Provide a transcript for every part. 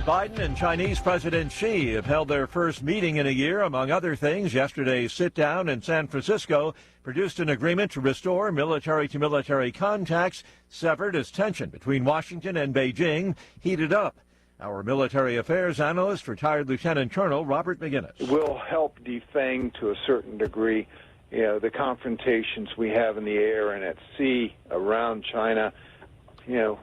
Biden and Chinese President Xi have held their first meeting in a year. Among other things, yesterday's sit-down in San Francisco produced an agreement to restore military-to-military contacts severed as tension between Washington and Beijing heated up. Our military affairs analyst, retired Lieutenant Colonel Robert McGinnis. It will help defang to a certain degree, the confrontations we have in the air and at sea around China.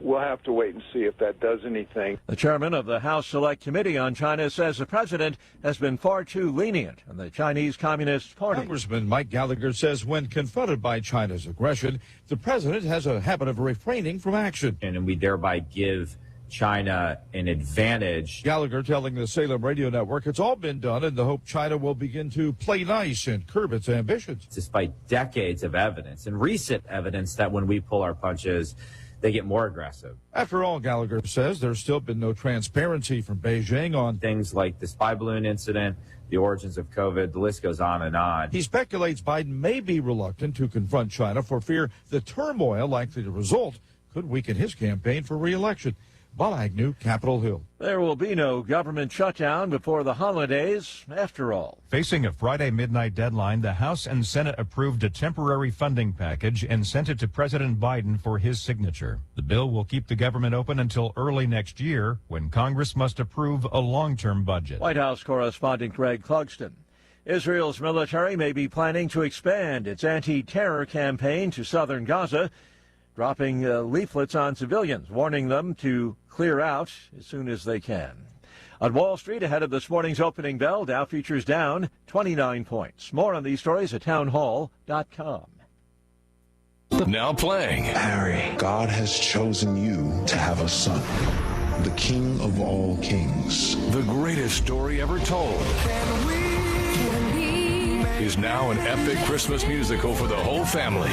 We'll have to wait and see if that does anything. The chairman of the House Select Committee on China says the president has been far too lenient in the Chinese Communist Party. Congressman Mike Gallagher says when confronted by China's aggression, the president has a habit of refraining from action. And we thereby give China an advantage. Gallagher telling the Salem Radio Network it's all been done in the hope China will begin to play nice and curb its ambitions. Despite decades of evidence and recent evidence that when we pull our punches, they get more aggressive. After all, Gallagher says there's still been no transparency from Beijing on things like the spy balloon incident, the origins of COVID, the list goes on and on. He speculates Biden may be reluctant to confront China for fear the turmoil likely to result could weaken his campaign for re-election. Bob Agnew, Capitol Hill. There will be no government shutdown before the holidays, after all. Facing a Friday midnight deadline, the House and Senate approved a temporary funding package and sent it to President Biden for his signature. The bill will keep the government open until early next year, when Congress must approve a long-term budget. White House correspondent Greg Clugston. Israel's military may be planning to expand its anti-terror campaign to southern Gaza, dropping leaflets on civilians, warning them to clear out as soon as they can. On Wall Street, ahead of this morning's opening bell, Dow futures down 29 points. More on these stories at townhall.com. Now playing. Harry, God has chosen you to have a son, the King of all kings. The greatest story ever told is now an epic Christmas musical for the whole family.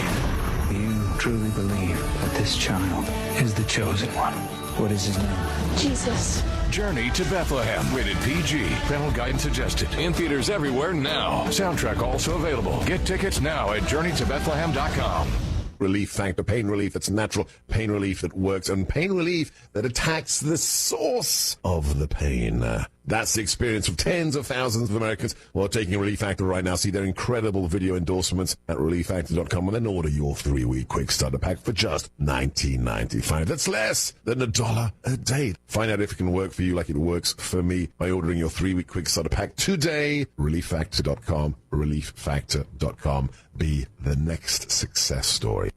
You truly believe that this child is the chosen one. What is his name? Jesus. Journey to Bethlehem. Rated PG. Parental guidance suggested. In theaters everywhere now. Soundtrack also available. Get tickets now at journeytobethlehem.com. Relief Factor, pain relief that's natural, pain relief that works, and pain relief that attacks the source of the pain. That's the experience of tens of thousands of Americans who are taking a Relief Factor right now. See their incredible video endorsements at relieffactor.com and then order your 3-week quick starter pack for just $19.95. That's less than $1 a day. Find out if it can work for you like it works for me by ordering your 3-week quick starter pack today. Relieffactor.com, relieffactor.com. Be the next success story.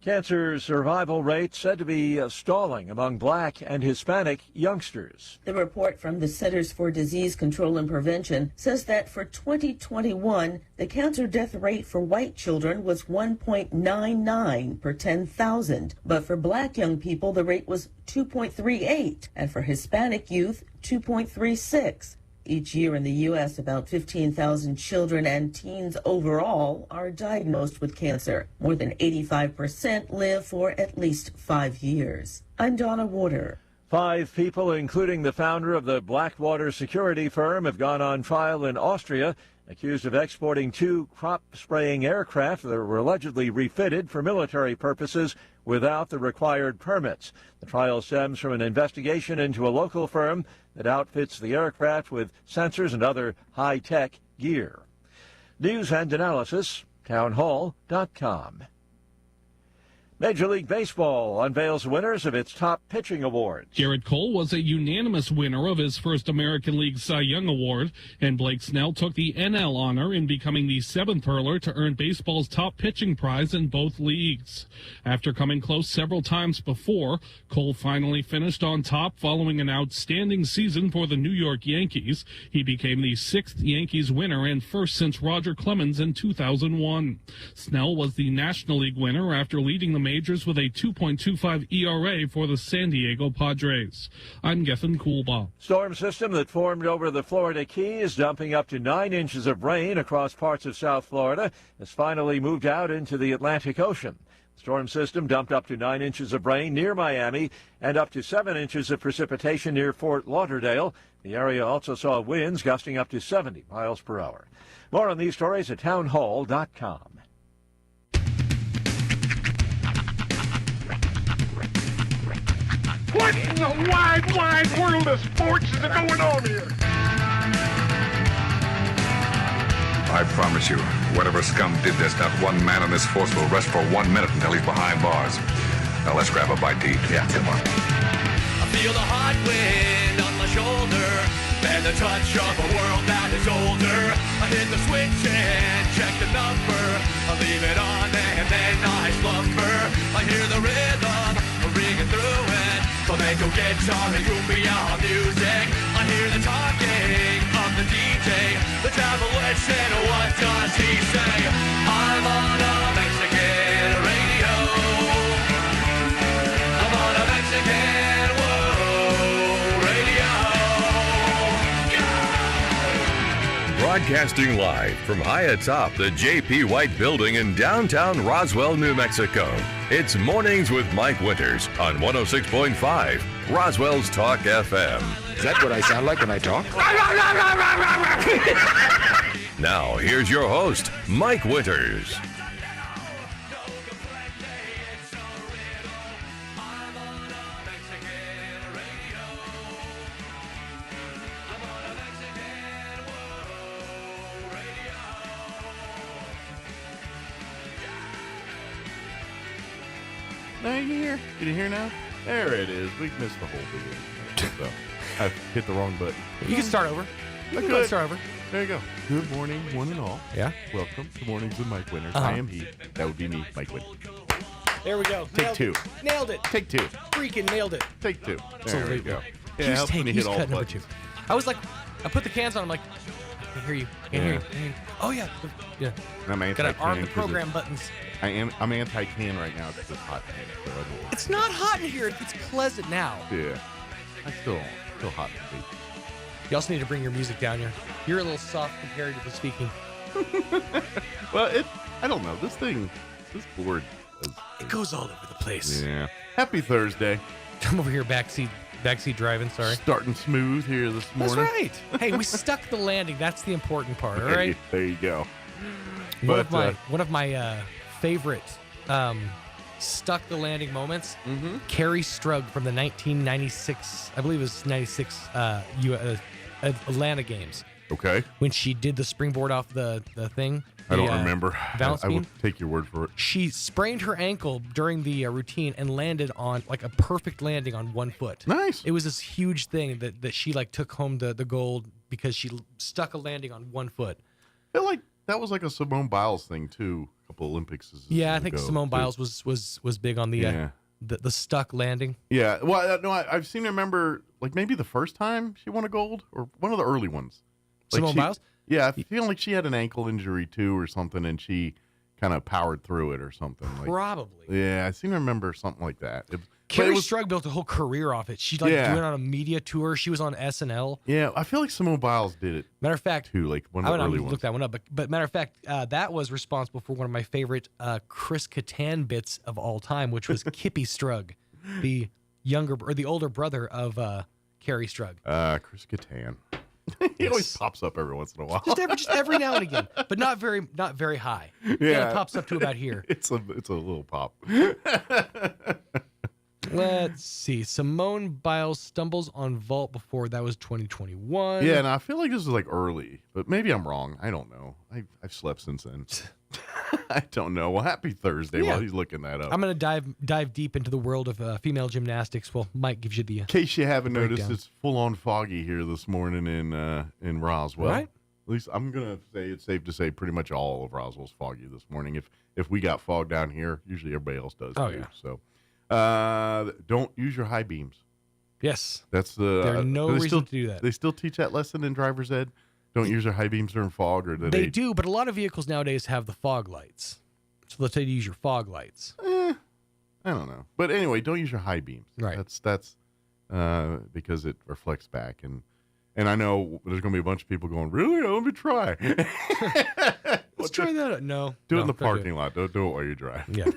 Cancer survival rate said to be stalling among Black and Hispanic youngsters. The report from the Centers for Disease Control and Prevention says that for 2021, the cancer death rate for white children was 1.99 per 10,000. But for Black young people, the rate was 2.38, and for Hispanic youth, 2.36. Each year in the U.S., about 15,000 children and teens overall are diagnosed with cancer. More than 85% live for at least 5 years. I'm Donna Warder. 5 people, including the founder of the Blackwater security firm, have gone on trial in Austria, accused of exporting 2 crop-spraying aircraft that were allegedly refitted for military purposes without the required permits. The trial stems from an investigation into a local firm that outfits the aircraft with sensors and other high-tech gear. News and analysis, townhall.com. Major League Baseball unveils winners of its top pitching awards. Garrett Cole was a unanimous winner of his first American League Cy Young Award, and Blake Snell took the NL honor in becoming the 7th hurler to earn baseball's top pitching prize in both leagues. After coming close several times before, Cole finally finished on top following an outstanding season for the New York Yankees. He became the 6th Yankees winner and first since Roger Clemens in 2001. Snell was the National League winner after leading the majors with a 2.25 ERA for the San Diego Padres. I'm Gethin Coolbaugh. Storm system that formed over the Florida Keys, dumping up to 9 inches of rain across parts of South Florida, has finally moved out into the Atlantic Ocean. The storm system dumped up to 9 inches of rain near Miami and up to 7 inches of precipitation near Fort Lauderdale. The area also saw winds gusting up to 70 miles per hour. More on these stories at townhall.com. What in the wide, wide world of sports is going on here? I promise you, whatever scum did this, not one man in this force will rest for 1 minute until he's behind bars. Now let's grab a bite to eat. Yeah, come on. I feel the hot wind on my shoulder and the touch of a world that is older. I hit the switch and check the number. I leave it on and then I slumber. I hear the rhythm ringing through it. Flamenco guitar and cumbia music. I hear the talking of the DJ. The traveler said, what does he say? I'm on a Mexican radio. I'm on a Mexican world radio. Yeah! Broadcasting live from high atop the J.P. White Building in downtown Roswell, New Mexico. It's Mornings with Mike Winters on 106.5 Roswell's Talk FM. Is that what I sound like when I talk? Now, here's your host, Mike Winters. Now you can hear? Can you hear now? There it is. We missed the whole video. So I hit the wrong button. You can start over. You can start over. There you go. Good morning, one and all. Yeah. Welcome to Mornings with Mike Winters. Uh-huh. I am he. That would be me, Mike Winters. There we go. Take two. Nailed it. Take two. Freaking nailed it. Take two. There Absolutely. we go. Here's Yeah, helps when you hit all cut number buttons. 2. I was like, I put the cans on. I'm like, I can hear you. I can hear you. I can hear you. Oh yeah. Yeah. I'm Got to anti-can arm the 'cause program buttons. I'm anti-can right now because it's hot. So I don't- It's not hot in here. It's pleasant now. yeah. I'm still hot. You also need to bring your music down here. You're a little soft compared to the speaking. Well, I don't know. This board. It goes all over the place. Yeah. Happy Thursday. I'm over here backseat driving. Sorry. Starting smooth here this morning. That's right. Hey, we stuck the landing. That's the important part. All right. There you go. One of my favorite stuck the landing moments. Mm-hmm. Carrie Strug from the 1996, I believe it was 96 Atlanta games. Okay. When she did the springboard off the thing. I don't remember. Balance I beam. would take your word for it. She sprained her ankle during the routine and landed on like a perfect landing on one foot. Nice. It was this huge thing that she like took home the gold because she stuck a landing on one foot. I feel like that was like a Simone Biles thing too. A couple Olympics. Yeah, I think Simone Biles was big on the the stuck landing. Yeah. Well, no, I've seen her remember like maybe the first time she won a gold or one of the early ones. Like Simone Biles? Yeah, I feel like she had an ankle injury too or something, and she kind of powered through it or something. Probably. Yeah, I seem to remember something like that. Carrie Strug built a whole career off it. She went on a media tour. She was on SNL. Yeah, I feel like Simone Biles did it. Matter of fact, too, like one of the early ones. Look that one up. But matter of fact, that was responsible for one of my favorite Chris Kattan bits of all time, which was Kippy Strug, the older brother of Carrie Strug. Chris Kattan. He always pops up every once in a while. Just every now and again, but not very high. Yeah, it pops up to about here. It's a little pop. Let's see. Simone Biles stumbles on vault before that was 2021. Yeah, and I feel like this is like early, but maybe I'm wrong. I don't know. I've slept since then. I don't know. Well, happy Thursday while he's looking that up. I'm going to dive deep into the world of female gymnastics. Well, Mike gives you the in case you haven't noticed, it's full on foggy here this morning in Roswell. Right. At least I'm gonna say it's safe to say pretty much all of Roswell's foggy this morning. If we got fog down here, usually everybody else does too. Yeah. So don't use your high beams. Yes. That's there's no reason to do that. They still teach that lesson in driver's ed. Don't use your high beams during fog, or they do, but a lot of vehicles nowadays have the fog lights. So let's say you use your fog lights. I don't know, but anyway, don't use your high beams. Right. That's because it reflects back, and I know there's going to be a bunch of people going, really? Let me try. Let's try that. No. Do it in the parking lot. Don't do it while you drive. Yeah.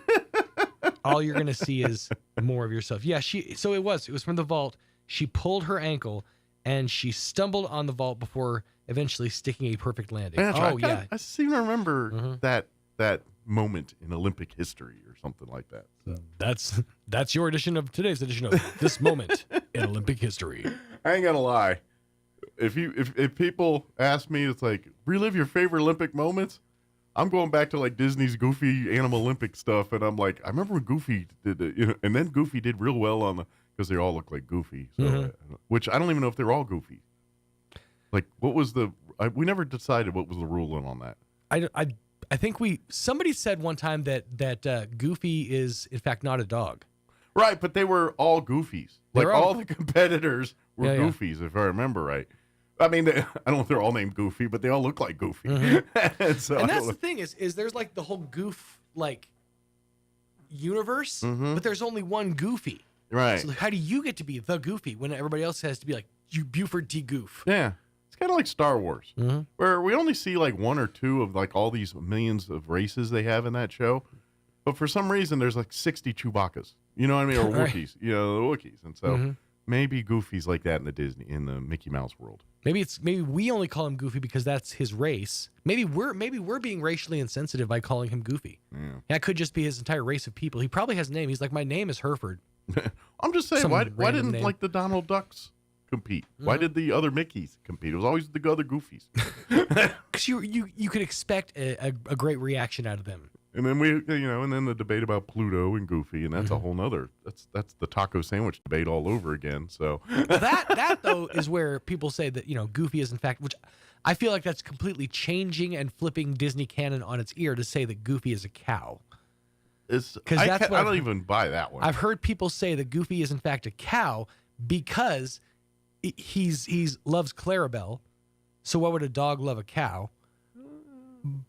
All you're going to see is more of yourself. Yeah. So it was from the vault. She pulled her ankle and she stumbled on the vault before eventually sticking a perfect landing. I seem to remember that moment in Olympic history or something like that. So. That's your edition of today's edition of This Moment in Olympic History. I ain't gonna lie. If people ask me, it's like, relive your favorite Olympic moments, I'm going back to like Disney's Goofy Animal Olympic stuff, and I'm like, I remember when Goofy did it, and then Goofy did real well on because they all look like Goofy, so, which I don't even know if they're all Goofy. Like, what was we never decided what was the ruling on that. I think somebody said one time that Goofy is in fact not a dog. Right, but they were all Goofies. Like all the competitors were Yeah, Goofies, if I remember right. I mean, I don't know if they're all named Goofy, but they all look like Goofy. And that's the thing is there's like the whole goof like universe, but there's only one Goofy. Right. So how do you get to be the Goofy when everybody else has to be like you Buford T. Goof? Yeah. It's kind of like Star Wars, where we only see like one or two of like all these millions of races they have in that show. But for some reason, there's like 60 Chewbaccas. You know what I mean? Or Wookiees. You know, the Wookiees. And so maybe Goofy's like that in the Mickey Mouse world. Maybe we only call him Goofy because that's his race. Maybe we're being racially insensitive by calling him Goofy. Yeah. That could just be his entire race of people. He probably has a name. He's like, my name is Hereford. I'm just saying, why didn't like the Donald Ducks compete? Why did the other Mickeys compete? It was always the other Goofies. Because you could expect a great reaction out of them. And then and then the debate about Pluto and Goofy, and that's a whole nother. That's the taco sandwich debate all over again. So that though is where people say that Goofy is in fact, which I feel like that's completely changing and flipping Disney canon on its ear to say that Goofy is a cow. I don't even buy that one. I've heard people say that Goofy is in fact a cow because he's loves Clarabelle. So why would a dog love a cow?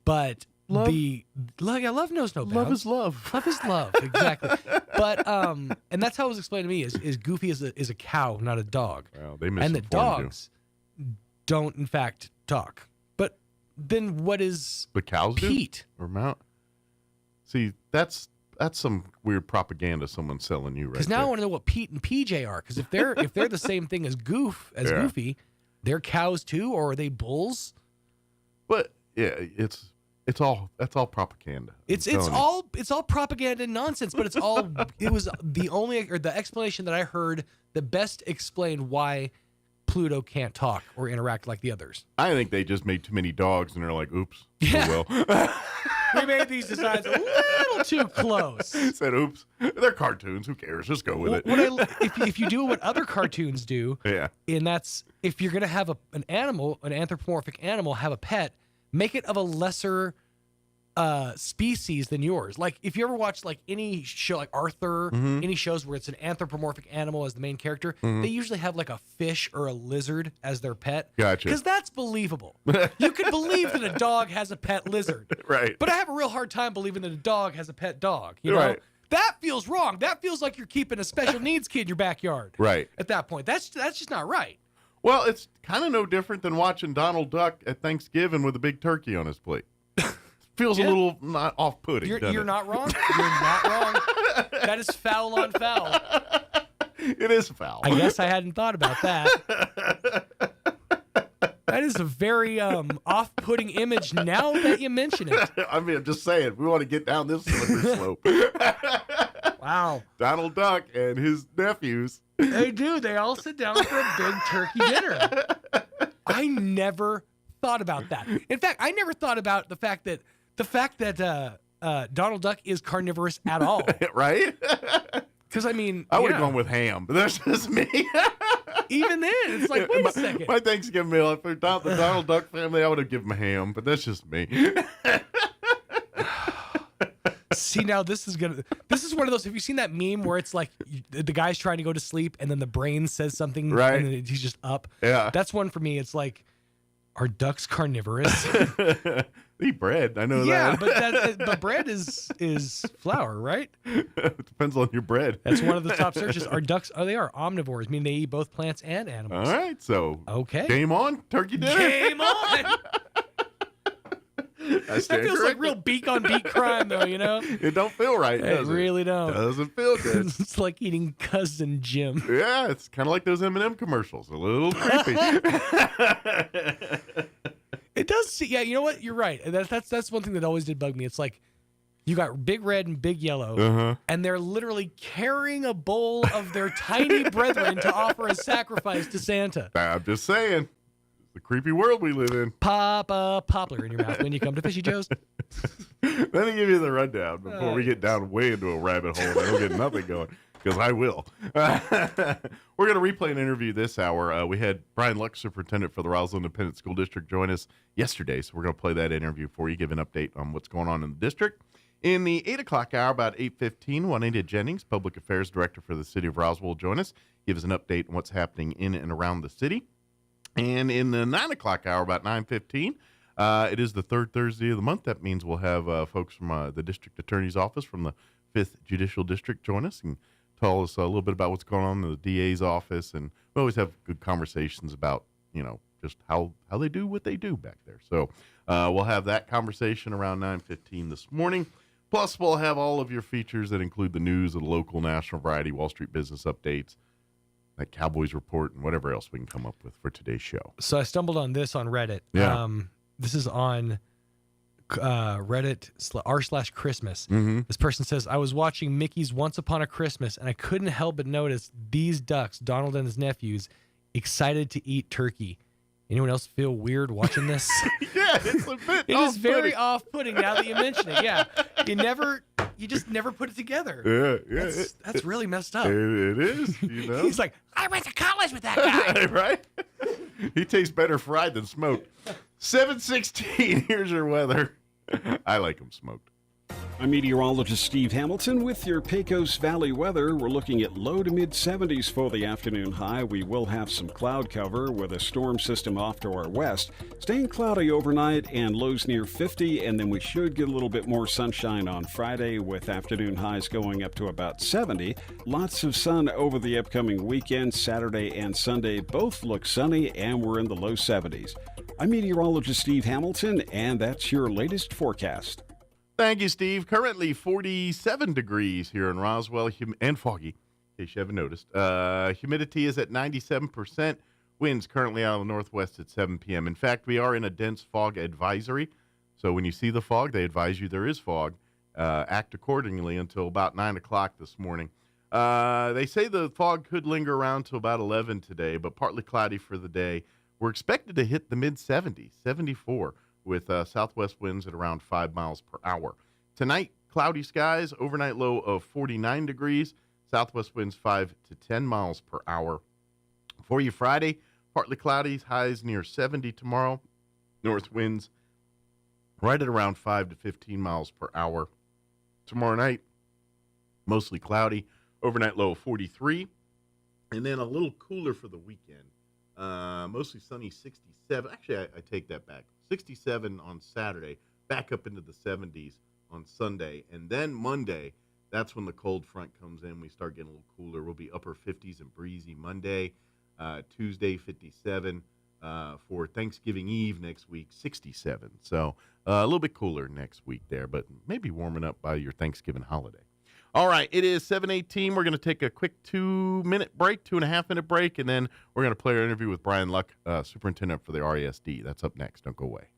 But love knows no bounds. Love is love. Love is love, exactly. But and that's how it was explained to me: is Goofy is a cow, not a dog. Well, they and that dogs don't in fact talk. But then what is the cows Pete or Mount? See, that's some weird propaganda someone's selling you right Because now I want to know what Pete and PJ are. Because if they're the same thing as Goofy, they're cows too, or are they bulls? But yeah, that's all propaganda. It's all propaganda and nonsense. But it was the explanation that I heard that best explained why Pluto can't talk or interact like the others. I think they just made too many dogs, and they're like, "Oops, yeah. oh well." We made these designs a little too close. Said, "Oops, they're cartoons. Who cares? Just go with it." If you do what other cartoons do, and that's if you're gonna have an anthropomorphic animal, have a pet, make it of a lesser species than yours. Like if you ever watch like any show like Arthur, any shows where it's an anthropomorphic animal as the main character, they usually have like a fish or a lizard as their pet. Gotcha. Because that's believable. You can believe that a dog has a pet lizard. Right. But I have a real hard time believing that a dog has a pet dog. You know? Right. That feels wrong. That feels like you're keeping a special needs kid in your backyard. Right. At that point. That's just not right. Well, it's kind of no different than watching Donald Duck at Thanksgiving with a big turkey on his plate. Feels a little not off-putting. You're not wrong. You're not wrong. That is foul on foul. It is foul. I guess I hadn't thought about that. That is a very off-putting image now that you mention it. I mean, I'm just saying, we want to get down this slippery slope. Wow. Donald Duck and his nephews. They do. They all sit down for a big turkey dinner. I never thought about that. In fact, I never thought about the fact that Donald Duck is carnivorous at all. Right? Because, I mean... I would have gone with ham, but that's just me. Even then, it's like, wait a second. My Thanksgiving meal, for the Donald Duck family, I would have given him ham, but that's just me. See, now this is one of those, have you seen that meme where it's like the guy's trying to go to sleep and then the brain says something right. and then he's just up? Yeah. That's one for me. It's like, are ducks carnivorous? They eat bread. I know that. Yeah, but bread is flour, right? It depends on your bread. That's one of the top searches. Are ducks? Oh, they are omnivores. I mean, they eat both plants and animals. All right, so okay, game on, turkey dinner. Game on. That feels like real beak on beak crime, though. You know, it don't feel right. It really don't. Doesn't feel good. It's like eating Cousin Jim. Yeah, it's kind of like those M&M commercials. A little creepy. It does. Yeah, you know what? You're right. That's one thing that always did bug me. It's like You got Big Red and Big Yellow, and they're literally carrying a bowl of their tiny brethren to offer a sacrifice to Santa. I'm just saying. The creepy world we live in. Pop a poplar in your mouth when you come to Fishy Joe's. Let me give you the rundown before we get down way into a rabbit hole and I don't get nothing going, because I will. We're going to replay an interview this hour. We had Brian Luck, superintendent for the Roswell Independent School District, join us yesterday, so we're going to play that interview for you, give an update on what's going on in the district. In the 8 o'clock hour, about 8:15, Juanita Jennings, Public Affairs Director for the City of Roswell, will join us, give us an update on what's happening in and around the city. And in the 9 o'clock hour, about 9:15, it is the third Thursday of the month. That means we'll have folks from the District Attorney's Office from the 5th Judicial District join us and tell us a little bit about what's going on in the DA's office. And we always have good conversations about, just how they do what they do back there. So we'll have that conversation around 9:15 this morning. Plus, we'll have all of your features that include the news of the local, national, variety, Wall Street business updates, that Cowboys report, and whatever else we can come up with for today's show. So I stumbled on this on Reddit. Yeah. This is on Reddit r/Christmas. Mm-hmm. This person says, I was watching Mickey's Once Upon a Christmas, and I couldn't help but notice these ducks, Donald and his nephews, excited to eat turkey. Anyone else feel weird watching this? Yeah, it's a bit It is very off-putting now that you mention it. Yeah. You just never put it together. Yeah. That's really messed up. It is, He's like, I went to college with that guy. Right? He tastes better fried than smoked. 7:16, here's your weather. I like them smoked. I'm meteorologist Steve Hamilton with your Pecos Valley weather. We're looking at low to mid-70s for the afternoon high. We will have some cloud cover with a storm system off to our west. Staying cloudy overnight and lows near 50, and then we should get a little bit more sunshine on Friday with afternoon highs going up to about 70. Lots of sun over the upcoming weekend. Saturday and Sunday both look sunny, and we're in the low 70s. I'm meteorologist Steve Hamilton, and that's your latest forecast. Thank you, Steve. Currently 47 degrees here in Roswell and foggy, in case you haven't noticed. Humidity is at 97%. Winds currently out of the northwest at 7 p.m. In fact, we are in a dense fog advisory. So when you see the fog, they advise you there is fog. Act accordingly until about 9 o'clock this morning. They say the fog could linger around till about 11 today, but partly cloudy for the day. We're expected to hit the mid-70s, 74. With southwest winds at around 5 miles per hour. Tonight, cloudy skies, overnight low of 49 degrees, southwest winds 5 to 10 miles per hour. For you Friday, partly cloudy, highs near 70 tomorrow, north winds right at around 5 to 15 miles per hour. Tomorrow night, mostly cloudy, overnight low of 43, and then a little cooler for the weekend. Mostly sunny, 67. Actually, I take that back. 67 on Saturday, back up into the 70s on Sunday. And then Monday, that's when the cold front comes in. We start getting a little cooler. We'll be upper 50s and breezy Monday. Tuesday, 57. For Thanksgiving Eve next week, 67. So a little bit cooler next week there, but maybe warming up by your Thanksgiving holiday. All right, it is 7:18. We're going to take a quick 2-minute break, 2.5-minute break, and then we're going to play our interview with Brian Luck, superintendent for the RESD. That's up next. Don't go away.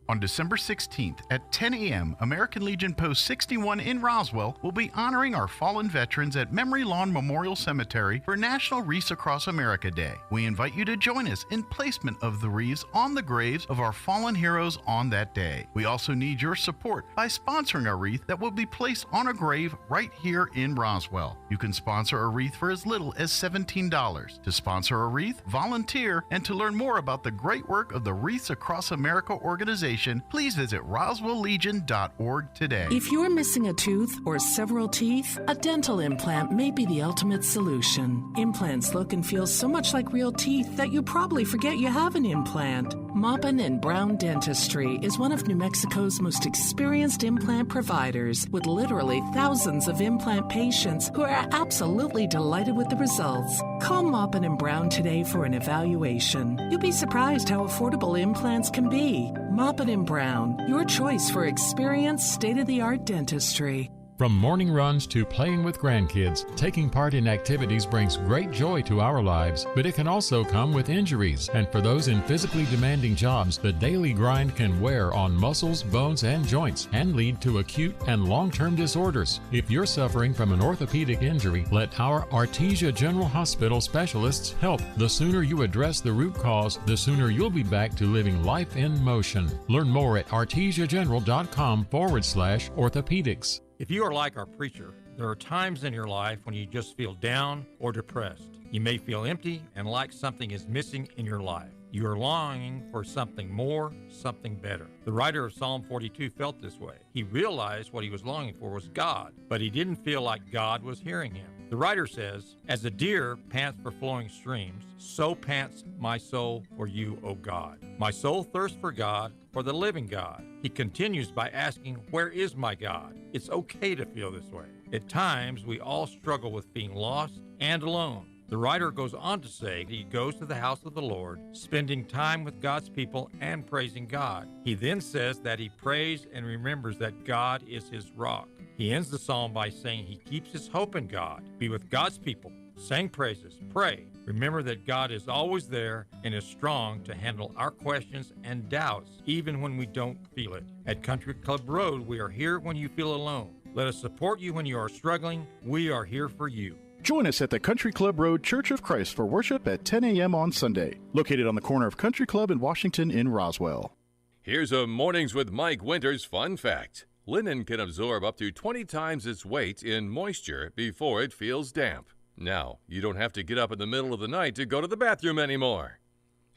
On December 16th at 10 a.m., American Legion Post 61 in Roswell will be honoring our fallen veterans at Memory Lawn Memorial Cemetery for National Wreaths Across America Day. We invite you to join us in placement of the wreaths on the graves of our fallen heroes on that day. We also need your support by sponsoring a wreath that will be placed on a grave right here in Roswell. You can sponsor a wreath for as little as $17. To sponsor a wreath, volunteer, and to learn more about the great work of the Wreaths Across America organization, please visit roswelllegion.org today. If you're missing a tooth or several teeth, a dental implant may be the ultimate solution. Implants look and feel so much like real teeth that you probably forget you have an implant. Maupin and Brown Dentistry is one of New Mexico's most experienced implant providers, with literally thousands of implant patients who are absolutely delighted with the results. Call Maupin and Brown today for an evaluation. You'll be surprised how affordable implants can be. Maupin and Brown, your choice for experienced, state-of-the-art dentistry. From morning runs to playing with grandkids, taking part in activities brings great joy to our lives, but it can also come with injuries. And for those in physically demanding jobs, the daily grind can wear on muscles, bones, and joints and lead to acute and long-term disorders. If you're suffering from an orthopedic injury, let our Artesia General Hospital specialists help. The sooner you address the root cause, the sooner you'll be back to living life in motion. Learn more at artesiageneral.com/orthopedics. If you are like our preacher, there are times in your life when you just feel down or depressed. You may feel empty and like something is missing in your life. You are longing for something more, something better. The writer of Psalm 42 felt this way. He realized what he was longing for was God, but he didn't feel like God was hearing him. The writer says, "As a deer pants for flowing streams, so pants my soul for you, O God. My soul thirsts for God, for the living God." He continues by asking, "Where is my God?" It's okay to feel this way. At times, we all struggle with being lost and alone. The writer goes on to say he goes to the house of the Lord, spending time with God's people and praising God. He then says that he prays and remembers that God is his rock. He ends the psalm by saying he keeps his hope in God. Be with God's people, sing praises, pray. Remember that God is always there and is strong to handle our questions and doubts, even when we don't feel it. At Country Club Road, we are here when you feel alone. Let us support you when you are struggling. We are here for you. Join us at the Country Club Road Church of Christ for worship at 10 a.m. on Sunday, located on the corner of Country Club and Washington in Roswell. Here's a Mornings with Mike Winters fun fact. Linen can absorb up to 20 times its weight in moisture before it feels damp. Now, you don't have to get up in the middle of the night to go to the bathroom anymore.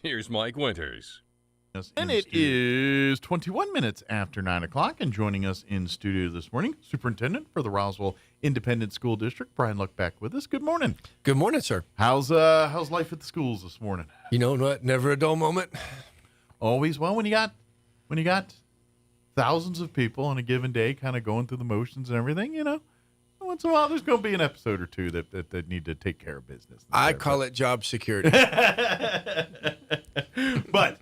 Here's Mike Winters. And it is 21 minutes after 9 o'clock, and joining us in studio this morning, Superintendent for the Roswell Independent School District, Brian Luck, back with us. Good morning. Good morning, sir. How's life at the schools this morning? You know what? Never a dull moment. Always. Well, when you got thousands of people on a given day kind of going through the motions and everything, you know, once in a while there's going to be an episode or two that need to take care of business. I call it job security. But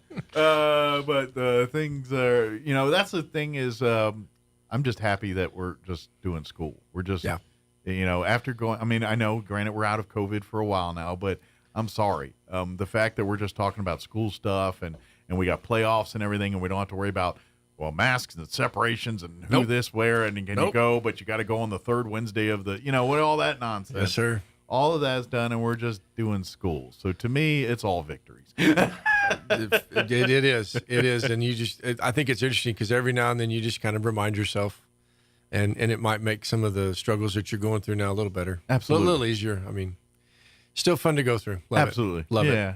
things are, you know, that's the thing is, I'm just happy that we're just doing school. We're just, you know, after going, I mean, I know, granted, we're out of COVID for a while now, but I'm sorry. The fact that we're just talking about school stuff and we got playoffs and everything, and we don't have to worry about, well, masks and separations and who this, where, and can you go, but you got to go on the third Wednesday of the, you know, what all that nonsense. Yes, sir. All of that's done, and we're just doing school. So to me, it's all victories. It is. It is. And I think it's interesting because every now and then you just kind of remind yourself, and it might make some of the struggles that you're going through now a little better. Absolutely. A little easier. I mean, still fun to go through. Love Absolutely. it. Love it. Yeah.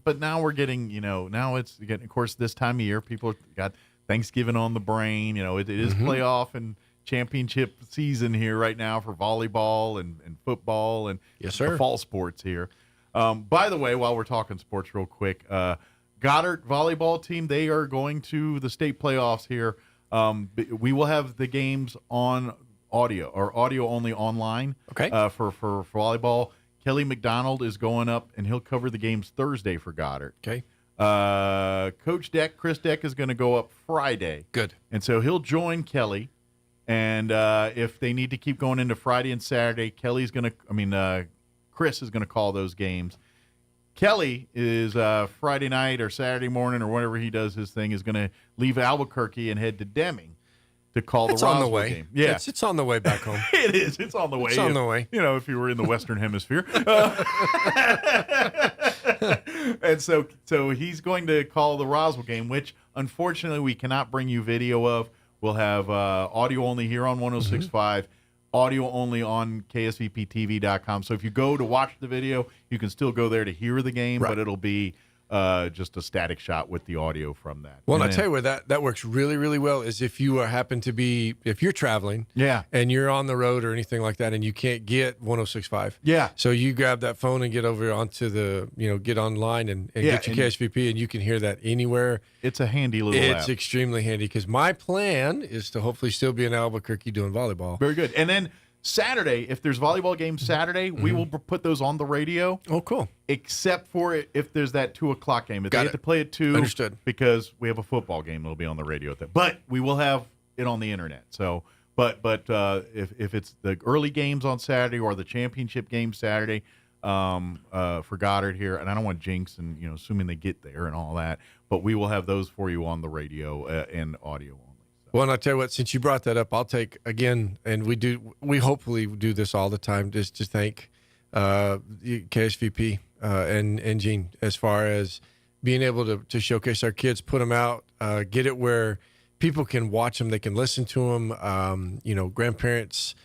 But now we're getting, you know, now it's getting, of course, this time of year, people got Thanksgiving on the brain. You know, it is playoff and championship season here right now for volleyball and football and the fall sports here. By the way, while we're talking sports real quick, Goddard volleyball team, they are going to the state playoffs here. We will have the games on audio or audio only online. Okay. For volleyball. Kelly McDonald is going up, and he'll cover the games Thursday for Goddard. Okay. Coach Deck, Chris Deck, is going to go up Friday. Good. And so he'll join Kelly. And if they need to keep going into Friday and Saturday, Chris is going to call those games. Kelly is Friday night or Saturday morning or whenever he does his thing is going to leave Albuquerque and head to Deming to call the Roswell on the way. game. Yeah, it's on the way back home. It is. It's on the way. It's on the way. You know, if you were in the Western Hemisphere. And so he's going to call the Roswell game, which unfortunately we cannot bring you video of. We'll have audio only here on 106.5, audio only on ksvptv.com. So if you go to watch the video, you can still go there to hear the game, but it'll be just a static shot with the audio from that. Well, and I tell you where that works really, really well is if you happen to be, if you're traveling and you're on the road or anything like that and you can't get 106.5. Yeah. So you grab that phone and get over onto the, get online and get your KSVP and you can hear that anywhere. It's a handy little app. It's extremely handy because my plan is to hopefully still be in Albuquerque doing volleyball. Very good. And then Saturday, if there's volleyball games Saturday, we will put those on the radio. Oh, cool. Except for if there's that 2 o'clock game. If they have to play at 2. Understood. Because we have a football game that'll be on the radio at that. But we will have it on the internet. So But if it's the early games on Saturday or the championship game Saturday for Goddard here, and I don't want jinx and assuming they get there and all that, but we will have those for you on the radio and audio only. Well, and I'll tell you what, since you brought that up, I'll take again, and we hopefully do this all the time, just to thank KSVP and Gene as far as being able to showcase our kids, put them out, get it where people can watch them, they can listen to them. Grandparents,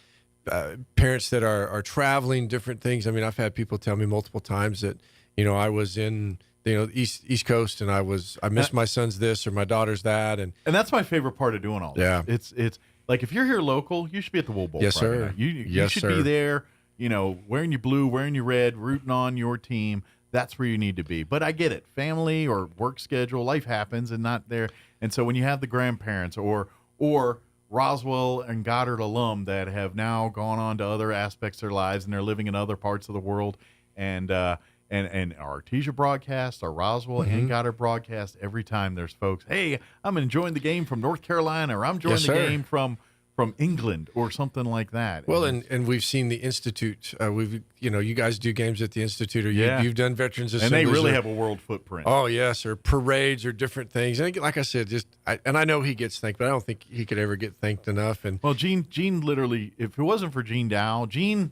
parents that are traveling, different things. I mean, I've had people tell me multiple times that I was in East Coast and I missed my son's this or my daughter's that, and that's my favorite part of doing all this. Yeah, it's like if you're here local, you should be at the Wool Bowl. Yes, Friday sir. night. You should be there. Wearing your blue, wearing your red, rooting on your team. That's where you need to be. But I get it. Family or work schedule, life happens and not there. And so when you have the grandparents or Roswell and Goddard alum that have now gone on to other aspects of their lives and they're living in other parts of the world, and our Artesia broadcast, our Roswell and Goddard broadcast, every time there's folks, hey, I'm enjoying the game from North Carolina, or I'm enjoying the game from England or something like that. Well, and we've seen the Institute. You guys do games at the Institute, or you've done Veterans Assemblies. And they really have a world footprint. Oh, yes, or parades or different things. And like I said, I know he gets thanked, but I don't think he could ever get thanked enough. And well, Gene literally, if it wasn't for Gene Dow, Gene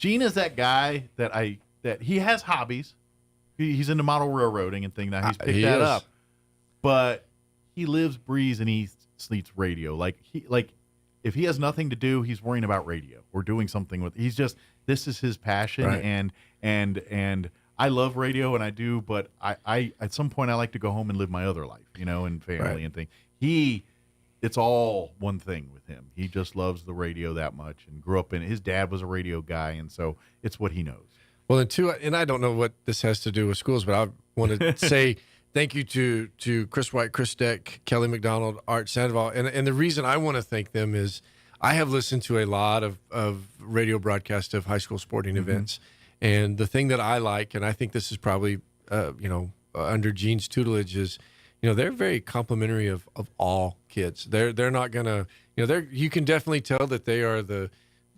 is that guy that he has hobbies. He's into model railroading and things. Now he's picked that up, but he lives, breathes, and he sleeps radio. If he has nothing to do, he's worrying about radio or doing something with. This is his passion, right. and I love radio and I do, but I at some point I like to go home and live my other life, and family and things. It's all one thing with him. He just loves the radio that much and grew up in. His dad was a radio guy, and so it's what he knows. Well, and I don't know what this has to do with schools, but I want to say thank you to Chris White, Chris Deck, Kelly McDonald, Art Sandoval. And the reason I want to thank them is I have listened to a lot of radio broadcasts of high school sporting events. And the thing that I like, and I think this is probably, under Gene's tutelage, is, they're very complimentary of all kids. They're not going to, you can definitely tell that they are the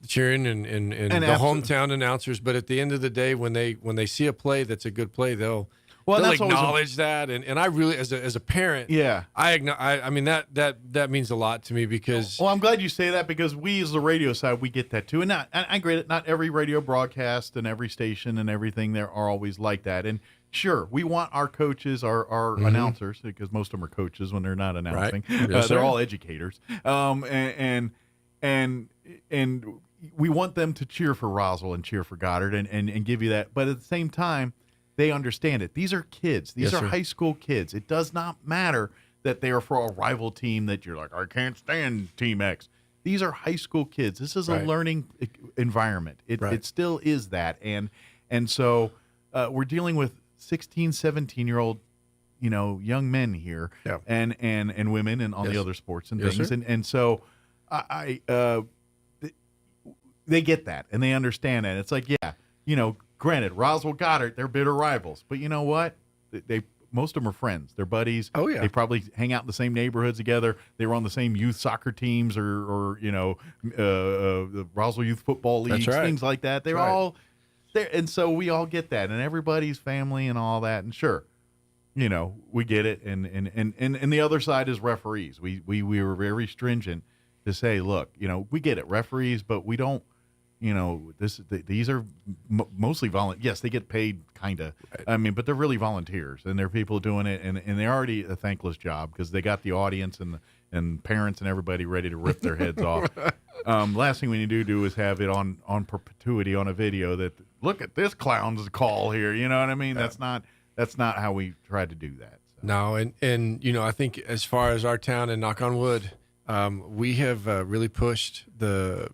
cheering and the hometown announcers. But at the end of the day, when they see a play that's a good play, they'll acknowledge that, and I really, as a parent, I mean that means a lot to me because. Well, I'm glad you say that because we, as the radio side, we get that too, and I agree that not every radio broadcast and every station and everything there are always like that. And sure, we want our coaches, our announcers, because most of them are coaches when they're not announcing. Right. Yes, they're all educators, and we want them to cheer for Roswell and cheer for Goddard and give you that, but at the same time. They understand it. These are kids. These are high school kids. It does not matter that they are for a rival team that you're like, I can't stand Team X. These are high school kids. This is a learning environment. It still is that. And so we're dealing with 16, 17-year-old, young men here and women and on the other sports and things. And so they get that and they understand that. It's like, granted, Roswell, Goddard, they're bitter rivals. But you know what? Most of them are friends. They're buddies. Oh, yeah. They probably hang out in the same neighborhoods together. They were on the same youth soccer teams or the Roswell Youth Football Leagues, things like that. They're all there. And so we all get that. And everybody's family and all that. And sure, we get it. And the other side is referees. We were very stringent to say, look, we get it, referees, but we don't. These are mostly volunteers. Yes, they get paid, kind of. Right. I mean, but they're really volunteers, and they're people doing it, and they're already a thankless job because they got the audience and parents and everybody ready to rip their heads off. Last thing we need to do is have it on perpetuity on a video that look at this clown's call here. You know what I mean? Yeah. That's not how we tried to do that. So. No, and I think as far as our town, and knock on wood, we have really pushed the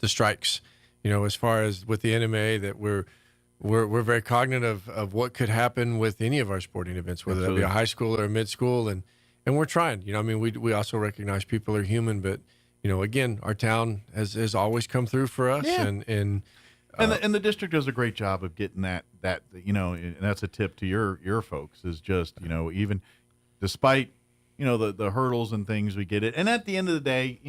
strikes, as far as with the NMA, that we're very cognizant of what could happen with any of our sporting events, whether that be a high school or a mid school, and we're trying. We also recognize people are human, but again, our town has always come through for us, and the district does a great job of getting that and that's a tip to your folks is just even despite the hurdles and things, we get it. And at the end of the day,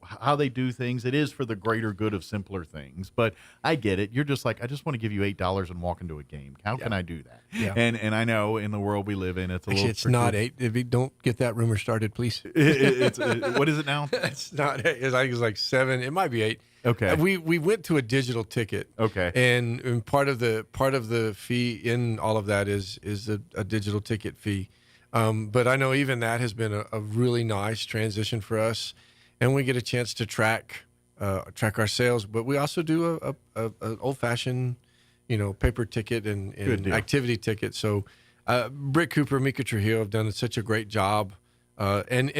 how they do things, it is for the greater good of simpler things. But I get it. You're just like, I just want to give you $8 and walk into a game. How can I do that? Yeah. And I know in the world we live in, it's a Actually, little. it's not $8. If you don't get that rumor started, please. What is it now? It's not $8. I think it's like $7. It might be $8. Okay. We went to a digital ticket. Okay. And part of the fee in all of that is a digital ticket fee. But I know even that has been a really nice transition for us, and we get a chance to track our sales. But we also do a old fashioned, paper ticket and activity ticket. So Britt Cooper, Mika Trujillo have done such a great job, and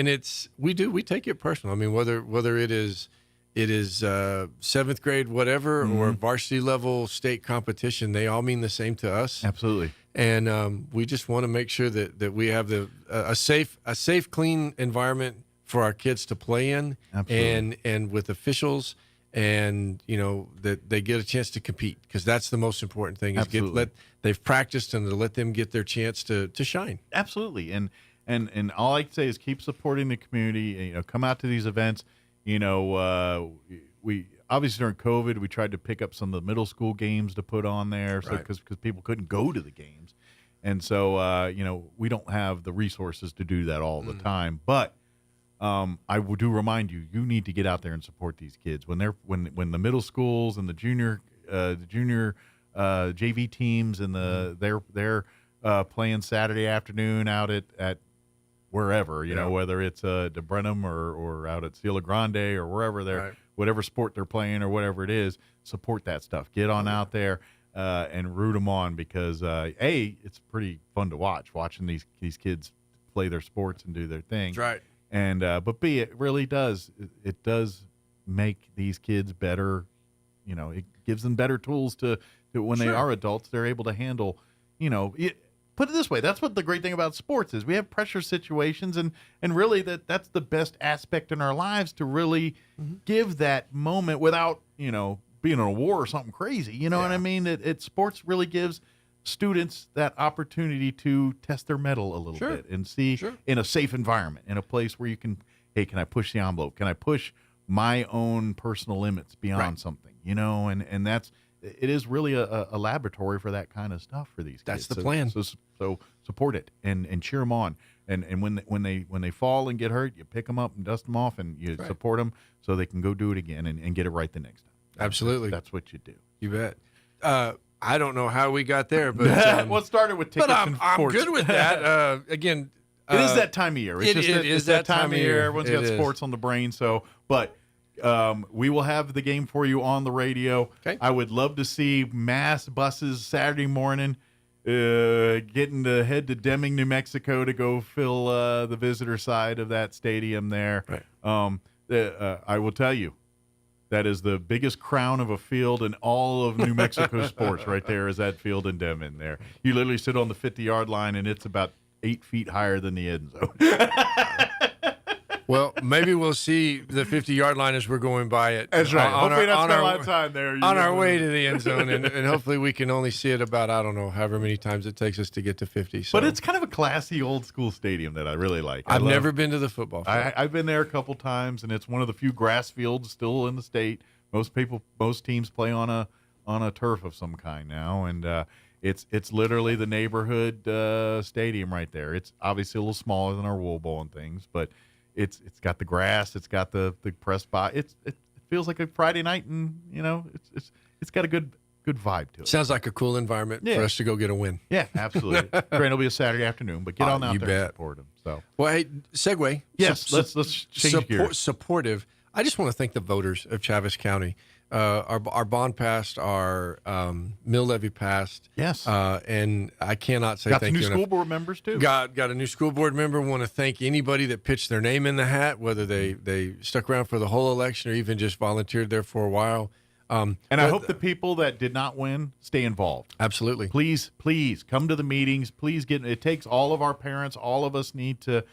we take it personal. I mean, whether it is 7th grade, whatever, or varsity level state competition, they all mean the same to us. Absolutely. And we just want to make sure that we have a safe, clean environment for our kids to play in. Absolutely. and with officials, and that they get a chance to compete, because that's the most important thing. Is they've practiced, and to let them get their chance to shine. Absolutely. And all I can say is keep supporting the community. Come out to these events. We obviously during COVID, we tried to pick up some of the middle school games to put on there, so because people couldn't go to the games, and so we don't have the resources to do that all the time. But I do remind you, you need to get out there and support these kids when the middle schools and the junior JV teams and they're playing Saturday afternoon out at wherever, whether it's De Brenham or out at Cielo Grande or wherever whatever sport they're playing or whatever it is, support that stuff. Get on out there and root them on, because it's pretty fun to watching these kids play their sports and do their thing. That's right. And but B, it really does. It does make these kids better. It gives them better tools to when they are adults, they're able to handle. Put it this way, that's what the great thing about sports is. We have pressure situations, and really that's the best aspect in our lives, to really give that moment without being in a war or something crazy. You know what I mean? Sports really gives students that opportunity to test their mettle a little bit and see in a safe environment, in a place where you can, hey, can I push the envelope? Can I push my own personal limits beyond something? And it is really a laboratory for that kind of stuff for these kids. That's the plan. So support it and cheer them on. And when they fall and get hurt, you pick them up and dust them off, and you support them so they can go do it again and get it right the next time. Absolutely. That's what you do. You bet. I don't know how we got there, but what started with tickets and I'm good with that. Again, it is that time of year. It's that time of year. Everyone's got sports on the brain. But we will have the game for you on the radio. Okay. I would love to see mass buses Saturday morning getting to head to Deming, New Mexico to go fill the visitor side of that stadium there. Right. I will tell you, that is the biggest crown of a field in all of New Mexico sports right there, is that field in Deming there. You literally sit on the 50-yard line, and it's about 8 feet higher than the end zone. Well, maybe we'll see the 50-yard line as we're going by it. That's right. Hopefully not spend a lot of time there. On our way to the end zone, and hopefully we can only see it about, I don't know, however many times it takes us to get to 50. So. But it's kind of a classy old school stadium that I really like. I've never been to the football field. I've been there a couple times, and it's one of the few grass fields still in the state. Most teams play on a turf of some kind now, and it's literally the neighborhood stadium right there. It's obviously a little smaller than our Wool Bowl and things, but it's got the grass, it's got the press box. It feels like a Friday night, and it's got a good vibe to it. Sounds like a cool environment for us to go get a win. Yeah, absolutely. Granted, it'll be a Saturday afternoon, but get on out there and support them. So, well, hey, segue. Yes, let's change gears. Supportive. I just want to thank the voters of Chaves County. Our bond passed, our mill levy passed. Yes. And I cannot say got thank you enough. Got some new school board members, too. Got a new school board member. Want to thank anybody that pitched their name in the hat, whether they stuck around for the whole election or even just volunteered there for a while. And I hope the people that did not win stay involved. Absolutely. Please come to the meetings. Please it takes all of our parents. All of us need to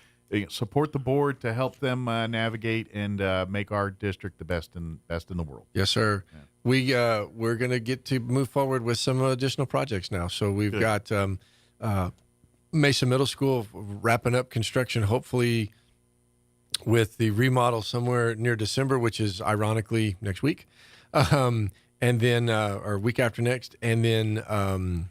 support the board to help them navigate and make our district the best in the world. Yes, sir. Yeah. We're going to get to move forward with some additional projects now. So we've got Mesa Middle School wrapping up construction, hopefully with the remodel somewhere near December, which is ironically next week, and then or week after next, and then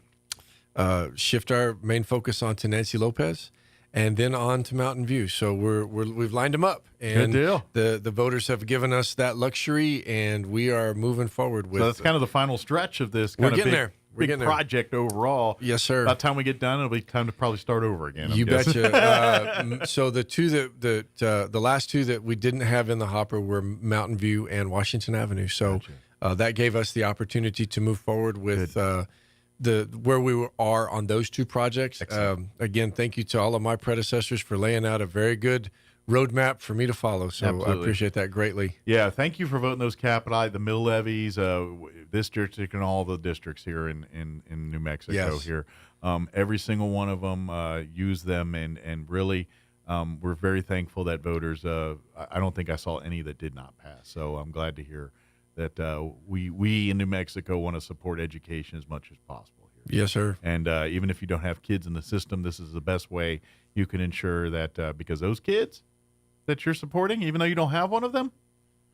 shift our main focus onto Nancy Lopez, and then on to Mountain View. So we've lined them up, and Good deal. The voters have given us that luxury, and we are moving forward with. So that's kind of the final stretch of this We're kind of getting big, there. We're big getting there. project overall. Yes, sir. By the time we get done, it'll be time to probably start over again. I'm You guessing. betcha. So the two the last two that we didn't have in the hopper were Mountain View and Washington Avenue. So that gave us the opportunity to move forward with where we are on those two projects. Again, thank you to all of my predecessors for laying out a very good roadmap for me to follow. So Absolutely. I appreciate that greatly. Yeah, thank you for voting those capitalized, the mill levies, this district and all the districts here in New Mexico. Yes. Here. Every single one of them use them, and really we're very thankful that voters, I don't think I saw any that did not pass. So I'm glad to hear that we in New Mexico want to support education as much as possible here. Yes, sir. And even if you don't have kids in the system, this is the best way you can ensure that because those kids that you're supporting, even though you don't have one of them,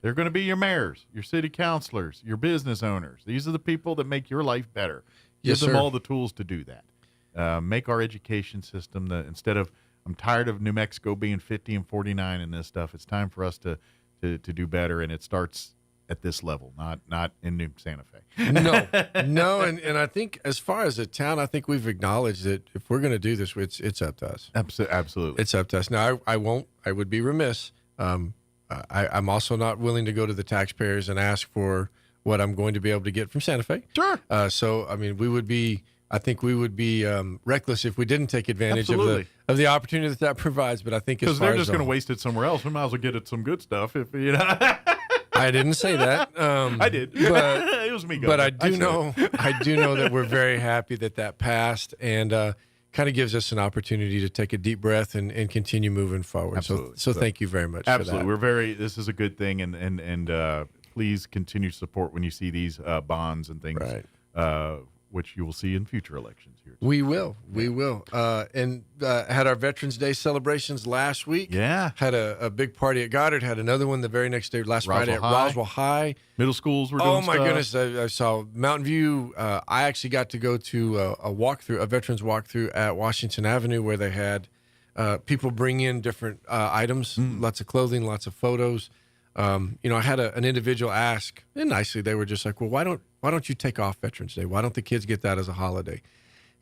they're going to be your mayors, your city councilors, your business owners. These are the people that make your life better. Yes, Give them sir. all the tools to do that. Make our education system, instead of, I'm tired of New Mexico being 50 and 49 in this stuff. It's time for us to do better, and it starts at this level, not in New Santa Fe. No, and I think as far as a town, I think we've acknowledged that if we're going to do this, it's up to us. Absolutely, it's up to us. Now, I won't. I would be remiss. I'm also not willing to go to the taxpayers and ask for what I'm going to be able to get from Santa Fe. Sure. So, I mean, I think we would be reckless if we didn't take advantage Absolutely. of the opportunity that provides. But I think because they're just going to waste it somewhere else. We might as well get it some good stuff. If you know. I didn't say that. I did, but it was me. But I do know that we're very happy that passed, and kind of gives us an opportunity to take a deep breath and continue moving forward. Absolutely. So thank you very much. Absolutely, for that. This is a good thing, and please continue to support when you see these bonds and things, which you will see in future elections here. We will. And had our Veterans Day celebrations last week. Yeah. Had a big party at Goddard. Had another one the very next day, Friday at Roswell High. Middle schools were doing Oh, my stuff. goodness. I saw Mountain View. I actually got to go to a veterans walkthrough at Washington Avenue where they had people bring in different items, lots of clothing, lots of photos. I had an individual ask, and nicely they were just like, well, why don't you take off Veterans Day? Why don't the kids get that as a holiday?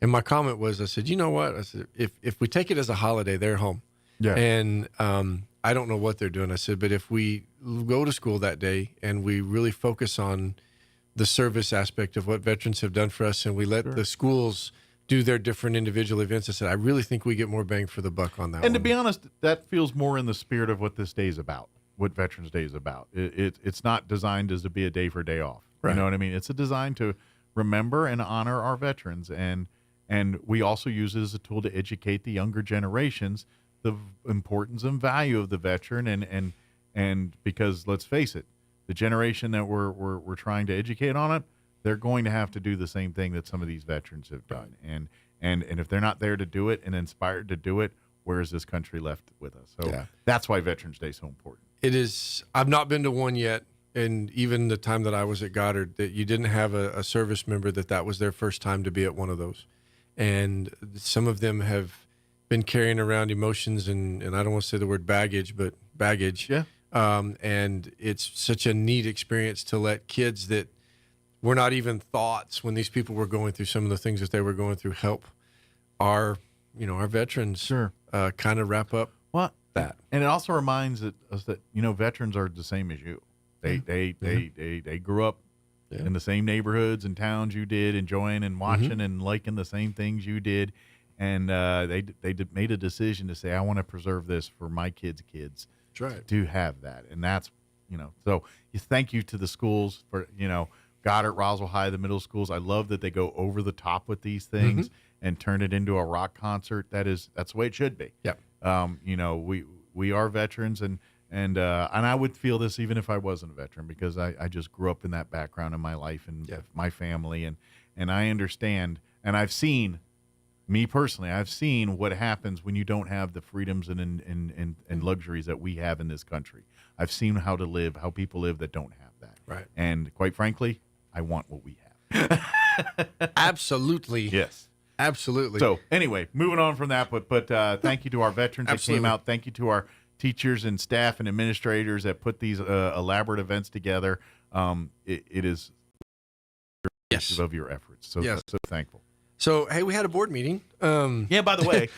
And my comment was, I said, you know what? I said, if we take it as a holiday, they're home. Yeah. And I don't know what they're doing. I said, but if we go to school that day and we really focus on the service aspect of what veterans have done for us, and we let the schools do their different individual events, I said, I really think we get more bang for the buck on that And one. to be honest, that feels more in the spirit of what this day is about, what Veterans Day is about. It's not designed as to be a day for day off. Right. You know what I mean? It's a design to remember and honor our veterans, and we also use it as a tool to educate the younger generations the importance and value of the veteran, and because let's face it, the generation that we're trying to educate on it, they're going to have to do the same thing that some of these veterans have done, and if they're not there to do it and inspired to do it, where is this country left with us? So that's why Veterans Day is so important. It is. I've not been to one yet, and even the time that I was at Goddard, that you didn't have a service member that was their first time to be at one of those, and some of them have been carrying around emotions and I don't want to say the word baggage, but baggage. Yeah. And it's such a neat experience to let kids that were not even thoughts when these people were going through some of the things that they were going through help our veterans kind of wrap up that. And it also reminds us that veterans are the same as you. They grew up in the same neighborhoods and towns you did, enjoying and watching and liking the same things you did, and they made a decision to say, I want to preserve this for my kids' kids. That's right. To have that, and that's so thank you to the schools for Goddard, Roswell High, the middle schools. I love that they go over the top with these things and turn it into a rock concert. That's the way it should be. Yep. We are veterans, and I would feel this even if I wasn't a veteran, because I just grew up in that background in my life and my family, and I understand, and I've seen me personally, I've seen what happens when you don't have the freedoms and luxuries that we have in this country. I've seen how people live that don't have that. Right. And quite frankly, I want what we have. Absolutely. Yes. Absolutely. So anyway, moving on from that, but thank you to our veterans that came out. Thank you to our teachers and staff and administrators that put these elaborate events together. It is of your efforts. So thankful. So, hey, we had a board meeting. Yeah, by the way.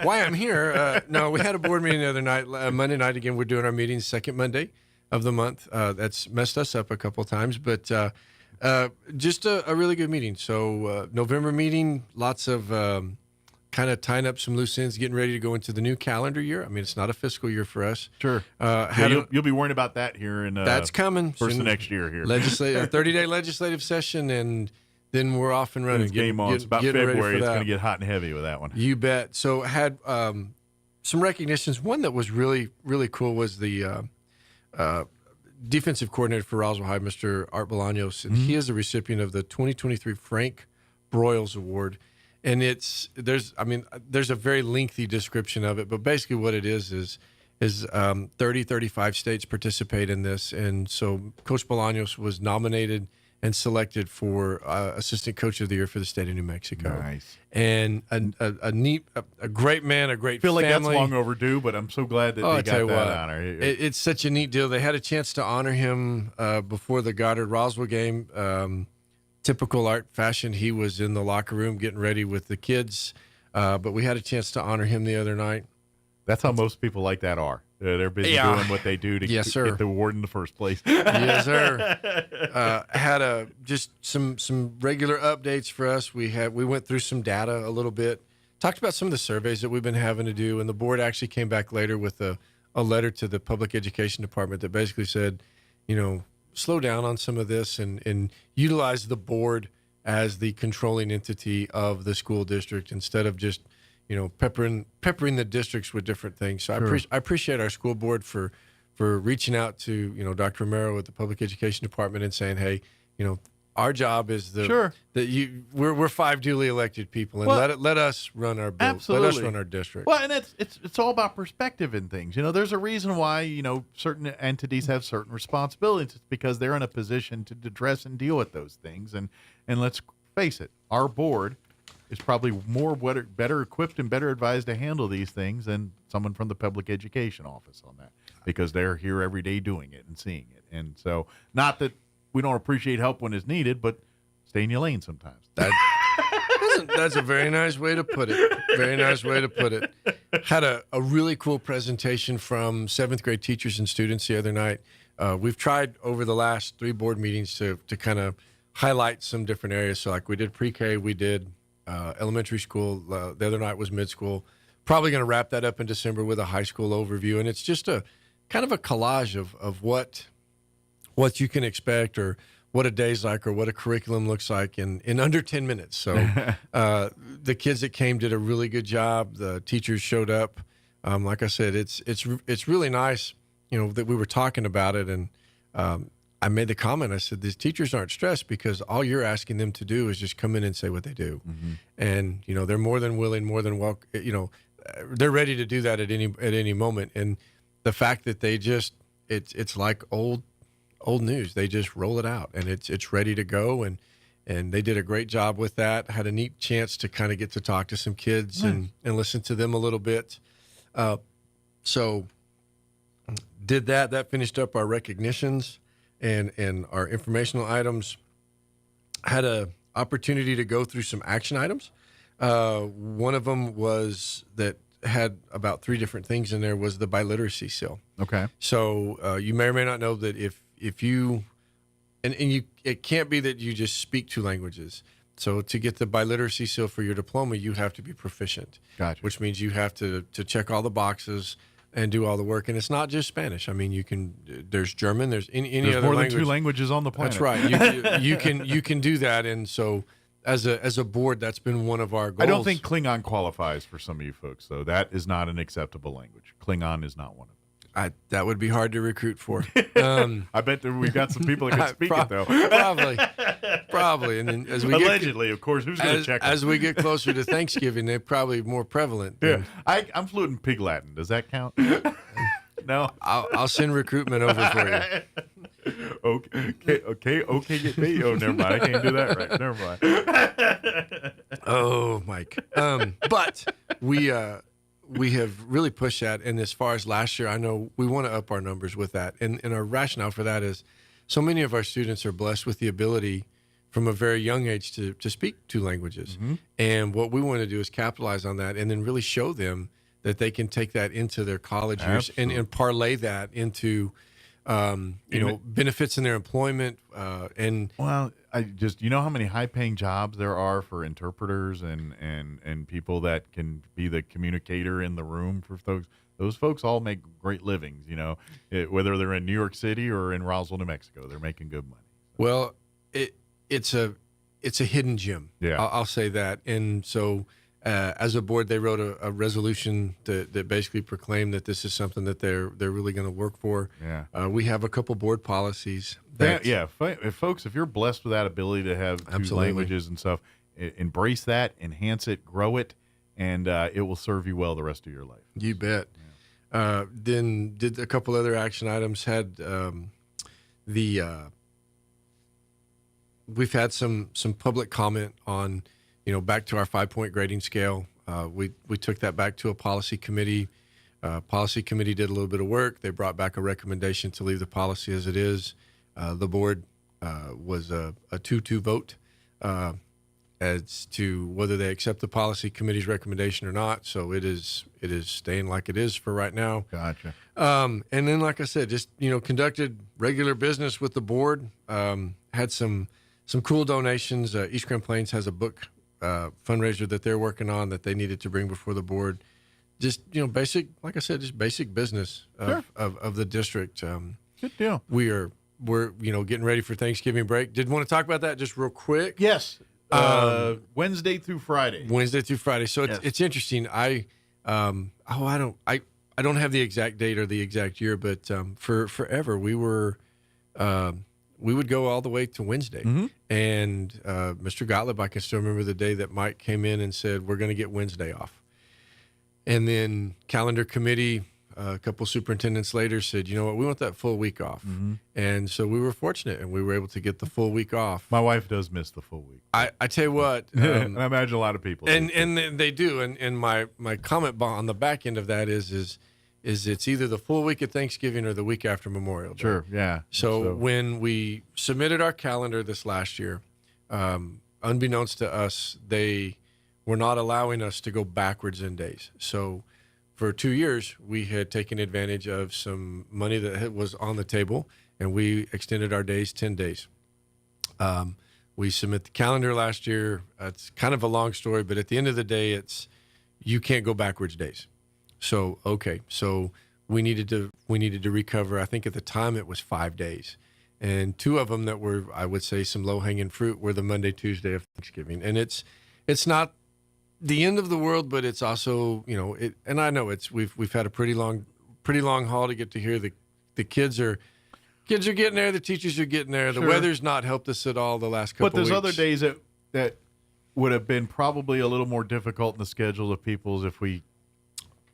Why I'm here. No, we had a board meeting the other night, Monday night. Again, we're doing our meeting second Monday of the month. That's messed us up a couple of times, but just a really good meeting. So November meeting, lots of kind of tying up some loose ends, getting ready to go into the new calendar year. I mean, it's not a fiscal year for us. Sure. You'll be worrying about that here in that's coming first of next year here. A 30-day legislative session, and then we're off and running. It's game on. It's about February. It's going to get hot and heavy with that one. You bet. So had some recognitions. One that was really, really cool was the defensive coordinator for Roswell High, Mr. Art Bolaños, and he is the recipient of the 2023 Frank Broyles Award. And there's a very lengthy description of it, but basically what it is 35 states participate in this. And so Coach Bolaños was nominated and selected for Assistant Coach of the Year for the state of New Mexico. Nice. And a great man, a great family. I feel like that's long family. overdue, but I'm so glad that they got that honor. It's such a neat deal. They had a chance to honor him before the Goddard-Roswell game. Typical Art fashion, he was in the locker room getting ready with the kids, but we had a chance to honor him the other night. That's how most people like that are. They're busy doing what they do to get the award in the first place. Yes, sir. Had just some regular updates for us. We went through some data a little bit, talked about some of the surveys that we've been having to do, and the board actually came back later with a letter to the public education department that basically said, slow down on some of this and utilize the board as the controlling entity of the school district instead of just peppering the districts with different things. So Sure. I appreciate our school board for reaching out to Dr. Romero at the public education department and saying, hey, our job is we're 5 duly elected people, and let us run our bill. Absolutely. Let us run our district. Well, and it's all about perspective and things. There's a reason why certain entities have certain responsibilities. It's because they're in a position to address and deal with those things. And let's face it, our board is probably better equipped and better advised to handle these things than someone from the public education office on that, because they're here every day doing it and seeing it. And so, not that we don't appreciate help when it's needed, but stay in your lane sometimes. That's a very nice way to put it. Very nice way to put it. Had a really cool presentation from 7th grade teachers and students the other night. We've tried over the last 3 board meetings to kind of highlight some different areas. So like we did pre-K, we did elementary school. The other night was mid-school. Probably going to wrap that up in December with a high school overview. And it's just a kind of a collage of what you can expect or what a day's like or what a curriculum looks like in under 10 minutes. So the kids that came did a really good job. The teachers showed up. Like I said, it's really nice, that we were talking about it. And I made the comment, I said, these teachers aren't stressed because all you're asking them to do is just come in and say what they do. Mm-hmm. And, they're more than willing, more than welcome, they're ready to do that at any moment. And the fact that they just, it's like old news. They just roll it out and it's ready to go. And they did a great job with that. Had a neat chance to kind of get to talk to some kids and listen to them a little bit. So did that. That finished up our recognitions and our informational items. Had a opportunity to go through some action items. One of them was that had about 3 different things in there was the biliteracy seal. Okay. So you may or may not know that if you and you, it can't be that you just speak 2 languages. So to get the biliteracy seal for your diploma, you have to be proficient. Gotcha. Which means you have to check all the boxes and do all the work. And it's not just Spanish. I mean, there's German, there's any other more language. than 2 languages on the planet. That's right. You can do that. And so as a board, that's been one of our goals. I don't think Klingon qualifies for some of you folks, though. That is not an acceptable language. Klingon is not one of them. That would be hard to recruit for. I bet that we got some people that can speak it though. Probably. And then as we allegedly, of course, who's going to check? As we get closer to Thanksgiving, they're probably more prevalent. Yeah, I'm fluent in Pig Latin. Does that count? No, I'll send recruitment over for you. Okay, get me. Oh, never mind. I can't do that right. Never mind. Oh, Mike. But we have really pushed that. And as far as last year, I know we want to up our numbers with that. And our rationale for that is so many of our students are blessed with the ability from a very young age to speak 2 languages. Mm-hmm. And what we want to do is capitalize on that and then really show them that they can take that into their college years and parlay that into, benefits in their employment. Well, you know how many high-paying jobs there are for interpreters and people that can be the communicator in the room for folks. Those folks all make great livings, whether they're in New York City or in Roswell, New Mexico, they're making good money. Well, it's a hidden gem. Yeah, I'll say that. And so, as a board, they wrote a resolution that basically proclaimed that this is something that they're really going to work for. Yeah, we have a couple board policies. Folks, if you're blessed with that ability to have 2 languages and stuff, embrace that, enhance it, grow it, and it will serve you well the rest of your life. You bet. Yeah. Then did a couple other action items. Had we've had some public comment on. Back to our 5-point grading scale. We took that back to a policy committee. Policy committee did a little bit of work. They brought back a recommendation to leave the policy as it is. The board was a 2-2 vote as to whether they accept the policy committee's recommendation or not. So it is staying like it is for right now. Gotcha. And then, like I said, just conducted regular business with the board. Had some cool donations. East Grand Plains has a book fundraiser that they're working on that they needed to bring before the board. Just basic, like I said, just basic business of the district. Good deal. We're getting ready for Thanksgiving break. Did want to talk about that just real quick? Yes. Wednesday through Friday. So it's interesting. I don't have the exact date or the exact year, but for forever we would go all the way to Wednesday. Mm-hmm. And Mr. Gottlieb, I can still remember the day that Mike came in and said, we're going to get Wednesday off. And then calendar committee, a couple superintendents later said, you know what, we want that full week off. Mm-hmm. And so we were fortunate and we were able to get the full week off. My wife does miss the full week. I tell you what. And I imagine a lot of people. And they do. And my comment on the back end of that is it's either the full week of Thanksgiving or the week after Memorial Day. Sure, yeah. So when we submitted our calendar this last year, unbeknownst to us, they were not allowing us to go backwards in days. So for 2 years, we had taken advantage of some money that was on the table, and we extended our days 10 days. We submit the calendar last year. It's kind of a long story, but at the end of the day, you can't go backwards days. So we needed to recover. I think at the time it was 5 days, and 2 of them that were, I would say, some low hanging fruit were the Monday, Tuesday of Thanksgiving. And it's not the end of the world, but it's also And I know we've had a pretty long haul to get to here. The kids are getting there. The teachers are getting there. The weather's not helped us at all the last couple. But there's weeks. other days that would have been probably a little more difficult in the schedule of people's if we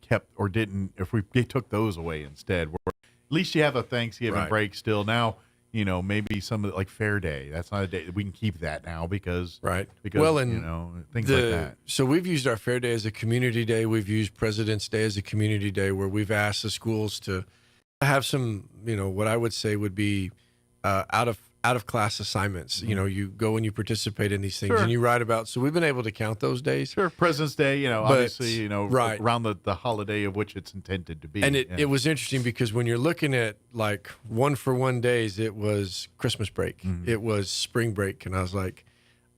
kept or didn't, if we took those away instead. At least you have a Thanksgiving break still. Now, maybe some of like Fair Day. That's not a day we can keep that now because things like that. So we've used our Fair Day as a community day. We've used President's Day as a community day where we've asked the schools to have some, what I would say would be out of class assignments. You go and you participate in these things and you write about. So we've been able to count those days. Sure, President's Day. Obviously, around the holiday of which it's intended to be. And it was interesting because when you're looking at like 1-for-1 days, it was Christmas break, it was spring break, and I was like,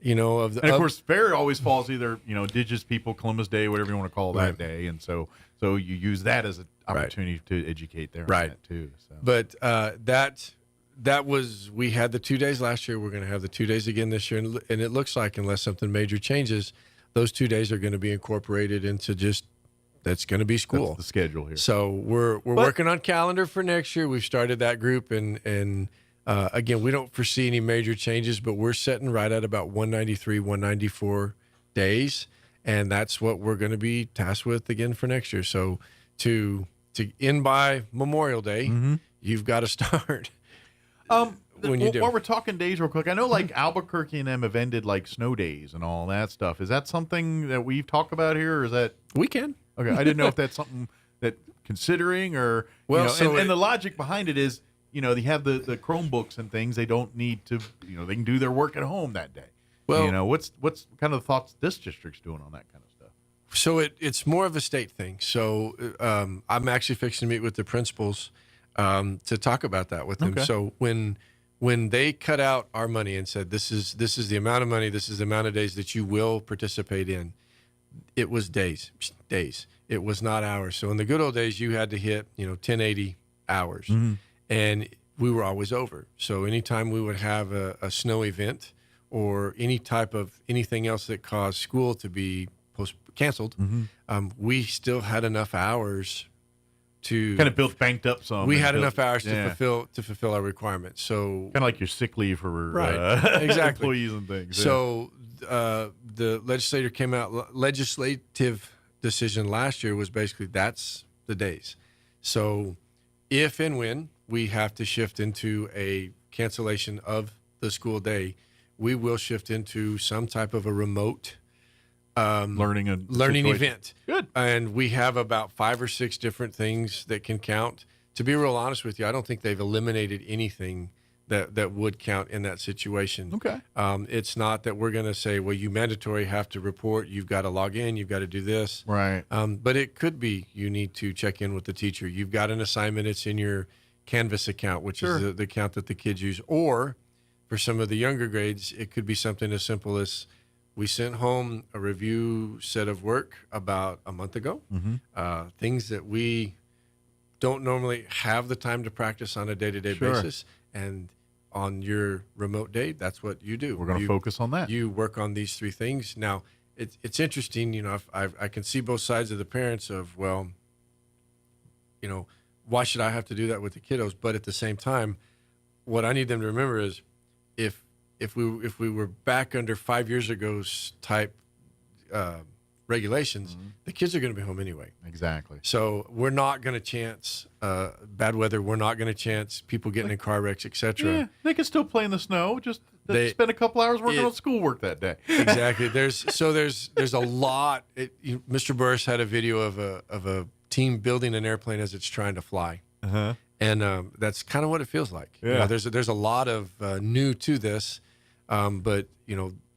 of course, Fair always falls either Indigenous People, Columbus Day, whatever you want to call that day, and so you use that as an opportunity to educate there on that too. So. But we had the 2 days last year. We're going to have the 2 days again this year. And it looks like, unless something major changes, those 2 days are going to be incorporated into just, that's going to be school. That's the schedule here. So we're working on calendar for next year. We've started that group, and again, we don't foresee any major changes, but we're sitting right at about 193, 194 days, and that's what we're going to be tasked with again for next year. So to end by Memorial Day, you've got to start. When you do. While we're talking days real quick, I know like Albuquerque and them have ended like snow days and all that stuff. Is that something that we've talked about here, or is that we can? Okay, I didn't know if that's something that considering or and the logic behind it is, you know, they have the Chromebooks and things. They don't need to, you know, they can do their work at home that day. Well, you know, what's kind of the thoughts this district's doing on that kind of stuff? So it's more of a state thing. So I'm actually fixing to meet with the principals to talk about that with them. Okay. So when they cut out our money and said, this is the amount of money, this is the amount of days that you will participate in, it was days. It was not hours. So in the good old days, you had to hit, 1080 hours. And we were always over. So anytime we would have a snow event or any type of anything else that caused school to be canceled, we still had enough hours to kind of banked up some. We had enough hours to fulfill our requirements. So kind of like your sick leave for exactly employees and things. So the legislative decision last year was basically that's the days. So if and when we have to shift into a cancellation of the school day, we will shift into some type of a remote learning event. Good. And we have about 5 or 6 different things that can count. To be real honest with you, I don't think they've eliminated anything that would count in that situation. Okay. It's not that we're going to say, well, you mandatory have to report, you've got to log in, you've got to do this. Right. But it could be you need to check in with the teacher. You've got an assignment, it's in your Canvas account, which is the account that the kids use. Or for some of the younger grades, it could be something as simple as we sent home a review set of work about a month ago, things that we don't normally have the time to practice on a day-to-day basis. And on your remote day, that's what you do. We're going to focus on that. You work on these 3 things. Now, it's interesting, I can see both sides of the parents of, well, why should I have to do that with the kiddos? But at the same time, what I need them to remember is if we were back under 5 years ago's type regulations, the kids are going to be home anyway. Exactly. So we're not going to chance bad weather. We're not going to chance people getting in car wrecks, etc. Yeah, they can still play in the snow. Just spend a couple hours working on schoolwork that day. Exactly. There's a lot. Mr. Burris had a video of a team building an airplane as it's trying to fly. And that's kind of what it feels like. Yeah. There's a lot of new to this, but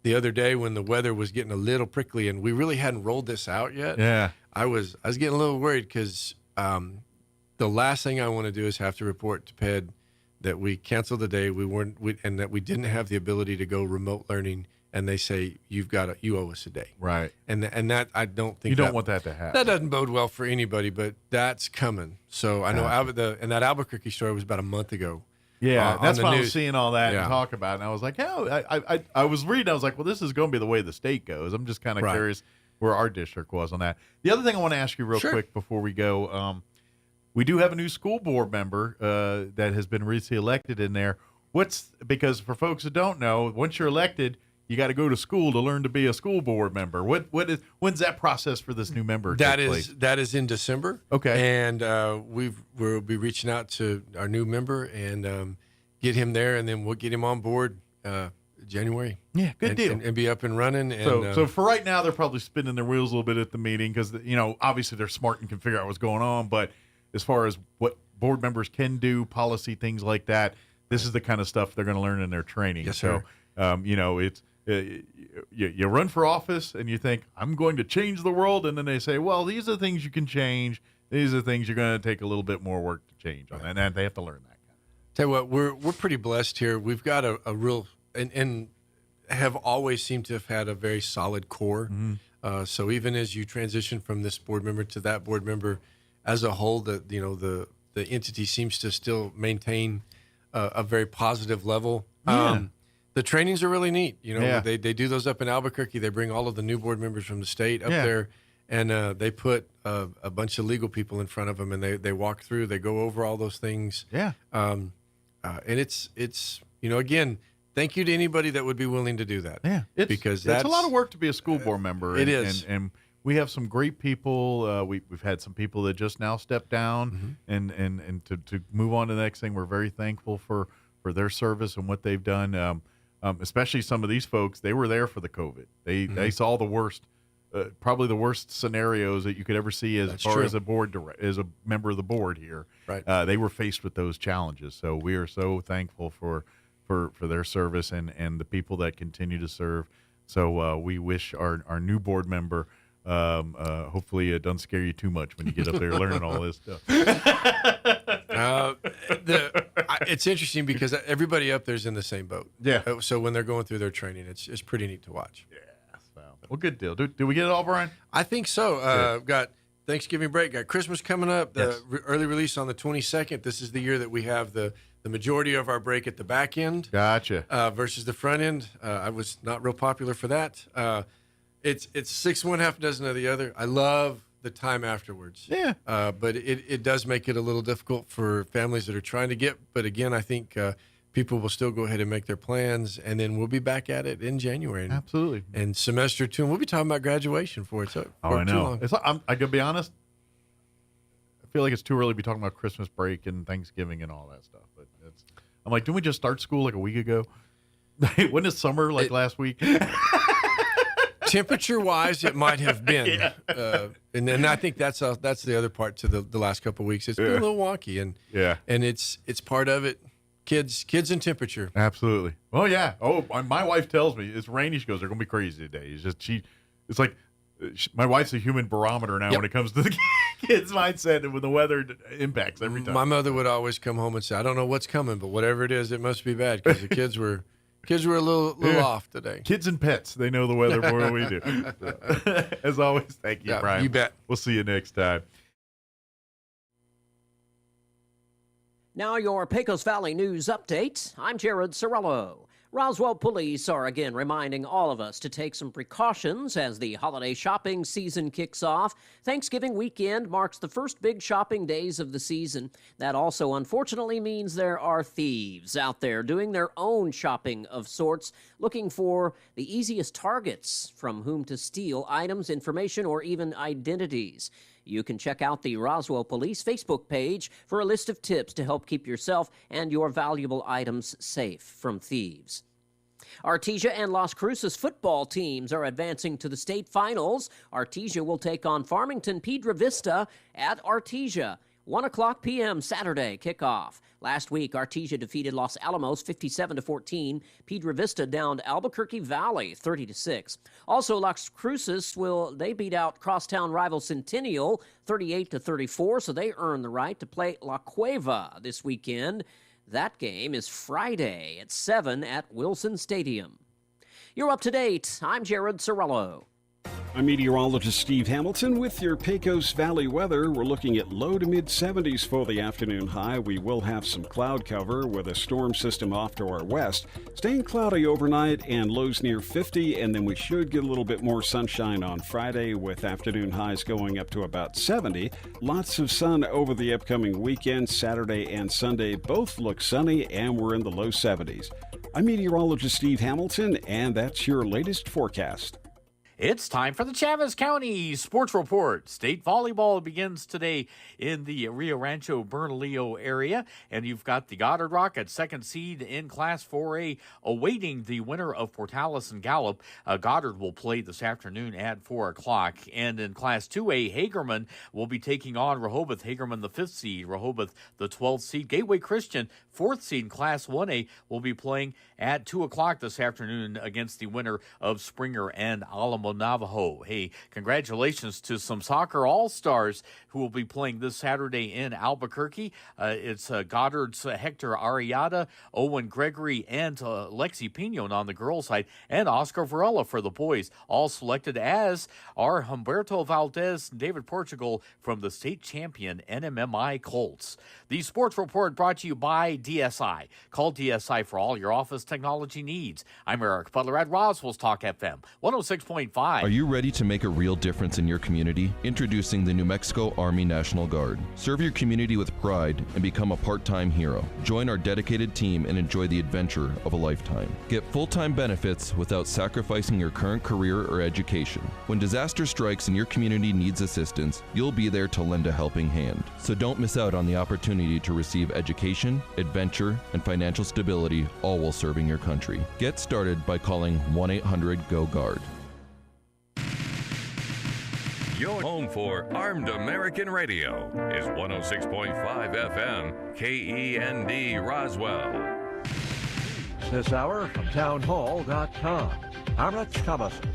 the other day when the weather was getting a little prickly and we really hadn't rolled this out yet, I was getting a little worried because the last thing I want to do is have to report to PED that we canceled the day and that we didn't have the ability to go remote learning. And they say you owe us a day, right? And that I don't think you don't want that to happen. That doesn't bode well for anybody, but that's coming. So I know and that Albuquerque story was about a month ago. Yeah, that's why I was news. seeing all that and talk about it. And I was like, I was reading. I was like, well, this is going to be the way the state goes. I'm just kind of curious where our district was on that. The other thing I want to ask you real quick before we go, we do have a new school board member that has been recently elected in there. Because for folks that don't know, once you're elected, you got to go to school to learn to be a school board member. When's that process for this new member? That is in December. Okay, and we'll be reaching out to our new member and get him there, and then we'll get him on board January. Yeah, good deal, and be up and running. And, so for right now, they're probably spinning their wheels a little bit at the meeting because obviously they're smart and can figure out what's going on. But as far as what board members can do, policy things like that, this is the kind of stuff they're going to learn in their training. Yes, sir. It's. You run for office and you think, I'm going to change the world. And then they say, well, these are the things you can change. These are the things you're going to take a little bit more work to change on. And they have to learn that. Tell you what, we're pretty blessed here. We've got a real and have always seemed to have had a very solid core. So even as you transition from this board member to that board member, as a whole, the entity seems to still maintain a very positive level. Yeah. The trainings are really neat. They do those up in Albuquerque. They bring all of the new board members from the state up there, and they put a bunch of legal people in front of them, and they walk through. They go over all those things. Yeah. And it's again, thank you to anybody that would be willing to do that. Yeah, because it's a lot of work to be a school board member. It is. And we have some great people. We've had some people that just now stepped down, and to move on to the next thing. We're very thankful for their service and what they've done. Especially some of these folks, they were there for the COVID. They saw the worst, probably the worst scenarios that you could ever see as far as as a member of the board here. Right. They were faced with those challenges. So we are so thankful for their service and the people that continue to serve. So we wish our new board member. Hopefully it doesn't scare you too much when you get up there learning all this stuff. It's interesting because everybody up there's in the same boat. Yeah. So when they're going through their training, it's pretty neat to watch. Yeah. Well, good deal. Did we get it all, Brian? I think so. Got Thanksgiving break, got Christmas coming up, the early release on the 22nd. This is the year that we have the majority of our break at the back end. Gotcha. Versus the front end. I was not real popular for that. It's 6 one, half dozen of the other. I love the time afterwards. Yeah. But it does make it a little difficult for families that are trying to get. But again, I think people will still go ahead and make their plans, and then we'll be back at it in January. Absolutely. And semester 2, and we'll be talking about graduation for it. So I know. I gotta be honest. I feel like it's too early to be talking about Christmas break and Thanksgiving and all that stuff. But I'm like, didn't we just start school like a week ago? Wasn't it summer last week? Temperature-wise, it might have been, and then I think that's the other part to the last couple of weeks. It's been a little wonky, and it's part of it. Kids and temperature. Absolutely. Well, yeah. Oh, my wife tells me it's rainy. She goes, "They're gonna be crazy today." It's like my wife's a human barometer now when it comes to the kids' mindset and when the weather impacts every time. My mother would always come home and say, "I don't know what's coming, but whatever it is, it must be bad," because the kids were a little off today. Kids and pets, they know the weather more than we do. So, as always, thank you, Brian. You bet. We'll see you next time. Now your Pecos Valley News Update. I'm Jared Sorello. Roswell police are again reminding all of us to take some precautions as the holiday shopping season kicks off. Thanksgiving weekend marks the first big shopping days of the season. That also unfortunately means there are thieves out there doing their own shopping of sorts, looking for the easiest targets from whom to steal items, information, or even identities. You can check out the Roswell Police Facebook page for a list of tips to help keep yourself and your valuable items safe from thieves. Artesia and Las Cruces football teams are advancing to the state finals. Artesia will take on Farmington Piedra Vista at Artesia. 1 o'clock p.m. Saturday kickoff. Last week, Artesia defeated Los Alamos 57-14. Piedra Vista downed Albuquerque Valley 30-6. Also, Las Cruces they beat out crosstown rival Centennial 38-34, so they earn the right to play La Cueva this weekend. That game is Friday at 7 at Wilson Stadium. You're up to date. I'm Jared Sorello. I'm meteorologist Steve Hamilton with your Pecos Valley weather. We're looking at low to mid 70s for the afternoon high. We will have some cloud cover with a storm system off to our west. Staying cloudy overnight and lows near 50, and then we should get a little bit more sunshine on Friday with afternoon highs going up to about 70. Lots of sun over the upcoming weekend. Saturday and Sunday both look sunny, and we're in the low 70s. I'm meteorologist Steve Hamilton, and that's your latest forecast. It's time for the Chavez County Sports Report. State volleyball begins today in the Rio Rancho Bernalillo area, and you've got the Goddard Rock at second seed in Class 4A awaiting the winner of Portales and Gallup. Goddard will play this afternoon at 4 o'clock. And in Class 2A, Hagerman will be taking on Rehoboth. Hagerman, the 5th seed, Rehoboth, the 12th seed. Gateway Christian, 4th seed in Class 1A, will be playing at 2 o'clock this afternoon against the winner of Springer and Alamo Navajo. Hey, congratulations to some soccer all-stars who will be playing this Saturday in Albuquerque. It's Goddard's Hector Arriada, Owen Gregory, and Lexi Pinon on the girls' side, and Oscar Varela for the boys, all selected, as are Humberto Valdez and David Portugal from the state champion NMMI Colts. The Sports Report brought to you by DSI. Call DSI for all your office technology needs. I'm Eric Butler at Roswell's Talk FM 106.5. 5. Are you ready to make a real difference in your community? Introducing the New Mexico Army National Guard. Serve your community with pride and become a part-time hero. Join our dedicated team and enjoy the adventure of a lifetime. Get full-time benefits without sacrificing your current career or education. When disaster strikes and your community needs assistance, you'll be there to lend a helping hand. So don't miss out on the opportunity to receive education, adventure, and financial stability, all while serving your country. Get started by calling 1-800-GO-GUARD. Your home for Armed American Radio is 106.5 FM, KEND Roswell. This hour from townhall.com. Amrit Thomason.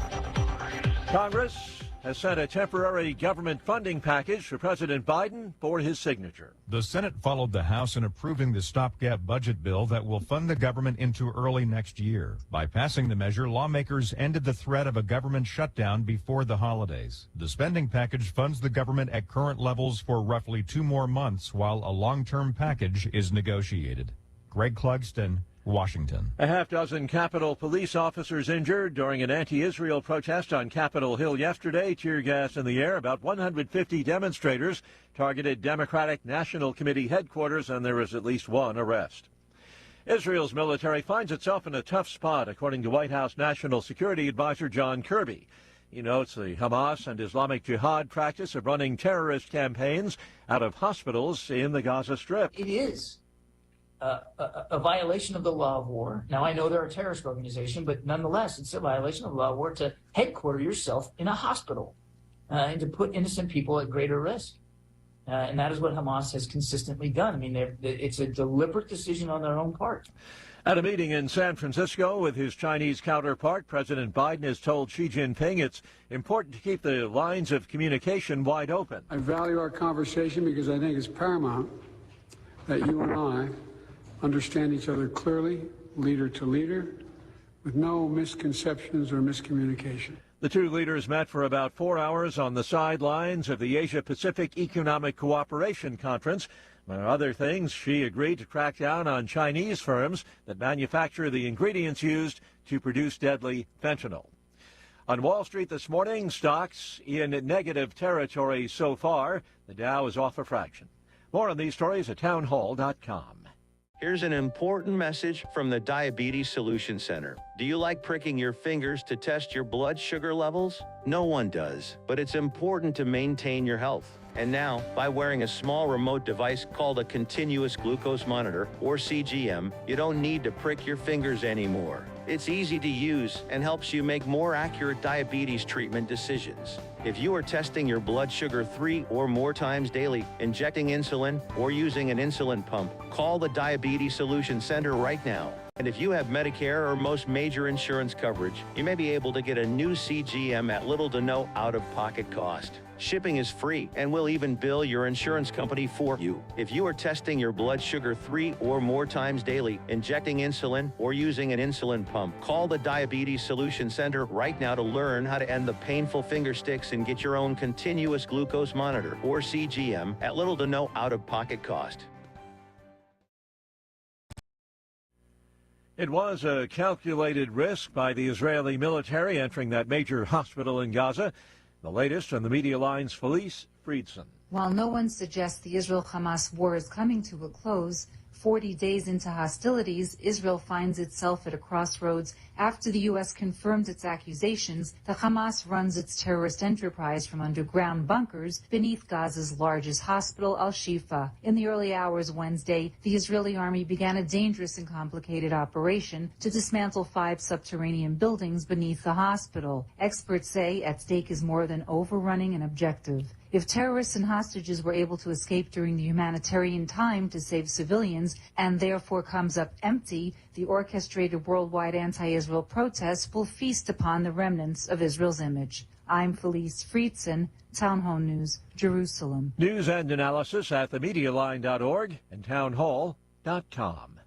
Congress has sent a temporary government funding package to President Biden for his signature. The Senate followed the House in approving the stopgap budget bill that will fund the government into early next year. By passing the measure, lawmakers ended the threat of a government shutdown before the holidays. The spending package funds the government at current levels for roughly 2 more months, while a long-term package is negotiated. Greg Clugston, Washington. A half-dozen Capitol police officers injured during an anti-Israel protest on Capitol Hill yesterday. Tear gas in the air. About 150 demonstrators targeted Democratic National Committee headquarters, and there was at least one arrest. Israel's military finds itself in a tough spot, according to White House National Security Advisor John Kirby. He notes the Hamas and Islamic Jihad practice of running terrorist campaigns out of hospitals in the Gaza Strip. It is a violation of the law of war. Now, I know they're a terrorist organization, but nonetheless, it's a violation of the law of war to headquarter yourself in a hospital and to put innocent people at greater risk. And that is what Hamas has consistently done. I mean, it's a deliberate decision on their own part. At a meeting in San Francisco with his Chinese counterpart, President Biden has told Xi Jinping it's important to keep the lines of communication wide open. I value our conversation because I think it's paramount that you and I understand each other clearly, leader to leader, with no misconceptions or miscommunication. The two leaders met for about 4 hours on the sidelines of the Asia-Pacific Economic Cooperation Conference. Among other things, Xi agreed to crack down on Chinese firms that manufacture the ingredients used to produce deadly fentanyl. On Wall Street this morning, stocks in negative territory so far. The Dow is off a fraction. More on these stories at townhall.com. Here's an important message from the Diabetes Solution Center. Do you like pricking your fingers to test your blood sugar levels? No one does, but it's important to maintain your health. And now, by wearing a small remote device called a continuous glucose monitor, or CGM, you don't need to prick your fingers anymore. It's easy to use and helps you make more accurate diabetes treatment decisions. If you are testing your blood sugar 3 or more times daily, injecting insulin, or using an insulin pump, call the Diabetes Solution Center right now. And if you have Medicare or most major insurance coverage, you may be able to get a new CGM at little to no out-of-pocket cost. Shipping is free, and we'll even bill your insurance company for you. If you are testing your blood sugar 3 or more times daily, injecting insulin, or using an insulin pump, call the Diabetes Solution Center right now to learn how to end the painful finger sticks and get your own continuous glucose monitor, or CGM, at little to no out-of-pocket cost. It was a calculated risk by the Israeli military entering that major hospital in Gaza. The latest from the Media Line's Felice Friedson. While no one suggests the Israel-Hamas war is coming to a close, 40 days into hostilities, Israel finds itself at a crossroads after the U.S. confirmed its accusations that Hamas runs its terrorist enterprise from underground bunkers beneath Gaza's largest hospital, Al-Shifa. In the early hours Wednesday, the Israeli army began a dangerous and complicated operation to dismantle 5 subterranean buildings beneath the hospital. Experts say at stake is more than overrunning an objective. If terrorists and hostages were able to escape during the humanitarian time to save civilians and therefore comes up empty, the orchestrated worldwide anti-Israel protests will feast upon the remnants of Israel's image. I'm Felice Friedson, Town Hall News, Jerusalem. News and analysis at themedialine.org and townhall.com.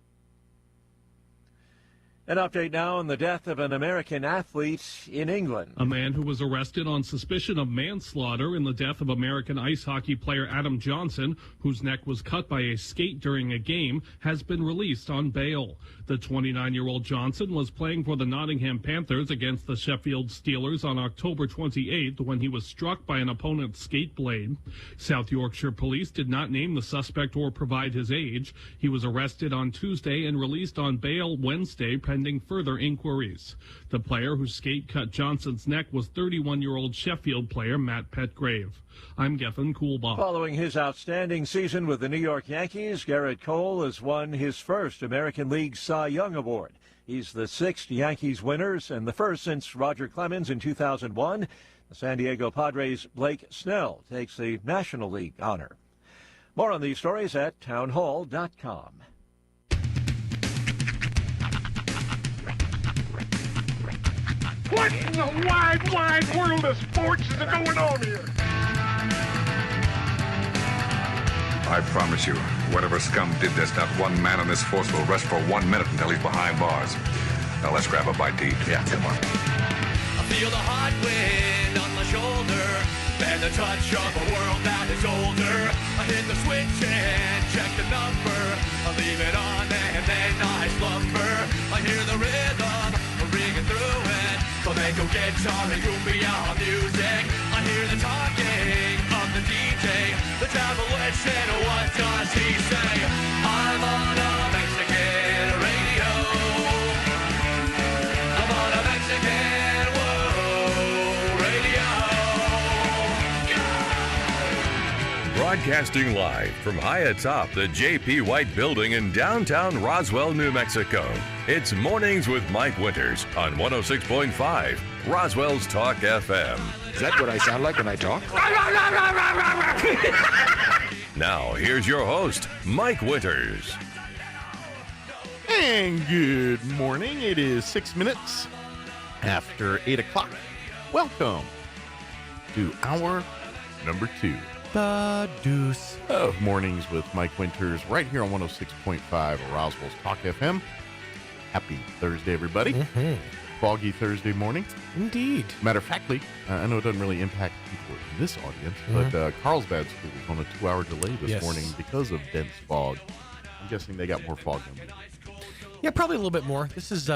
An update now on the death of an American athlete in England. A man who was arrested on suspicion of manslaughter in the death of American ice hockey player Adam Johnson, whose neck was cut by a skate during a game, has been released on bail. The 29-year-old Johnson was playing for the Nottingham Panthers against the Sheffield Steelers on October 28th when he was struck by an opponent's skate blade. South Yorkshire police did not name the suspect or provide his age. He was arrested on Tuesday and released on bail Wednesday, pending further inquiries. The player whose skate cut Johnson's neck was 31-year-old Sheffield player Matt Petgrave. I'm Gethin Coolbaugh. Following his outstanding season with the New York Yankees, Garrett Cole has won his first American League Cy Young Award. He's the 6th Yankees winners and the first since Roger Clemens in 2001. The San Diego Padres' Blake Snell takes the National League honor. More on these stories at townhall.com. What in the wide, wide world of sports is going on here? I promise you, whatever scum did this, not one man on this force will rest for 1 minute until he's behind bars. Now let's grab a bite to eat. Yeah, come on. I feel the hot wind on my shoulder and the touch of a world that is older. I hit the switch and check the number. I leave it on and then I slumber. I hear the rhythm ringing through it. Flamenco guitar and cumbia music. I hear the talking of the DJ. The travel witch and what does he say? I'm on a Mexican radio. I'm on a Mexican radio. Broadcasting live from high atop the J.P. White Building in downtown Roswell, New Mexico. It's Mornings with Mike Winters on 106.5 Roswell's Talk FM. Is that what I sound like when I talk? Now, here's your host, Mike Winters. And good morning. It is 6 minutes after 8 o'clock. Welcome to hour number 2. The deuce of Mornings with Mike Winters right here on 106.5 Roswell's Talk FM. Happy Thursday, everybody. Mm-hmm. Foggy Thursday morning. Indeed. Matter of factly, I know it doesn't really impact people in this audience, but Carlsbad School was on a 2-hour delay this morning because of dense fog. I'm guessing they got more fog than we do. Yeah, probably a little bit more. This is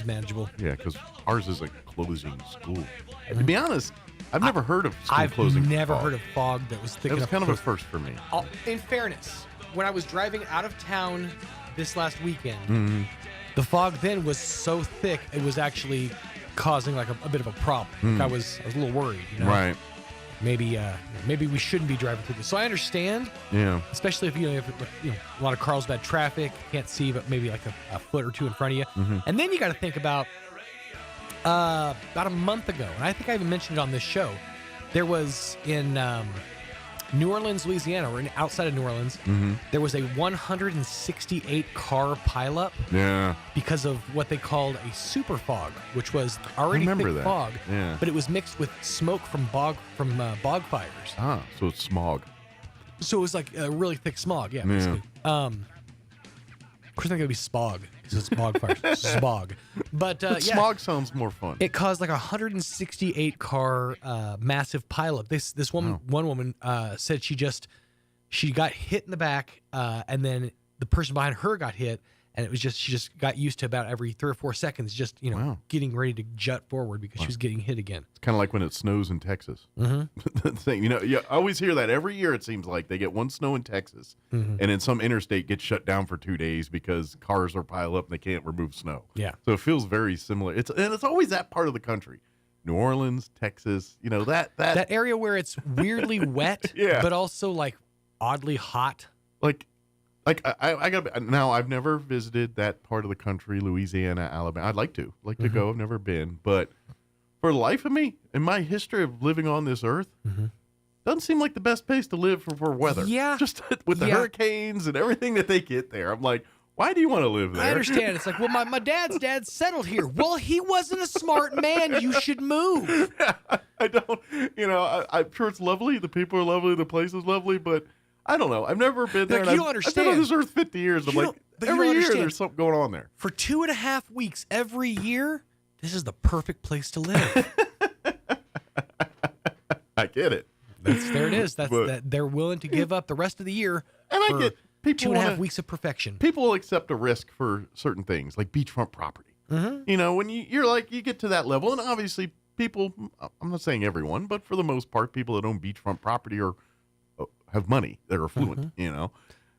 manageable. Yeah, because ours is a closing school. And to be honest, I've never heard of school closing. I've never fog. heard of fog that was thick enough. It was kind of a first for me. In fairness, when I was driving out of town this last weekend, the fog then was so thick it was actually causing like a bit of a problem. Like I was a little worried. You know? Right. Maybe we shouldn't be driving through this. So I understand. Yeah. Especially if you know a lot of Carlsbad traffic, can't see, but maybe like a foot or two in front of you. And then you got to think about a month ago, and I think I even mentioned it on this show. There was in New Orleans, Louisiana, or outside of New Orleans, there was a 168 car pileup. Yeah. Because of what they called a super fog, which was already thick fog, but it was mixed with smoke from bog fires. Ah, so it's smog. So it was like a really thick smog, yeah. Basically. Of course, it's not gonna be spog because it's bog fires. Smog, but smog sounds more fun. It caused like a 168 car massive pileup. This woman, one woman, said she got hit in the back, and then the person behind her got hit, and it was she just got used to about every 3 or 4 seconds, getting ready to jut forward because she was getting hit again. It's kind of like when it snows in Texas. The thing, you always hear that every year. It seems like they get one snow in Texas, and then some interstate gets shut down for 2 days because cars are piled up and they can't remove snow. Yeah, so it feels very similar. It's always that part of the country, New Orleans, Texas. That area where it's weirdly wet, but also like oddly hot. Like I got now. I've never visited that part of the country, Louisiana, Alabama. I'd like to go. I've never been, but for the life of me, in my history of living on this earth, doesn't seem like the best place to live for weather. Yeah, just with the hurricanes and everything that they get there. I'm like, why do you want to live there? I understand. It's like, well, my dad's dad settled here. Well, he wasn't a smart man. You should move. I don't. I'm sure it's lovely. The people are lovely. The place is lovely, but I don't know. I've never been there. You don't understand. I've been on this earth 50 years. I'm like, every year there's something going on there. For 2.5 weeks every year, this is the perfect place to live. I get it. There it is. That they're willing to give up the rest of the year. And I get people 2.5 weeks of perfection. People will accept a risk for certain things, like beachfront property. Mm-hmm. You know, when you're like, you get to that level, and obviously people, I'm not saying everyone, but for the most part, people that own beachfront property or have money, they're affluent, you know,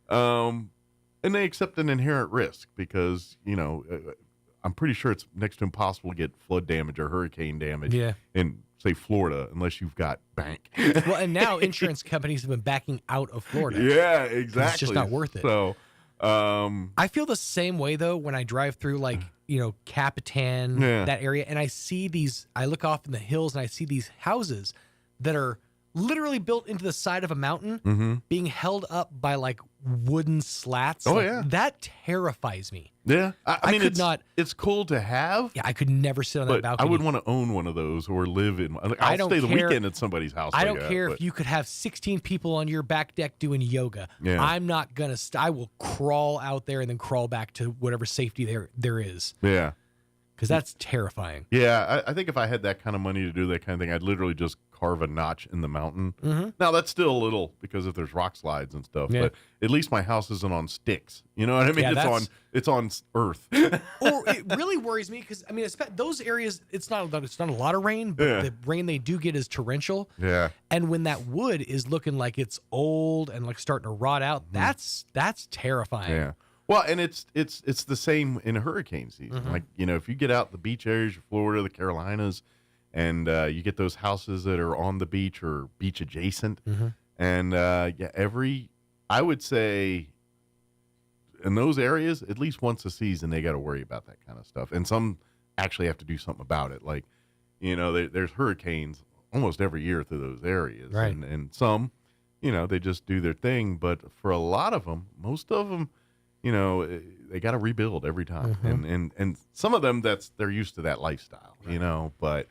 and they accept an inherent risk because, you know, I'm pretty sure it's next to impossible to get flood damage or hurricane damage in, say, Florida, unless you've got bank. Well, and now insurance companies have been backing out of Florida. Yeah, exactly. It's just not worth it. So, I feel the same way, though, when I drive through, like, you know, Capitan, that area, and I see I look off in the hills and I see these houses that are literally built into the side of a mountain, being held up by like wooden slats. Oh, like, yeah. That terrifies me. Yeah. I mean, could not. It's cool to have. Yeah, I could never sit on that But balcony. I would want to own one of those or live in. I'll stay the weekend at somebody's house. I like don't that, care but- if you could have 16 people on your back deck doing yoga. Yeah. I'm not gonna. I will crawl out there and then crawl back to whatever safety there is. Yeah. Because that's terrifying. Yeah, I think if I had that kind of money to do that kind of thing, I'd literally just carve a notch in the mountain. Now, that's still a little, because if there's rock slides and stuff, but at least my house isn't on sticks. You know what I mean? Yeah, it's on earth. Or it really worries me because, I mean, those areas, it's not a lot of rain, but the rain they do get is torrential. Yeah. And when that wood is looking like it's old and like starting to rot out, that's terrifying. Yeah. Well, and it's the same in hurricane season. Like, you know, if you get out the beach areas, Florida, the Carolinas, and you get those houses that are on the beach or beach adjacent, and I would say in those areas, at least once a season, they got to worry about that kind of stuff. And some actually have to do something about it. Like, you know, there's hurricanes almost every year through those areas. Right. And some, you know, they just do their thing. But for a lot of them, most of them, you know, they got to rebuild every time. And some of them, they're used to that lifestyle, you know, but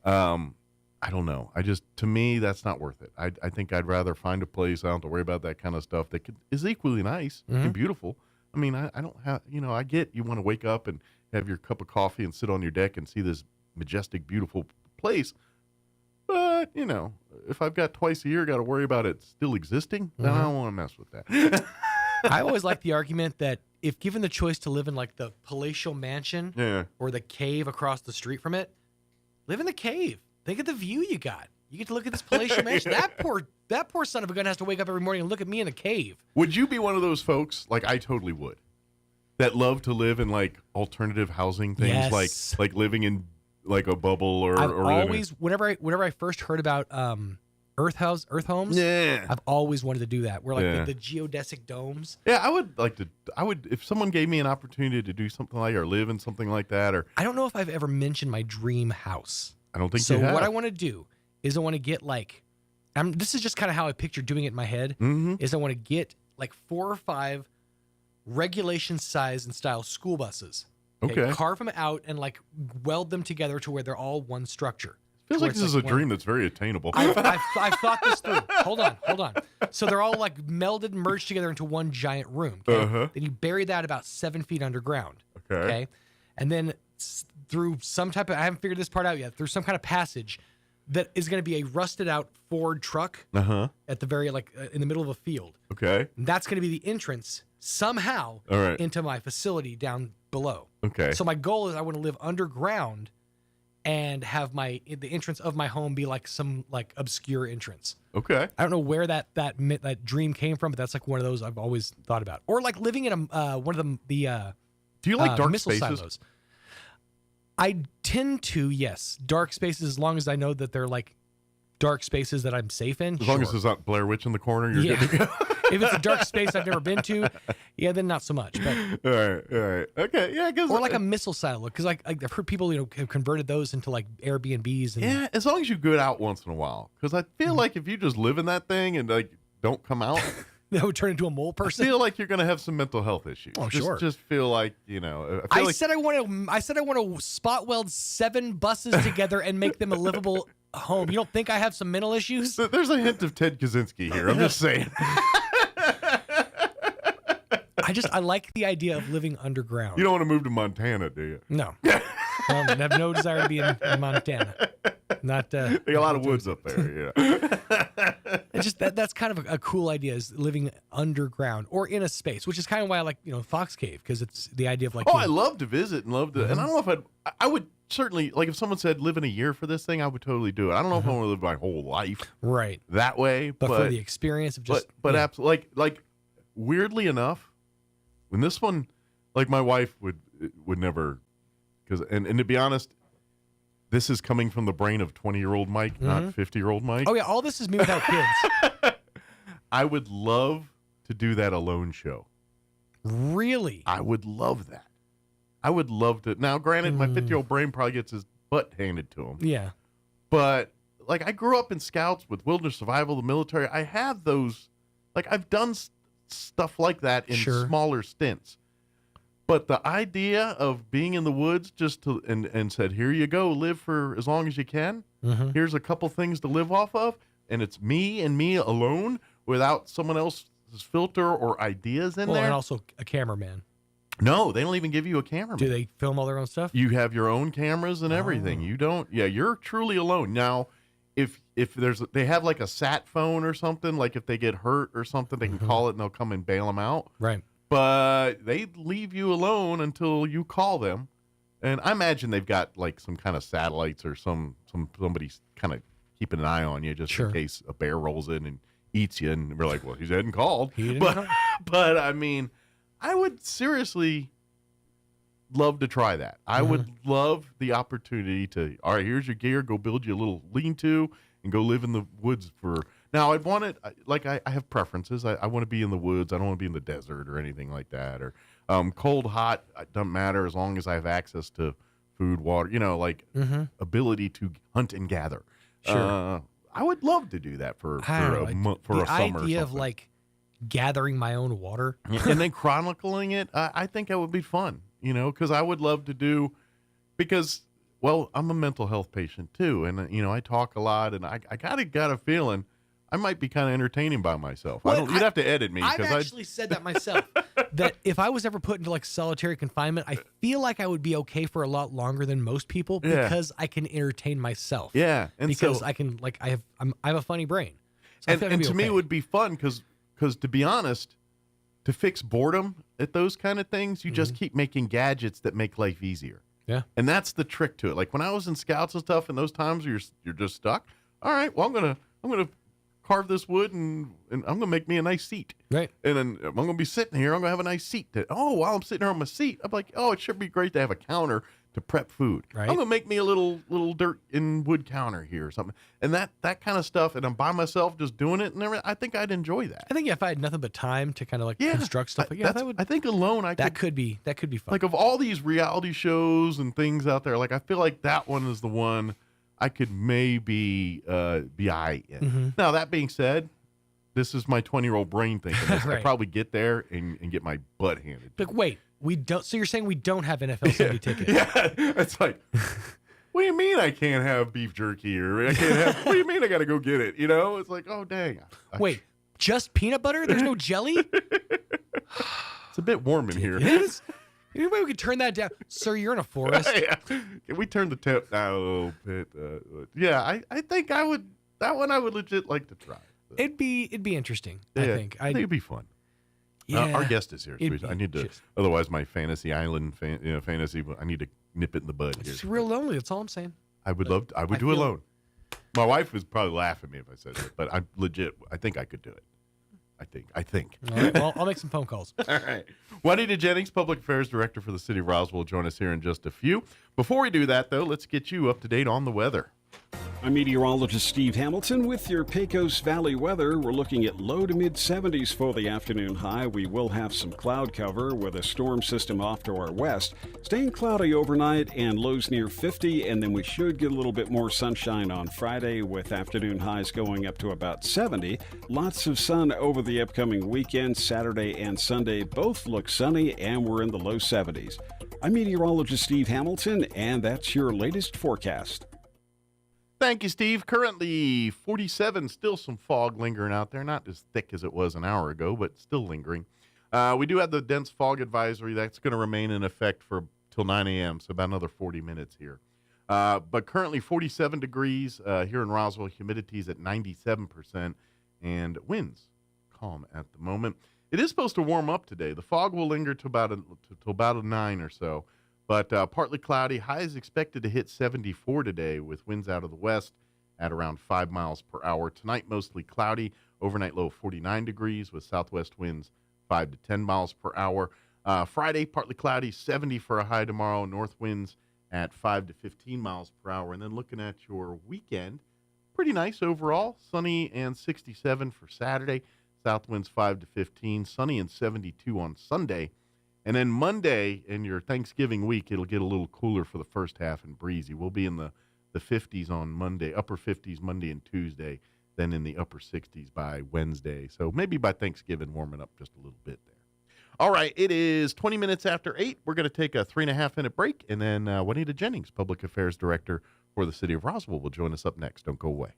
I don't know. To me, that's not worth it. I think I'd rather find a place I don't have to worry about that kind of stuff that is equally nice and beautiful. I mean, I don't have, you know, I get you want to wake up and have your cup of coffee and sit on your deck and see this majestic, beautiful place. But, you know, if I've got twice a year, got to worry about it still existing, then I don't want to mess with that. I always like the argument that if given the choice to live in like the palatial mansion or the cave across the street from it, live in the cave. Think of the view you got. You get to look at this palatial mansion. That poor son of a gun has to wake up every morning and look at me in the cave. Would you be one of those folks, like I totally would, that love to live in like alternative housing things, like living in like a bubble or always whenever I first heard about Earth homes. Yeah, I've always wanted to do that. We're like the geodesic domes. Yeah, I would if someone gave me an opportunity to do something like or live in something like that. Or I don't know if I've ever mentioned my dream house. I don't think so. You have. What I want to do is I want to get like, this is just kind of how I picture doing it in my head. Is I want to get like 4 or 5 regulation size and style school buses. Okay. Carve them out and like weld them together to where they're all one structure. Feels like this is a dream that's very attainable. I've thought this through. Hold on. So they're all like melded and merged together into one giant room. Okay? Then you bury that about 7 feet underground. Okay. And then through some type of, I haven't figured this part out yet, through some kind of passage that is going to be a rusted out Ford truck at the very, in the middle of a field. Okay. And that's going to be the entrance somehow into my facility down below. Okay. So my goal is I want to live underground and have the entrance of my home be like some like obscure entrance. Okay. I don't know where that dream came from, but that's like one of those I've always thought about. Or like living in one of the Do you like dark missile spaces? silos. I tend to, yes. Dark spaces, as long as I know that they're like dark spaces that I'm safe in. As long as there's not Blair Witch in the corner, you're good to go. If it's a dark space I've never been to, then not so much. But all right. Okay, yeah. Or like a missile silo, because I've heard people have converted those into like Airbnbs. And, yeah, as long as you get out once in a while. Because I feel like if you just live in that thing and like don't come out, that would turn into a mole person. I feel like you're going to have some mental health issues. Oh, sure. Just feel like, you know. I said I want to spot weld 7 buses together and make them a livable home. You don't think I have some mental issues? There's a hint of Ted Kaczynski here. I'm just saying. I like the idea of living underground. You don't want to move to Montana, do you? No. I have no desire to be in Montana. Not. They got a lot of woods up there. Yeah. It's just that's kind of a cool idea, is living underground or in a space, which is kind of why I like Fox Cave, because it's the idea of like. Oh, I love to visit and love to, and I don't know if I would certainly, like, if someone said live in a year for this thing, I would totally do it. I don't know if I want to live my whole life right that way, but for the experience of just. But absolutely, like weirdly enough, when this one, like my wife would never, because and to be honest. This is coming from the brain of 20-year-old Mike, not 50-year-old Mike. Oh, yeah. All this is me without kids. I would love to do that alone show. Really? I would love that. I would love to. Now, granted, my 50-year-old brain probably gets his butt handed to him. Yeah. But, like, I grew up in scouts with wilderness survival, the military. I have those, like, I've done stuff like that in smaller stints. But the idea of being in the woods just to and said, here you go, live for as long as you can. Here's a couple things to live off of, and it's me and me alone without someone else's filter or ideas in there. And also a cameraman. No, they don't even give you a cameraman. Do they film all their own stuff? You have your own cameras and everything. You don't. Yeah, you're truly alone. Now, if they have like a sat phone or something, like if they get hurt or something, they can call it and they'll come and bail them out. Right. But they leave you alone until you call them. And I imagine they've got like some kind of satellites or somebody's kind of keeping an eye on you just in case a bear rolls in and eats you. And we're like, well, he hadn't called. But I mean, I would seriously love to try that. I would love the opportunity to, all right, here's your gear. Go build you a little lean-to and go live in the woods for... Now, I'd want it, like, I have preferences. I want to be in the woods. I don't want to be in the desert or anything like that. Or cold, hot, it doesn't matter as long as I have access to food, water, ability to hunt and gather. Sure. I would love to do that for a summer. The idea of, like, gathering my own water. And then chronicling it, I think that would be fun, because I would love to do, because, well, I'm a mental health patient, too. And, I talk a lot, and I got a feeling I might be kind of entertaining by myself. Well, you'd have to edit me. I've actually said that myself, that if I was ever put into like solitary confinement, I feel like I would be okay for a lot longer than most people because I can entertain myself. Yeah. And because I can, like, I have a funny brain. So and to me, it would be fun because to be honest, to fix boredom at those kind of things, you just keep making gadgets that make life easier. Yeah. And that's the trick to it. Like when I was in scouts and stuff, and those times you're just stuck. All right, well, I'm gonna carve this wood and I'm gonna make me a nice seat. Right. And then I'm gonna be sitting here. I'm gonna have a nice seat. While I'm sitting here on my seat, I'm like, it should be great to have a counter to prep food. Right. I'm gonna make me a little dirt and wood counter here or something. And that kind of stuff. And I'm by myself just doing it and everything. I think I'd enjoy that. I think if I had nothing but time to kind of like construct stuff, I think alone that could be fun. Like of all these reality shows and things out there, like I feel like that one is the one I could maybe be eye in. Now, that being said, this is my 20-year-old brain thinking this. Right. I probably get there and get my butt handed. Like, wait, we don't. So you're saying we don't have NFL Sunday tickets? Yeah, it's like, what do you mean I can't have beef jerky or I can't have? What do you mean I got to go get it? It's like, oh dang. Wait, just peanut butter? There's no jelly? It's a bit warm in here. It is. Any way we could turn that down? Sir, you're in a forest. Yeah. Can we turn the tip down a little bit? I think that one I would legit like to try. It'd be interesting, I think. I think it'd be fun. Yeah. Our guest is here. So I need to, otherwise my fantasy island, fantasy, I need to nip it in the bud here. It's real lonely. That's all I'm saying. I would do it alone. My wife would probably laugh at me if I said it, but I'm legit. I think I could do it. I think. All right, well, I'll make some phone calls. All right. Juanita Jennings, Public Affairs Director for the City of Roswell, will join us here in just a few. Before we do that, though, let's get you up to date on the weather. I'm meteorologist Steve Hamilton with your Pecos Valley weather. We're looking at low to mid 70s for the afternoon high. We will have some cloud cover with a storm system off to our west. Staying cloudy overnight and lows near 50, and then we should get a little bit more sunshine on Friday with afternoon highs going up to about 70. Lots of sun over the upcoming weekend. Saturday and Sunday both look sunny, and we're in the low 70s. I'm meteorologist Steve Hamilton, and that's your latest forecast. Thank you, Steve. Currently 47, still some fog lingering out there. Not as thick as it was an hour ago, but still lingering. We do have the dense fog advisory. That's going to remain in effect for till 9 a.m., so about another 40 minutes here. But currently 47 degrees here in Roswell. Humidity is at 97%, and winds calm at the moment. It is supposed to warm up today. The fog will linger to about a 9 or so, but partly cloudy. High is expected to hit 74 today with winds out of the west at around 5 miles per hour. Tonight, mostly cloudy. Overnight low 49 degrees with southwest winds 5 to 10 miles per hour. Friday, partly cloudy, 70 for a high tomorrow. North winds at 5 to 15 miles per hour. And then looking at your weekend, pretty nice overall. Sunny and 67 for Saturday. South winds 5 to 15. Sunny and 72 on Sunday. And then Monday in your Thanksgiving week, it'll get a little cooler for the first half and breezy. We'll be in the 50s on Monday, upper 50s Monday and Tuesday, then in the upper 60s by Wednesday. So maybe by Thanksgiving, warming up just a little bit there. All right, it is 20 minutes after 8. We're going to take a 3.5-minute break, and then Juanita Jennings, Public Affairs Director for the City of Roswell, will join us up next. Don't go away.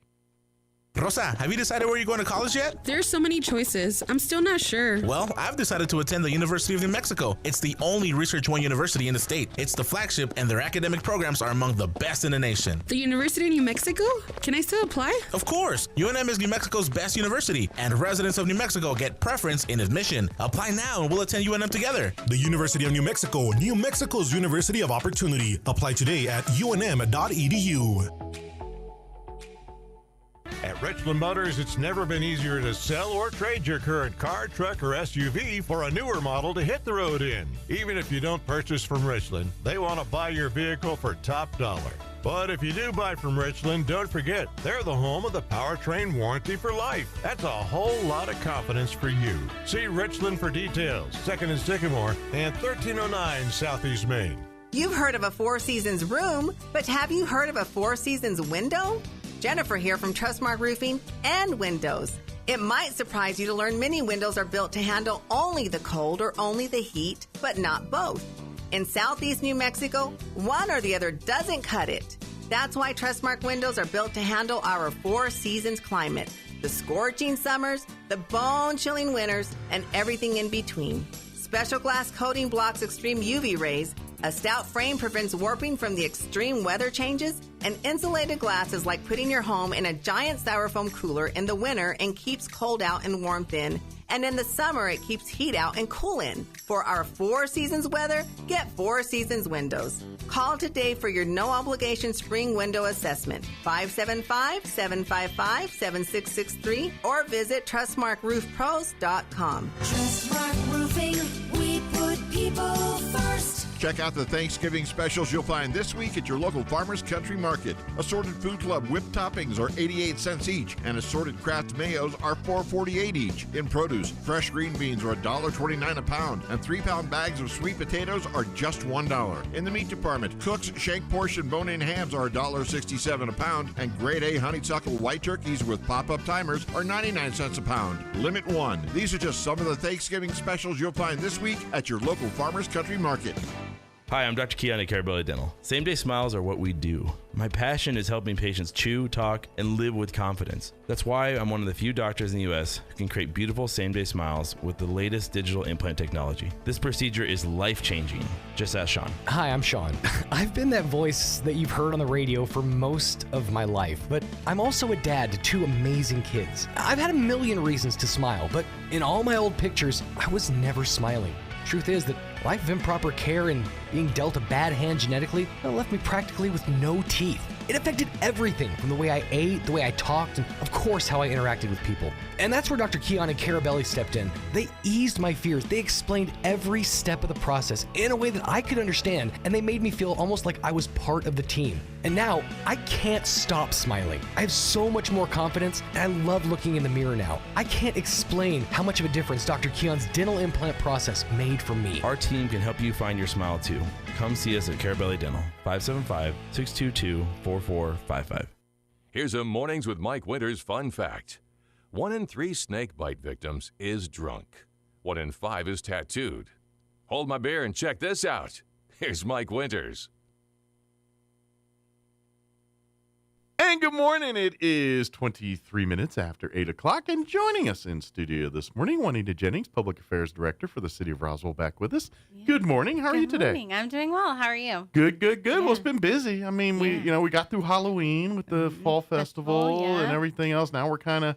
Rosa, have you decided where you're going to college yet? There's so many choices. I'm still not sure. Well, I've decided to attend the University of New Mexico. It's the only Research One university in the state. It's the flagship, and their academic programs are among the best in the nation. The University of New Mexico? Can I still apply? Of course. UNM is New Mexico's best university, and residents of New Mexico get preference in admission. Apply now, and we'll attend UNM together. The University of New Mexico, New Mexico's University of Opportunity. Apply today at unm.edu. At Richland Motors, it's never been easier to sell or trade your current car, truck, or SUV for a newer model to hit the road in. Even if you don't purchase from Richland, they want to buy your vehicle for top dollar. But if you do buy from Richland, don't forget, they're the home of the powertrain warranty for life. That's a whole lot of confidence for you. See Richland for details. 2nd and Sycamore and 1309 Southeast Main. You've heard of a Four Seasons room, but have you heard of a Four Seasons window? Jennifer here from Trustmark Roofing and Windows. It might surprise you to learn many windows are built to handle only the cold or only the heat, but not both. In Southeast New Mexico, one or the other doesn't cut it. That's why Trustmark windows are built to handle our Four Seasons climate, the scorching summers, the bone-chilling winters, and everything in between. Special glass coating blocks extreme UV rays. A stout frame prevents warping from the extreme weather changes, and insulated glass is like putting your home in a giant styrofoam cooler in the winter and keeps cold out and warmth in. And in the summer, it keeps heat out and cool in. For our Four Seasons weather, get Four Seasons windows. Call today for your no-obligation spring window assessment, 575-755-7663, or visit TrustmarkRoofPros.com. Trustmark Roofing, we put people first. Check out the Thanksgiving specials you'll find this week at your local Farmers Country Market. Assorted Food Club whipped toppings are 88 cents each, and assorted Kraft mayos are $4.48 each. In produce, fresh green beans are $1.29 a pound, and 3-pound bags of sweet potatoes are just $1. In the meat department, Cook's shank portion bone-in hams are $1.67 a pound, and grade A honeysuckle white turkeys with pop-up timers are 99 cents a pound. Limit one. These are just some of the Thanksgiving specials you'll find this week at your local Farmers Country Market. Hi, I'm Dr. Keon at Carabelli Dental. Same-day smiles are what we do. My passion is helping patients chew, talk, and live with confidence. That's why I'm one of the few doctors in the U.S. who can create beautiful same-day smiles with the latest digital implant technology. This procedure is life-changing. Just ask Sean. Hi, I'm Sean. I've been that voice that you've heard on the radio for most of my life, but I'm also a dad to 2 amazing kids. I've had a million reasons to smile, but in all my old pictures, I was never smiling. Truth is that life of improper care and being dealt a bad hand genetically left me practically with no teeth. It affected everything from the way I ate, the way I talked, and of course how I interacted with people. And that's where Dr. Keon and Carabelli stepped in. They eased my fears. They explained every step of the process in a way that I could understand, and they made me feel almost like I was part of the team. And now, I can't stop smiling. I have so much more confidence, and I love looking in the mirror now. I can't explain how much of a difference Dr. Keon's dental implant process made for me. Our team can help you find your smile too. Come see us at Carabelli Dental, 575-622-4455. Here's a Mornings with Mike Winters fun fact. 1 in 3 snake bite victims is drunk. 1 in 5 is tattooed. Hold my beer and check this out. Here's Mike Winters. And good morning. It is 23 minutes after 8 o'clock, and joining us in studio this morning, Juanita Jennings, Public Affairs Director for the City of Roswell, back with us. Yeah. Good morning. How are you today? Good morning. I'm doing well. How are you? Good. Yeah. Well, it's been busy. I mean, we got through Halloween with the Fall Festival and everything else. Now we're kind of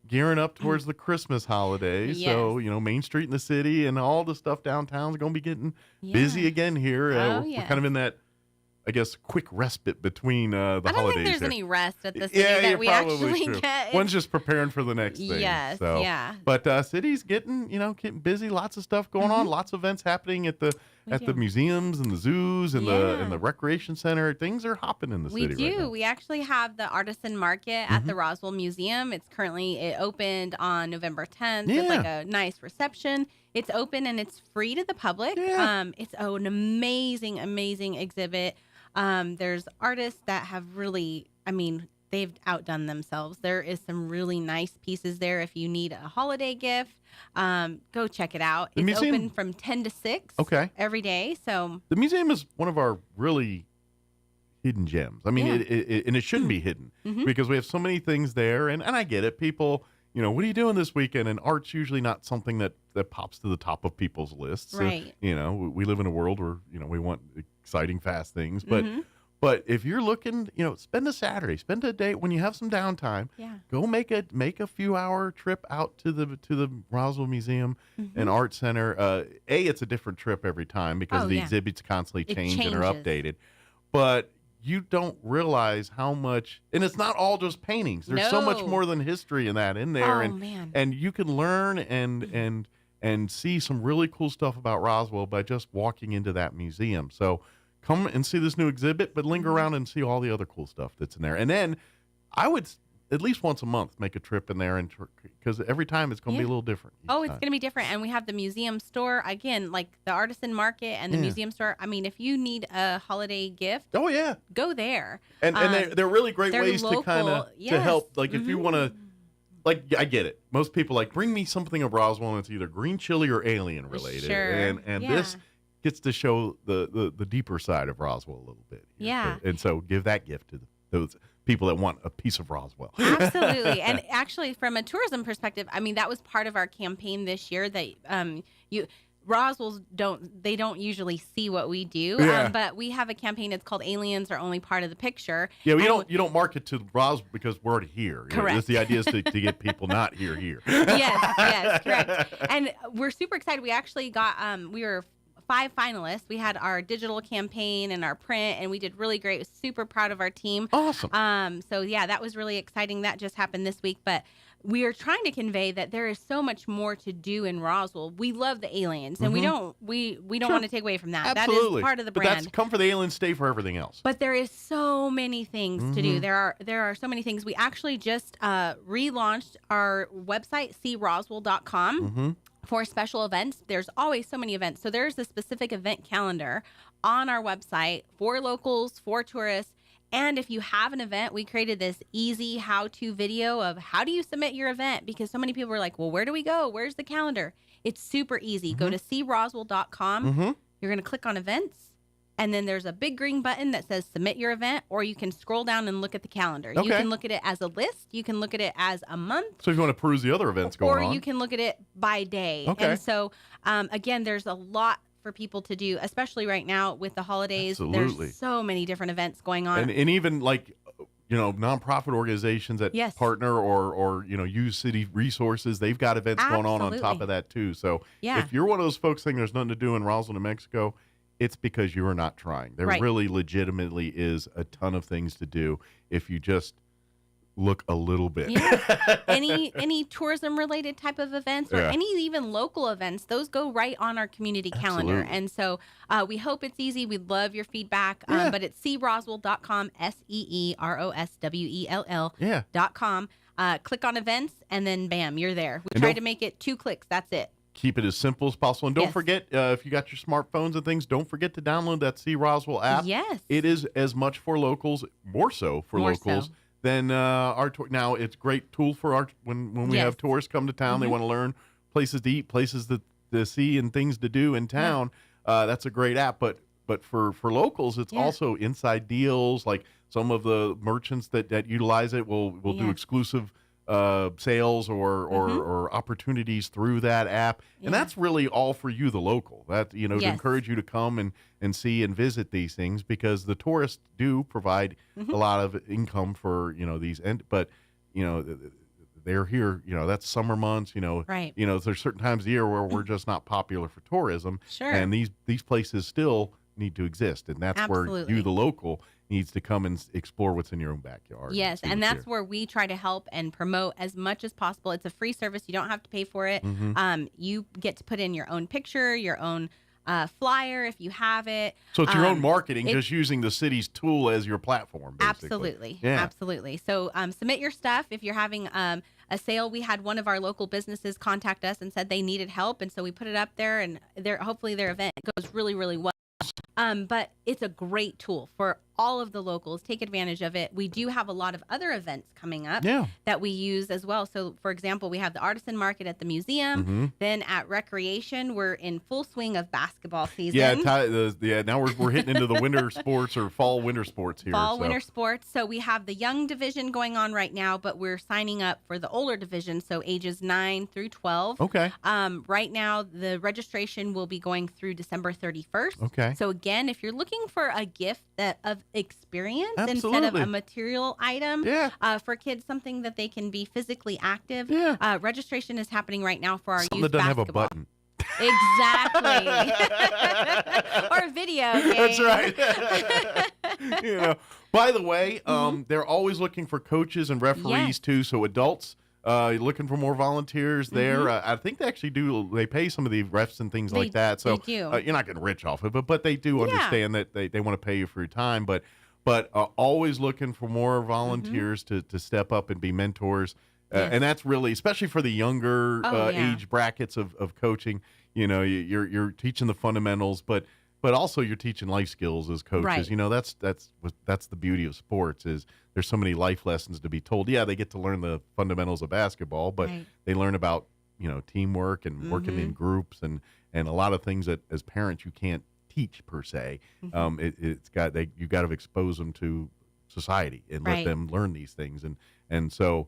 gearing up towards the Christmas holiday. Yes. So, Main Street in the city and all the stuff downtown is going to be getting busy again here. We're kind of in that, I guess, quick respite between the holidays. I don't think there's any rest at the city that we actually get. One's just preparing for the next thing. Yes, so. yeah. But city's getting busy. Lots of stuff going on. Lots of events happening at the museums and the zoos and the recreation center. Things are hopping in the city. We do. Right now. We actually have the artisan market at the Roswell Museum. It opened on November 10th. Yeah. It's like a nice reception. It's open and it's free to the public. Yeah. It's an amazing exhibit. There's artists that have really, they've outdone themselves. There is some really nice pieces there. If you need a holiday gift, go check it out. It's open from 10 to 6 every day. So the museum is one of our really hidden gems. I mean, it shouldn't be hidden because we have so many things there. And I get it. People, what are you doing this weekend? And art's usually not something that pops to the top of people's lists. Right. So, we live in a world where, we want exciting, fast things. But if you're looking, spend a Saturday, spend a day when you have some downtime. Yeah. Go make a few hour trip out to the Roswell Museum and Art Center. It's a different trip every time because the exhibits constantly change and are updated. But you don't realize how much, and it's not all just paintings. There's so much more than history in there. Man. And you can learn and see some really cool stuff about Roswell by just walking into that museum. So come and see this new exhibit, but linger around and see all the other cool stuff that's in there. And then I would at least once a month make a trip in there, because every time it's going to be a little different. It's going to be different. And we have the museum store, again, like the artisan market and the museum store. I mean, if you need a holiday gift, go there. And they're really great ways local, to kind of to help. Like if you want to, like, I get it. Most people bring me something of Roswell and it's either green chili or alien related. Sure. And this gets to show the deeper side of Roswell a little bit. Yeah. And so give that gift to those people that want a piece of Roswell. Absolutely. And actually, from a tourism perspective, that was part of our campaign this year that Roswells don't usually see what we do. But we have a campaign. It's called Aliens Are Only Part of the Picture. Yeah, you don't market to Roswell because we're already here. Correct. The idea is to get people not here. Yes, correct. And we're super excited. We actually got we were 5 finalists. We had our digital campaign and our print, and we did really great. Super proud of our team. Awesome. So that was really exciting. That just happened this week, but we are trying to convey that there is so much more to do in Roswell. We love the aliens, and we don't want to take away from that. Absolutely. That is part of the brand. But come for the aliens, stay for everything else. But there is so many things to do. There are so many things. We actually just relaunched our website, croswell.com. For special events. There's always so many events. So there's a specific event calendar on our website for locals, for tourists. And if you have an event, we created this easy how-to video of how do you submit your event? Because so many people were like, well, where do we go? Where's the calendar? It's super easy. Go to croswell.com. You're going to click on events. And then there's a big green button that says submit your event, or you can scroll down and look at the calendar. You can look at it as a list. You can look at it as a month. So if you want to peruse the other events going on. Or you can look at it by day. Okay. And so, again, there's a lot for people to do, especially right now with the holidays. Absolutely. There's so many different events going on. And even nonprofit organizations that partner or use city resources, they've got events going on top of that too. So if you're one of those folks saying there's nothing to do in Roswell, New Mexico, it's because you are not trying. There really legitimately is a ton of things to do if you just look a little bit. Any tourism related type of events or any even local events, those go right on our community calendar. And so we hope it's easy. We'd love your feedback. But it's croswell.com, SEEROSWELL.com. Click on events and then bam, you're there. We try to make it 2 clicks. That's it. Keep it as simple as possible. And don't forget, if you got your smartphones and things, don't forget to download that See Roswell app. Yes. It is as much for locals, more so for locals than our tour. Now, it's a great tool for our when we have tourists come to town, they want to learn places to eat, places to see, and things to do in town. That's a great app. But for locals, it's also inside deals, like Some of the merchants that utilize it will do exclusive sales or opportunities through that app, and that's really all for you, the local. That to encourage you to come and see and visit these things, because the tourists do provide a lot of income for these, but they're here. That's summer months. Right. There's certain times of the year where we're just not popular for tourism. Sure. And these places still need to exist, and that's where you, the local, needs to come and explore what's in your own backyard. Yes, and that's where we try to help and promote as much as possible. It's a free service. You don't have to pay for it. You get to put in your own picture, your own flyer if you have it. So it's your own marketing, just using the city's tool as your platform, basically. Absolutely. Yeah. Absolutely. So submit your stuff. If you're having a sale, we had one of our local businesses contact us and said they needed help, and so we put it up there, and hopefully their event goes really, really well. But it's a great tool for all of the locals. Take advantage of it. We do have a lot of other events coming up that we use as well. So, for example, we have the artisan market at the museum. Then at Recreation, we're in full swing of basketball season. Now we're hitting into the winter sports or fall winter sports here. Winter sports. So we have the young division going on right now, but we're signing up for the older division, so ages 9 through 12. Okay. Right now, the registration will be going through December 31st. Okay. So again, if you're looking for a gift of experience Absolutely. instead of a material item, for kids, something that they can be physically active, registration is happening right now for our Something youth that doesn't basketball. have a button. Exactly. Or a video game. That's right. By the way, they're always looking for coaches and referees too. So adults, looking for more volunteers there. I think they actually do. They pay some of the refs and things like that. So you're not getting rich off of it, but they do understand that they want to pay you for your time. But always looking for more volunteers to step up and be mentors. And that's really, especially for the younger age brackets of coaching. You're teaching the fundamentals, but also you're teaching life skills as coaches. Right. That's the beauty of sports, is there's so many life lessons to be told. Yeah, they get to learn the fundamentals of basketball, but they learn about teamwork and working in groups and a lot of things that as parents you can't teach per se. You got to expose them to society and let them learn these things. And so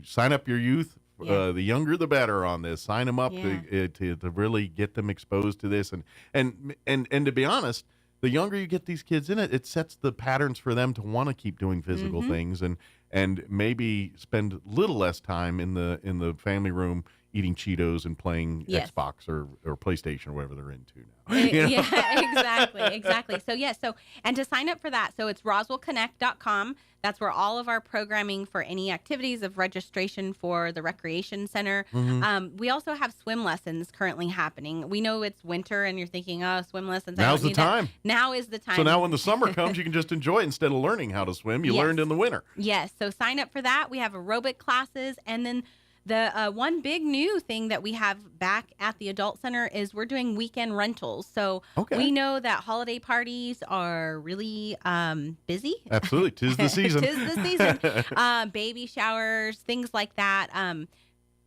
sign up your youth. The younger the better on this. Sign them up to really get them exposed to this, and to be honest, the younger you get these kids in it sets the patterns for them to want to keep doing physical things and maybe spend a little less time in the family room eating Cheetos and playing Xbox or PlayStation or whatever they're into now. Yeah, exactly. So and to sign up for that, so it's RoswellConnect.com. That's where all of our programming for any activities of registration for the recreation center. We also have swim lessons currently happening. We know it's winter and you're thinking, oh, swim lessons. Now's the time. Now is the time. So now when the summer comes, you can just enjoy it instead of learning how to swim. You learned in the winter. Yes. So sign up for that. We have aerobic classes, and then the one big new thing that we have back at the adult center is we're doing weekend rentals. So we know that holiday parties are really busy. Absolutely. 'Tis the season. 'Tis the season. Baby showers, things like that.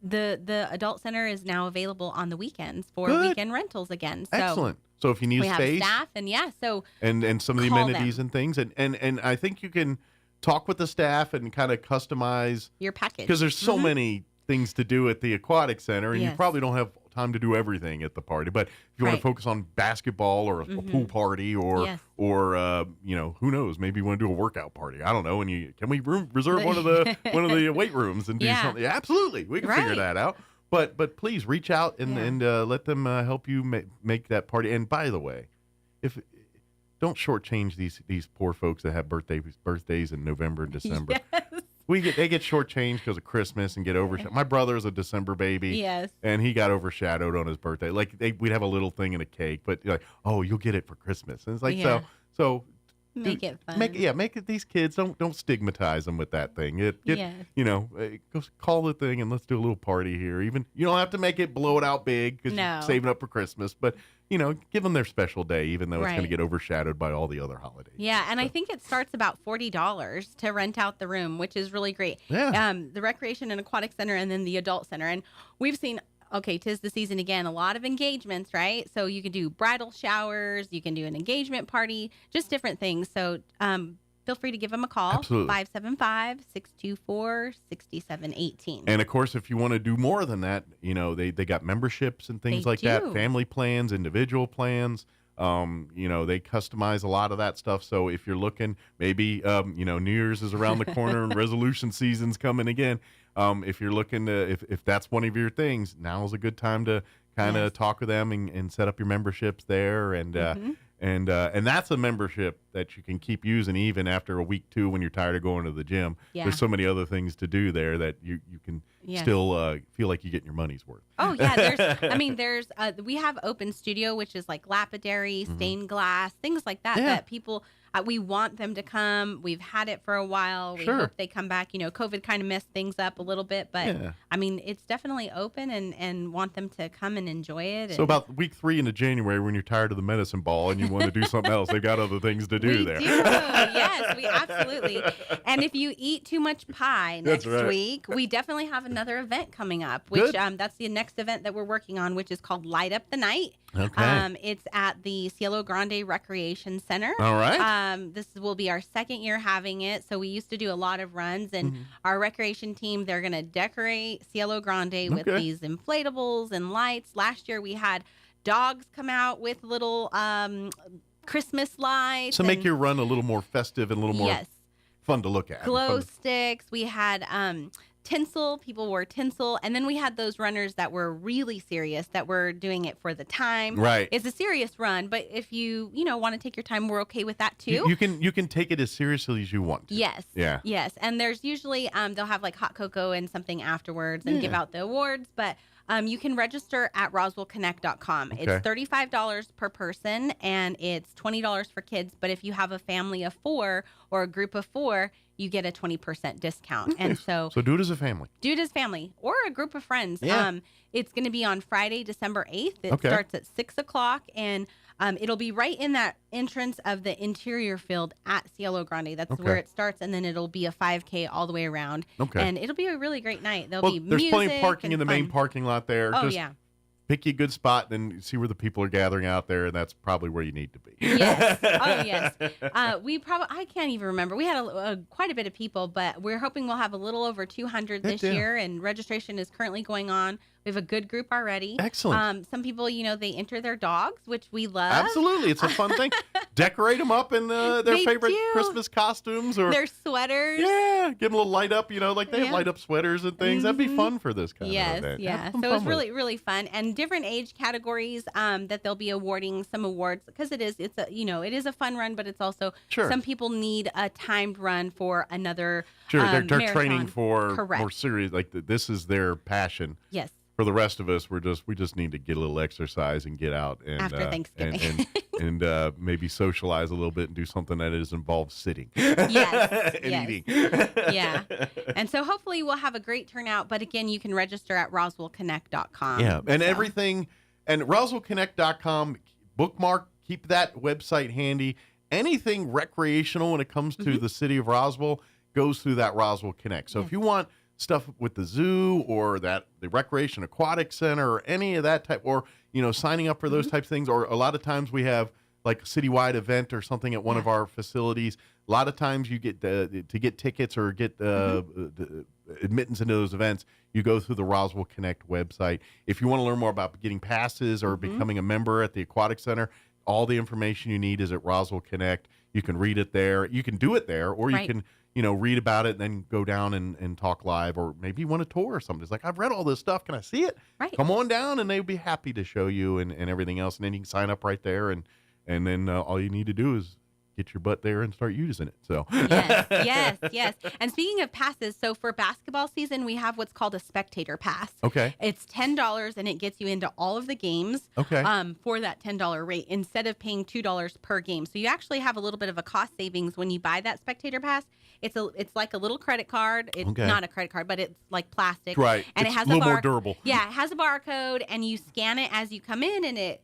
The adult center is now available on the weekends for weekend rentals again. So excellent. So if you need we space, have staff and some of the amenities and things, and I think you can talk with the staff and kind of customize your package, because there's so many things to do at the aquatic center, and you probably don't have time to do everything at the party. But if you want to focus on basketball or a pool party or who knows, maybe you want to do a workout party. I don't know. And can we reserve one of the weight rooms and do something? Yeah, absolutely, we can figure that out. But please reach out and let them help you make that party. And by the way, don't shortchange these poor folks that have birthdays in November and December. They get shortchanged because of Christmas and get overshadowed. My brother's a December baby, and he got overshadowed on his birthday. Like we'd have a little thing and a cake, but you'll get it for Christmas. And it's like so. Make it fun. Make it. These kids don't stigmatize them with that thing. Go call the thing and let's do a little party here. Even you don't have to make it blow it out big because you're saving up for Christmas, but give them their special day, even though it's going to get overshadowed by all the other holidays. Yeah, and I think it starts about $40 to rent out the room, which is really great. Yeah. The Recreation and Aquatic Center and then the Adult Center. And we've seen, 'tis the season again, a lot of engagements, right? So you can do bridal showers, you can do an engagement party, just different things. So feel free to give them a call. Absolutely. 575-624-6718. And of course, if you want to do more than that, they got memberships and things like that, family plans, individual plans. They customize a lot of that stuff. So if you're looking, maybe, New Year's is around the corner and resolution season's coming again. If you're looking to, if that's one of your things, now's a good time to kind of talk with them and set up your memberships there. And that's a membership that you can keep using even after a week, too, when you're tired of going to the gym. Yeah. There's so many other things to do there that you can still feel like you're getting your money's worth. Oh, yeah. We have open studio, which is like lapidary, stained glass, things like that, that people, we want them to come. We've had it for a while. We hope they come back. COVID kind of messed things up a little bit, but it's definitely open and want them to come and enjoy it. So about week 3 into January, when you're tired of the medicine ball and you want to do something else, they've got other things to do there. Yes, we absolutely. And if you eat too much pie next week, we definitely have another event coming up, which that's the next event that we're working on, which is called Light Up the Night. Okay. It's at the Cielo Grande Recreation Center. All right. This will be our second year having it. So we used to do a lot of runs, and our recreation team, they're going to decorate Cielo Grande with these inflatables and lights. Last year we had dogs come out with little Christmas lights. So make your run a little more festive and a little more fun to look at. Glow sticks. We had tinsel. People wore tinsel. And then we had those runners that were really serious, that were doing it for the time. Right. It's a serious run, but if you want to take your time, we're okay with that too. You can take it as seriously as you want to. Yes. Yeah. Yes. And there's usually they'll have like hot cocoa and something afterwards and give out the awards, but you can register at roswellconnect.com. Okay. It's $35 per person, and it's $20 for kids. But if you have a family of 4 or a group of 4, you get a 20% discount. Okay. And so do it as a family. Do it as family or a group of friends. Yeah. It's going to be on Friday, December 8th. It starts at 6 o'clock, and it'll be right in that entrance of the interior field at Cielo Grande. That's where it starts, and then it'll be a 5K all the way around. Okay. And it'll be a really great night. There's music. Plenty of parking in the main parking lot there. Oh, Just pick you a good spot and see where the people are gathering out there, and that's probably where you need to be. Yes. Oh, yes. I can't even remember. We had quite a bit of people, but we're hoping we'll have a little over 200 this year, and registration is currently going on. We have a good group already. Excellent. Some people, they enter their dogs, which we love. Absolutely. It's a fun thing. Decorate them up in their favorite Christmas costumes or their sweaters. Yeah. Give them a little light up, they have light up sweaters and things. That'd be fun for this kind of event. Yeah. So it's really, really fun. And different age categories that they'll be awarding some awards, because it is a fun run, but it's also some people need a timed run for another they're marathon. Training for Correct. more serious, this is their passion. Yes. For the rest of us, we just need to get a little exercise and get out and after Thanksgiving and maybe socialize a little bit and do something that involves sitting. Yes, and eating. Yeah, and so hopefully we'll have a great turnout. But again, you can register at roswellconnect.com. Yeah, and everything, and roswellconnect.com, bookmark, keep that website handy. Anything recreational when it comes to the city of Roswell goes through that Roswell Connect. So if you want stuff with the zoo or the recreation aquatic center or any of that type, or signing up for those types of things, or a lot of times we have like a citywide event or something at one of our facilities. A lot of times you get to get tickets or get admittance into those events, you go through the Roswell Connect website. If you want to learn more about getting passes or becoming a member at the aquatic center, all the information you need is at Roswell Connect. You can read it there. You can do it there, or you can read about it and then go down and talk live, or maybe you want a tour or something. It's like, I've read all this stuff. Can I see it? Right. Come on down, and they'd be happy to show you and everything else. And then you can sign up right there, and then all you need to do is get your butt there and start using it. So yes. And speaking of passes, so for basketball season, we have what's called a spectator pass. Okay. It's $10, and it gets you into all of the games. Okay. For that $10 rate, instead of paying $2 per game. So you actually have a little bit of a cost savings when you buy that spectator pass. It's like a little credit card. It's not a credit card, but it's like plastic. Right. And it's it has a little more durable. Yeah, it has a barcode, and you scan it as you come in, and it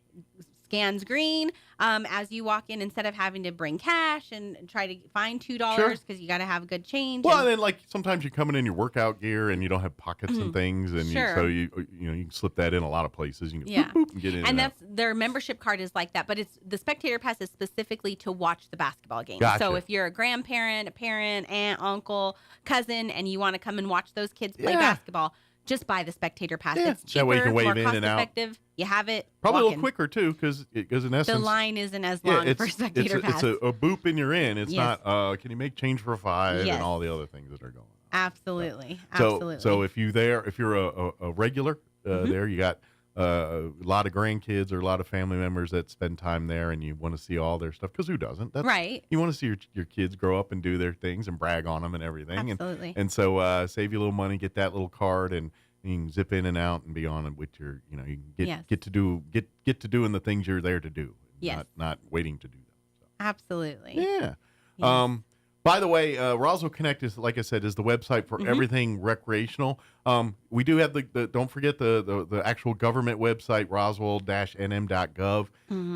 scans green as you walk in, instead of having to bring cash and try to find $2 because you got to have good change. Well, and then like sometimes you're coming in your workout gear and you don't have pockets and things, and Sure. you can slip that in a lot of places. You can Yeah. boop, boop, and get in. And that's their membership card is like that, but it's the spectator pass is specifically to watch the basketball game. Gotcha. So if you're a grandparent, a parent, aunt, uncle, cousin, and you want to come and watch those kids play basketball, just buy the spectator pass. It's cheaper, That way you can wave more in cost and out. effective. You have it. Probably a walk little in. quicker too, because in essence The line isn't as long for spectator pass. It's a boop and you're in. It's Yes. not. Can you make change for a 5 Yes. and all the other things that are going on. Absolutely. So, Absolutely. so if you're a regular there, you got a lot of grandkids or a lot of family members that spend time there, and you want to see all their stuff, because who doesn't? Right. You want to see your kids grow up and do their things and brag on them and everything. Absolutely. And so save you a little money, get that little card, and you can zip in and out and be on it with your, you can get to doing the things you're there to do. Yes. Not waiting to do them. So. Absolutely. Yeah. Yes. By the way, Roswell Connect is, like I said, is the website for everything recreational. We do have the don't forget the actual government website, roswell-nm.gov.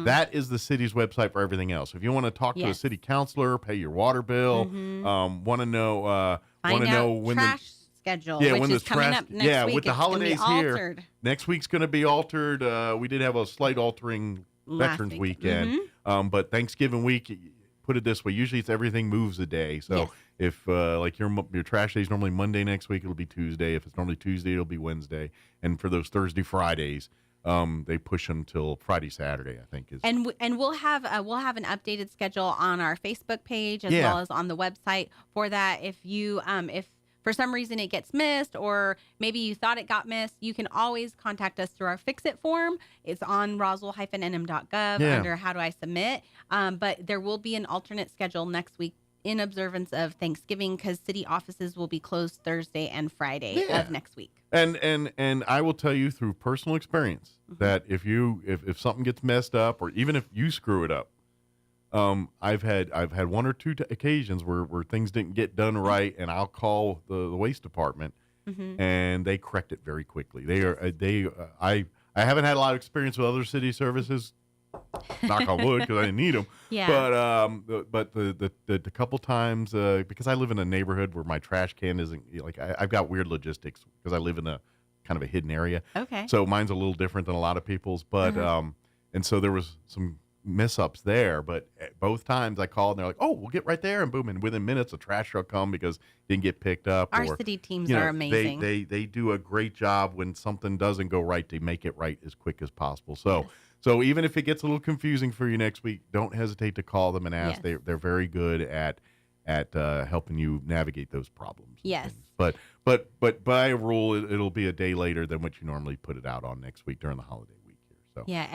That is the city's website for everything else. If you want to talk to a city councilor, pay your water bill, want to know when trash schedule, when which the is coming trash, up next week. with the It's gonna be holidays here, altered. next week's going to be altered. We did have a slight altering Last Veterans week. Weekend, but Thanksgiving week, put it this way, usually it's everything moves a day. So if like your trash day is normally Monday next week, it'll be Tuesday. If it's normally Tuesday, it'll be Wednesday. And for those Thursday, Fridays, they push them till Friday, Saturday, I think is. And we'll have an updated schedule on our Facebook page as well as on the website for that. If you if for some reason it gets missed, or maybe you thought it got missed, you can always contact us through our Fix-It form. It's on roswell-nm.gov under How Do I Submit. But there will be an alternate schedule next week in observance of Thanksgiving, because city offices will be closed Thursday and Friday of next week. And I will tell you through personal experience that if something gets messed up, or even if you screw it up, I've had one or two occasions where things didn't get done right, and I'll call the waste department, and they correct it very quickly. I haven't had a lot of experience with other city services, knock on wood, because I didn't need them. Yeah. But the couple times, because I live in a neighborhood where my trash can isn't, like, I've got weird logistics because I live in a kind of a hidden area. Okay. So mine's a little different than a lot of people's, but and so there was some mess-ups there, but both times I called and they're like, "Oh, we'll get right there," and boom, and within minutes a trash truck come because it didn't get picked up. Our city teams are amazing. They do a great job when something doesn't go right. They make it right as quick as possible. So even if it gets a little confusing for you next week, don't hesitate to call them and ask. They're very good at helping you navigate those problems. Yes. But by rule, it'll be a day later than what you normally put it out on next week during the holiday week here.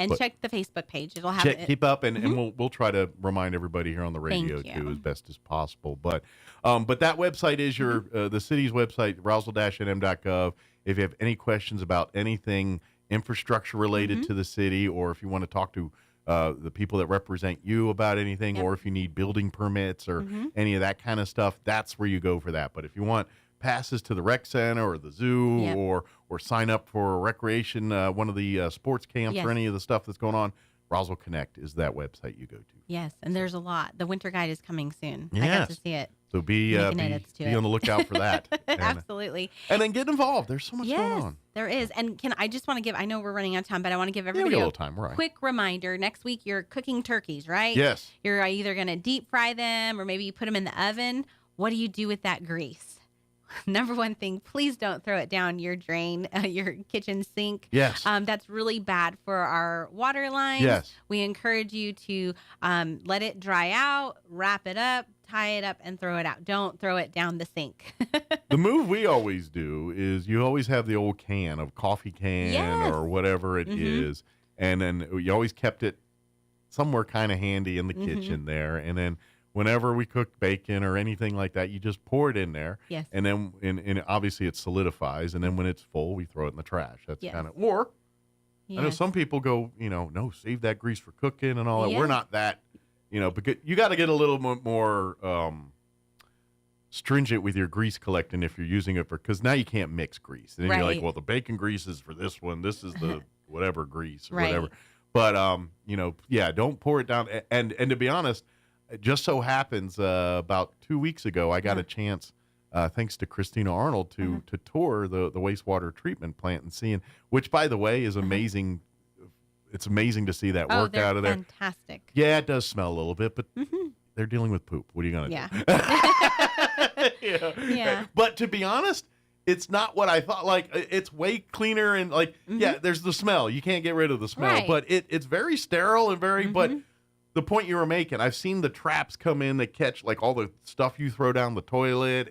So check the Facebook page. It'll have it. Keep up, and we'll try to remind everybody here on the radio too as best as possible. But that website is your the city's website, roswell-nm.gov. If you have any questions about anything infrastructure related to the city, or if you want to talk to the people that represent you about anything, or if you need building permits or any of that kind of stuff, that's where you go for that. But if you want passes to the rec center or the zoo, or sign up for recreation, one of the sports camps, or any of the stuff that's going on, Roswell Connect is that website you go to. Yes, and there's a lot. The winter guide is coming soon. I Yes. got to see it. So be on the lookout for that. Absolutely. And then get involved. There's so much going on. There is. And I just want to give, I know we're running out of time, but I want to give we everybody got a a little time, right. quick reminder. Next week, you're cooking turkeys, right? Yes. You're either going to deep fry them, or maybe you put them in the oven. What do you do with that grease? Number one thing, please don't throw it down your drain, your kitchen sink. Yes. That's really bad for our water lines. Yes. We encourage you to let it dry out, wrap it up, tie it up, and throw it out. Don't throw it down the sink. The move we always do is you always have the old can of coffee can or whatever it is, and then you always kept it somewhere kind of handy in the kitchen there, and then whenever we cook bacon or anything like that, you just pour it in there. Yes. And then and obviously it solidifies, and then when it's full, we throw it in the trash. That's kind of, or I know some people go, no, save that grease for cooking and all that. We're not that, because you got to get a little more stringent with your grease collecting if you're using it because now you can't mix grease. And then you're like, well, the bacon grease is for this one. This is the whatever grease or whatever. But don't pour it down. And to be honest, it just so happens about 2 weeks ago, I got a chance, thanks to Christina Arnold, to tour the wastewater treatment plant and seeing, which by the way is amazing. It's amazing to see that work out of there. Fantastic. Yeah, it does smell a little bit, but they're dealing with poop. What are you gonna do? Yeah. But to be honest, it's not what I thought. Like, it's way cleaner and there's the smell. You can't get rid of the smell, Right. but it's very sterile and very. But the point you were making, I've seen the traps come in that catch like all the stuff you throw down the toilet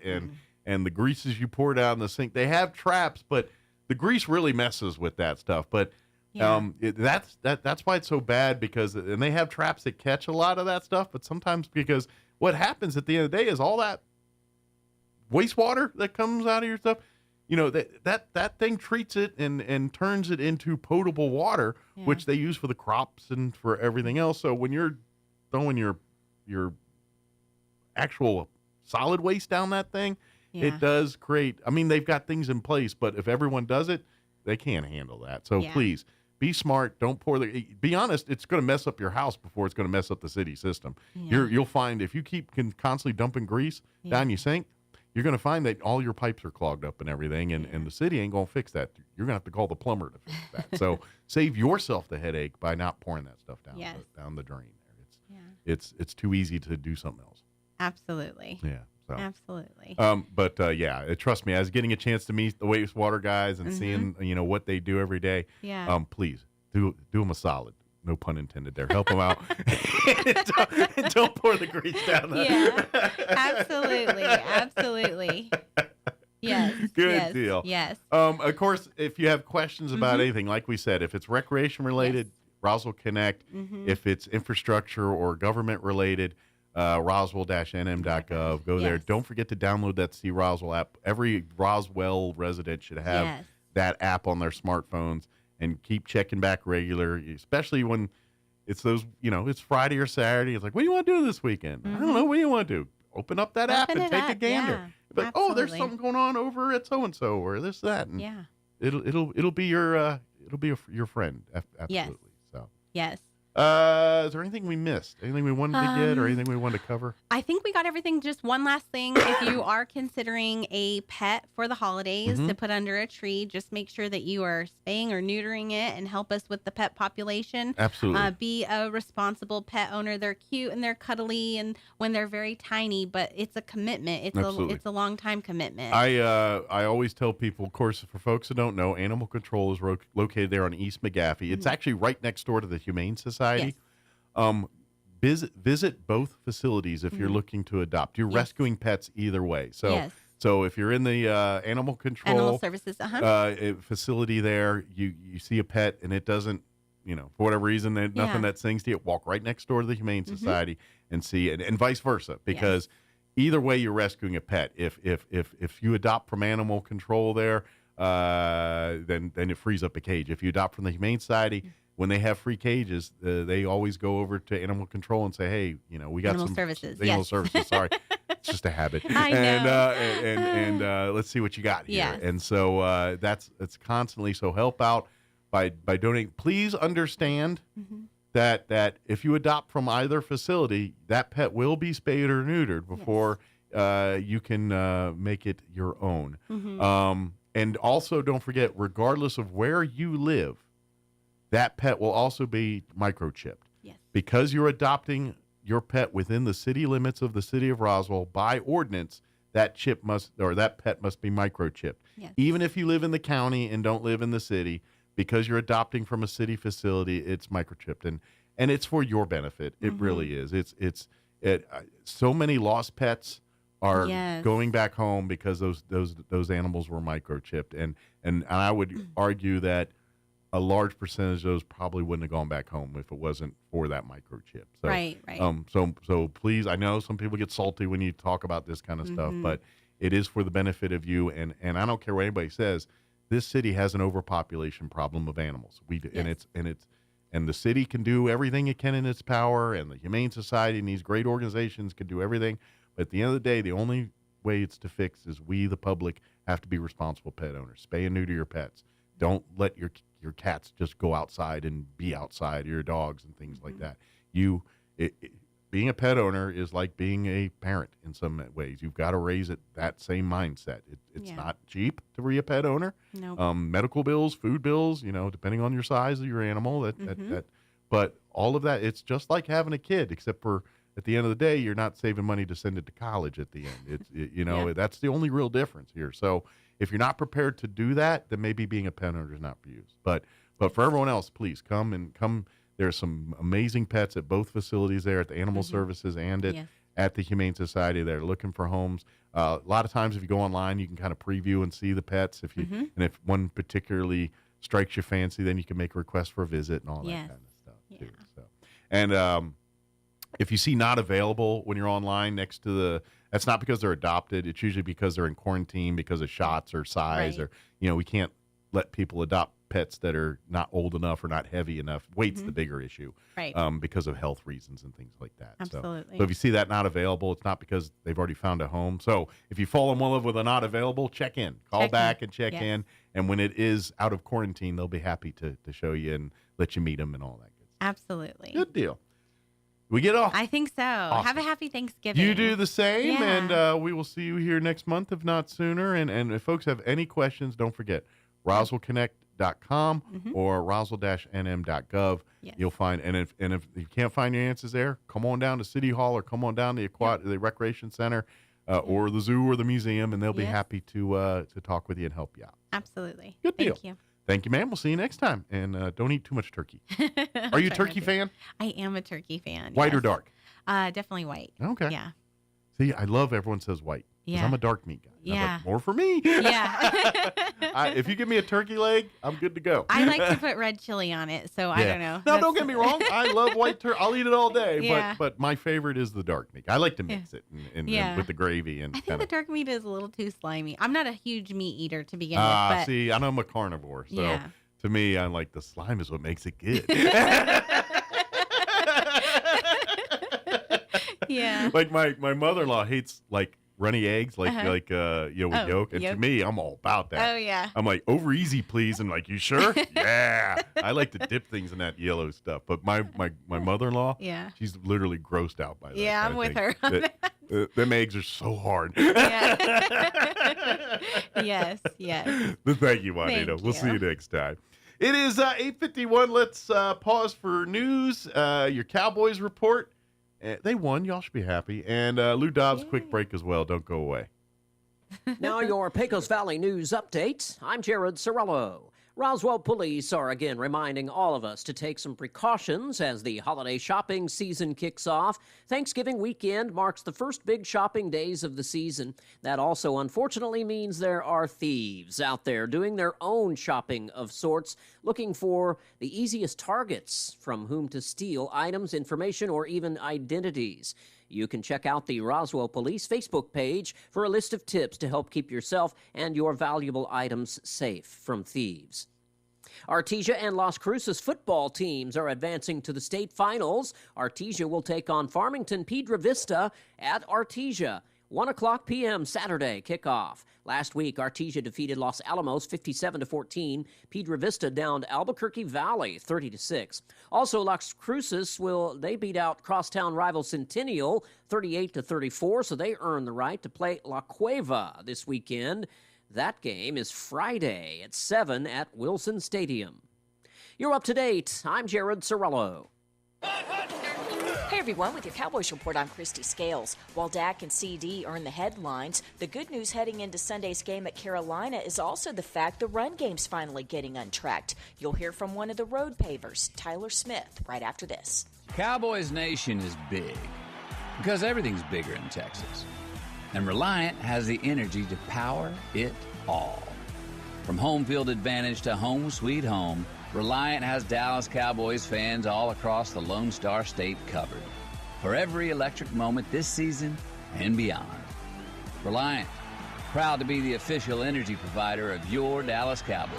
and the greases you pour down the sink. They have traps, but the grease really messes with that stuff. But that's why it's so bad, because and they have traps that catch a lot of that stuff. But sometimes, because what happens at the end of the day is all that wastewater that comes out of your stuff, that thing treats it and turns it into potable water, which they use for the crops and for everything else. So when you're throwing your actual solid waste down that thing, it does create, I mean, they've got things in place, but if everyone does it, they can't handle that. So please be smart. Don't be honest. It's going to mess up your house before it's going to mess up the city system. You'll find if you keep constantly dumping grease down your sink, you're going to find that all your pipes are clogged up and everything, and the city ain't going to fix that. You're going to have to call the plumber to fix that. So save yourself the headache by not pouring that stuff down the drain there. It's too easy to do something else. Absolutely. Yeah. So. Absolutely. Trust me, I was getting a chance to meet the wastewater guys and seeing what they do every day. Yeah. Please do them a solid. No pun intended there. Help them out. don't pour the grease down there. Yeah, absolutely. Absolutely. Yes. Good deal. Yes. Of course, if you have questions about anything, like we said, if it's recreation related, Roswell Connect. If it's infrastructure or government related, roswell-nm.gov. Go there. Don't forget to download that See Roswell app. Every Roswell resident should have that app on their smartphones. And keep checking back regular, especially when it's those, it's Friday or Saturday. It's like, what do you want to do this weekend? I don't know. What do you want to do? Open up that app and take a gander. But there's something going on over at so and so or this, that, and it'll be your friend. Absolutely. Yes. So yes. Is there anything we missed? Anything we wanted to get or anything we wanted to cover? I think we got everything. Just one last thing. If you are considering a pet for the holidays to put under a tree, just make sure that you are spaying or neutering it and help us with the pet population. Absolutely. Be a responsible pet owner. They're cute and they're cuddly and when they're very tiny, but it's a commitment. It's a long time commitment. I always tell people, of course, for folks that don't know, Animal Control is located there on East McGaffey. It's actually right next door to the Humane Society. Visit both facilities if you're looking to adopt. You're rescuing pets either way. So if you're in the animal control animal services facility there, you see a pet and it doesn't, for whatever reason, nothing that sings to you, walk right next door to the Humane Society and see it, and vice versa, because either way you're rescuing a pet. If you adopt from animal control there, then it frees up a cage. If you adopt from the Humane Society, when they have free cages, they always go over to animal control and say, "Hey, we got animal some services. Animal services. Sorry, it's just a habit." I know. And let's see what you got here. Yes. And so it's constantly. So help out by donating. Please understand that if you adopt from either facility, that pet will be spayed or neutered before you can make it your own. And also, don't forget, regardless of where you live, that pet will also be microchipped. Yes. Because you're adopting your pet within the city limits of the city of Roswell, by ordinance, that pet must be microchipped. Yes. Even if you live in the county and don't live in the city, because you're adopting from a city facility, it's microchipped, and it's for your benefit. It really is. So many lost pets are going back home because those animals were microchipped, and I would argue that a large percentage of those probably wouldn't have gone back home if it wasn't for that microchip. So, right. So please, I know some people get salty when you talk about this kind of stuff, but it is for the benefit of you. And I don't care what anybody says. This city has an overpopulation problem of animals. And the city can do everything it can in its power, and the Humane Society and these great organizations can do everything. But at the end of the day, the only way it's to fix is we, the public, have to be responsible pet owners. Spay and neuter your pets. don't let your cats just go outside and be outside, your dogs and things like that. Being a pet owner is like being a parent in some ways. You've got to raise it that same mindset. It's not cheap to be a pet owner. Nope. Medical bills, food bills, depending on your size of your animal. But all of that, it's just like having a kid, except for at the end of the day, you're not saving money to send it to college at the end. That's the only real difference here. So if you're not prepared to do that, then maybe being a pet owner is not for you. But for everyone else, please come. There's some amazing pets at both facilities there, at the Animal Services and at the Humane Society. They're looking for homes. A lot of times if you go online, you can kind of preview and see the pets. And if one particularly strikes your fancy, then you can make a request for a visit and all that kind of stuff too. So, and if you see not available when you're online next to that's not because they're adopted. It's usually because they're in quarantine because of shots or size or, we can't let people adopt pets that are not old enough or not heavy enough. Weight's the bigger issue, right? Because of health reasons and things like that. Absolutely. So if you see that not available, it's not because they've already found a home. So if you fall in love with a not available, check in, call back and check in. And when it is out of quarantine, they'll be happy to show you and let you meet them and all that good stuff. Absolutely. Good deal. We get off. I think so. Awesome. Have a happy Thanksgiving. You do the same, and we will see you here next month, if not sooner. And if folks have any questions, don't forget RoswellConnect.com or Roswell-NM.gov. Yes. You'll find, and if you can't find your answers there, come on down to City Hall or come on down to the Recreation Center or the zoo or the museum, and they'll be happy to talk with you and help you out. Absolutely. Good deal. Thank you. Thank you, ma'am. We'll see you next time. And don't eat too much turkey. Are you a turkey fan? I am a turkey fan. White or dark? Definitely white. Okay. Yeah. See, I love everyone says white. Yeah. I'm a dark meat guy. Yeah. Like, more for me. Yeah. If you give me a turkey leg, I'm good to go. I like to put red chili on it, so I don't know. No, don't get me wrong. I love white turkey. I'll eat it all day. Yeah. But my favorite is the dark meat. I like to mix it and with the gravy. And I think the dark meat is a little too slimy. I'm not a huge meat eater to begin with. But see, I'm a carnivore. So to me, I'm like, the slime is what makes it good. Yeah. Like my mother-in-law hates like runny eggs, with yolk. And to me, I'm all about that. Oh yeah. I'm like, over easy, please. And like, you sure? Yeah. I like to dip things in that yellow stuff. But my mother-in-law, she's literally grossed out by that. Yeah, I'm with her on that. Them eggs are so hard. Yeah. Yes. But thank you, Juanita. We'll see you next time. It is 8:51. Let's pause for news. Your Cowboys report. They won. Y'all should be happy. And Lou Dobbs, quick break as well. Don't go away. Now your Pecos Valley News Update. I'm Jared Sorello. Roswell police are again reminding all of us to take some precautions as the holiday shopping season kicks off. Thanksgiving weekend marks the first big shopping days of the season. That also unfortunately means there are thieves out there doing their own shopping of sorts, looking for the easiest targets from whom to steal items, information, or even identities. You can check out the Roswell Police Facebook page for a list of tips to help keep yourself and your valuable items safe from thieves. Artesia and Las Cruces football teams are advancing to the state finals. Artesia will take on Farmington Piedra Vista at Artesia. 1:00 p.m. Saturday kickoff. Last week, Artesia defeated Los Alamos 57-14. Piedra Vista downed Albuquerque Valley 30-6. Also, Las Cruces they beat out crosstown rival Centennial 38-34, so they earn the right to play La Cueva this weekend. That game is Friday at 7 at Wilson Stadium. You're up to date. I'm Jared Sorello. Hey everyone, with your Cowboys report, I'm Christy Scales. While Dak and CD earn the headlines, the good news heading into Sunday's game at Carolina is also the fact the run game's finally getting untracked. You'll hear from one of the road pavers, Tyler Smith, right after this. Cowboys Nation is big because everything's bigger in Texas. And Reliant has the energy to power it all. From home field advantage to home sweet home, Reliant has Dallas Cowboys fans all across the Lone Star State covered for every electric moment this season and beyond. Reliant, proud to be the official energy provider of your Dallas Cowboys.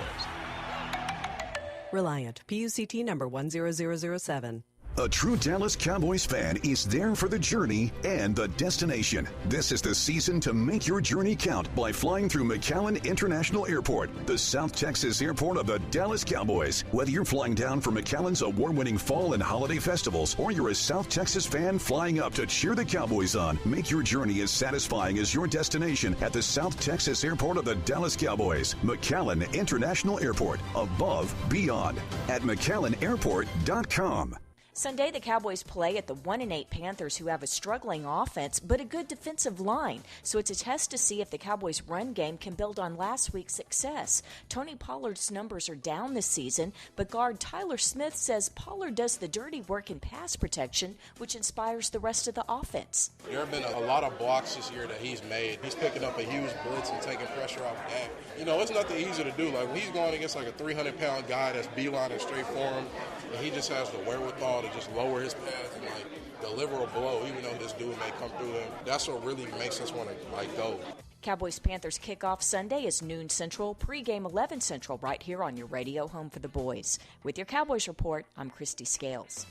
Reliant, PUCT number 10007. A true Dallas Cowboys fan is there for the journey and the destination. This is the season to make your journey count by flying through McAllen International Airport, the South Texas airport of the Dallas Cowboys. Whether you're flying down for McAllen's award-winning fall and holiday festivals, or you're a South Texas fan flying up to cheer the Cowboys on, make your journey as satisfying as your destination at the South Texas airport of the Dallas Cowboys. McAllen International Airport. Above, beyond. At McAllenAirport.com. Sunday, the Cowboys play at the 1-8 Panthers, who have a struggling offense but a good defensive line. So it's a test to see if the Cowboys' run game can build on last week's success. Tony Pollard's numbers are down this season, but guard Tyler Smith says Pollard does the dirty work in pass protection, which inspires the rest of the offense. There have been a lot of blocks this year that he's made. He's picking up a huge blitz and taking pressure off Dak. You know, it's nothing easy to do. Like, when he's going against like a 300-pound guy that's beeline and straight for him, and he just has the wherewithal to just lower his pads and like deliver a blow, even though this dude may come through him. That's what really makes us want to like go. Cowboys-Panthers kickoff Sunday is noon Central, pregame 11 Central, right here on your radio home for the boys. With your Cowboys Report, I'm Christy Scales.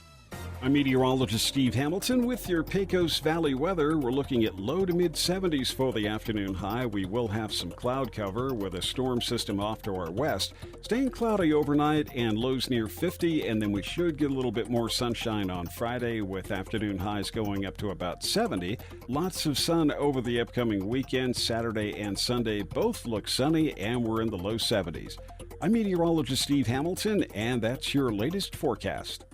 I'm meteorologist Steve Hamilton with your Pecos Valley weather. We're looking at low to mid-70s for the afternoon high. We will have some cloud cover with a storm system off to our west. Staying cloudy overnight and lows near 50, and then we should get a little bit more sunshine on Friday with afternoon highs going up to about 70. Lots of sun over the upcoming weekend. Saturday and Sunday both look sunny, and we're in the low 70s. I'm meteorologist Steve Hamilton, and that's your latest forecast.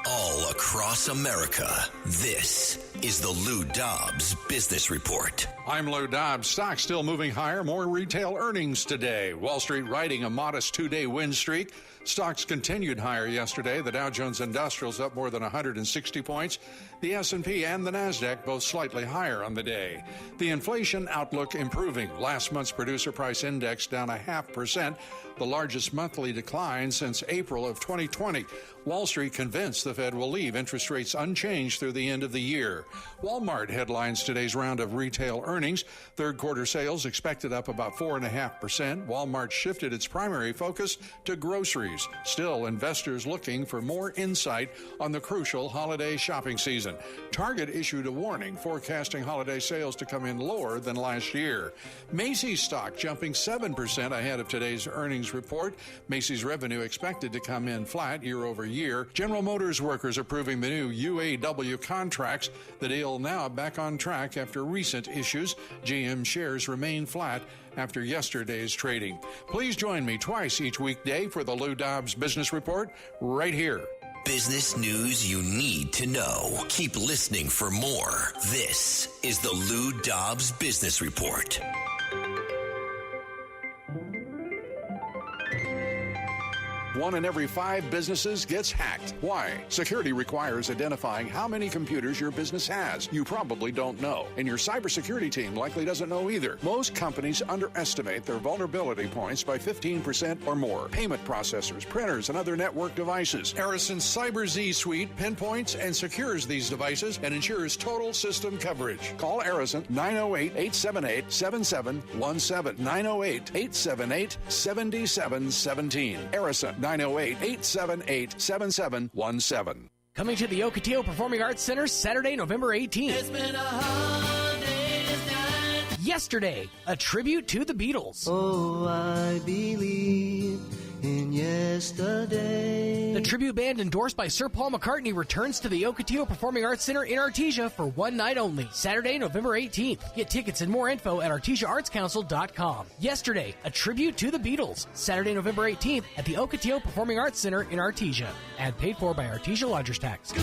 All across America, this is the Lou Dobbs Business Report. I'm Lou Dobbs. Stocks still moving higher. More retail earnings today. Wall Street riding a modest two-day win streak. Stocks continued higher yesterday. The Dow Jones Industrial's up more than 160 points. The S&P and the Nasdaq both slightly higher on the day. The inflation outlook improving. Last month's producer price index down 0.5%, the largest monthly decline since April of 2020. Wall Street convinced the Fed will leave interest rates unchanged through the end of the year. Walmart headlines today's round of retail earnings. Third quarter sales expected up about 4.5%. Walmart shifted its primary focus to groceries. Still, investors looking for more insight on the crucial holiday shopping season. Target issued a warning forecasting holiday sales to come in lower than last year. Macy's stock jumping 7% ahead of today's earnings report. Macy's revenue expected to come in flat year over year. General Motors workers approving the new UAW contracts. The deal now back on track after recent issues. GM shares remain flat after yesterday's trading. Please join me twice each weekday for the Lou Dobbs Business Report right here. Business news you need to know. Keep listening for more. This is the Lou Dobbs Business Report. 1 in every 5 businesses gets hacked. Why? Security requires identifying how many computers your business has. You probably don't know, and your cybersecurity team likely doesn't know either. Most companies underestimate their vulnerability points by 15% or more. Payment processors, printers, and other network devices. Arison's Cyber Z Suite pinpoints and secures these devices and ensures total system coverage. Call Arison 908-878-7717. 908-878-7717. Arison 908-878-7717. Coming to the Ocotillo Performing Arts Center Saturday, November 18th. It's been a hard day's night. Yesterday, a tribute to the Beatles. Oh, I believe in yesterday. The tribute band endorsed by Sir Paul McCartney returns to the Ocotillo Performing Arts Center in Artesia for one night only, Saturday, November 18th. Get tickets and more info at artesiaartscouncil.com. Yesterday, a tribute to the Beatles, Saturday, November 18th at the Ocotillo Performing Arts Center in Artesia. Ad paid for by Artesia Lodgers Tax.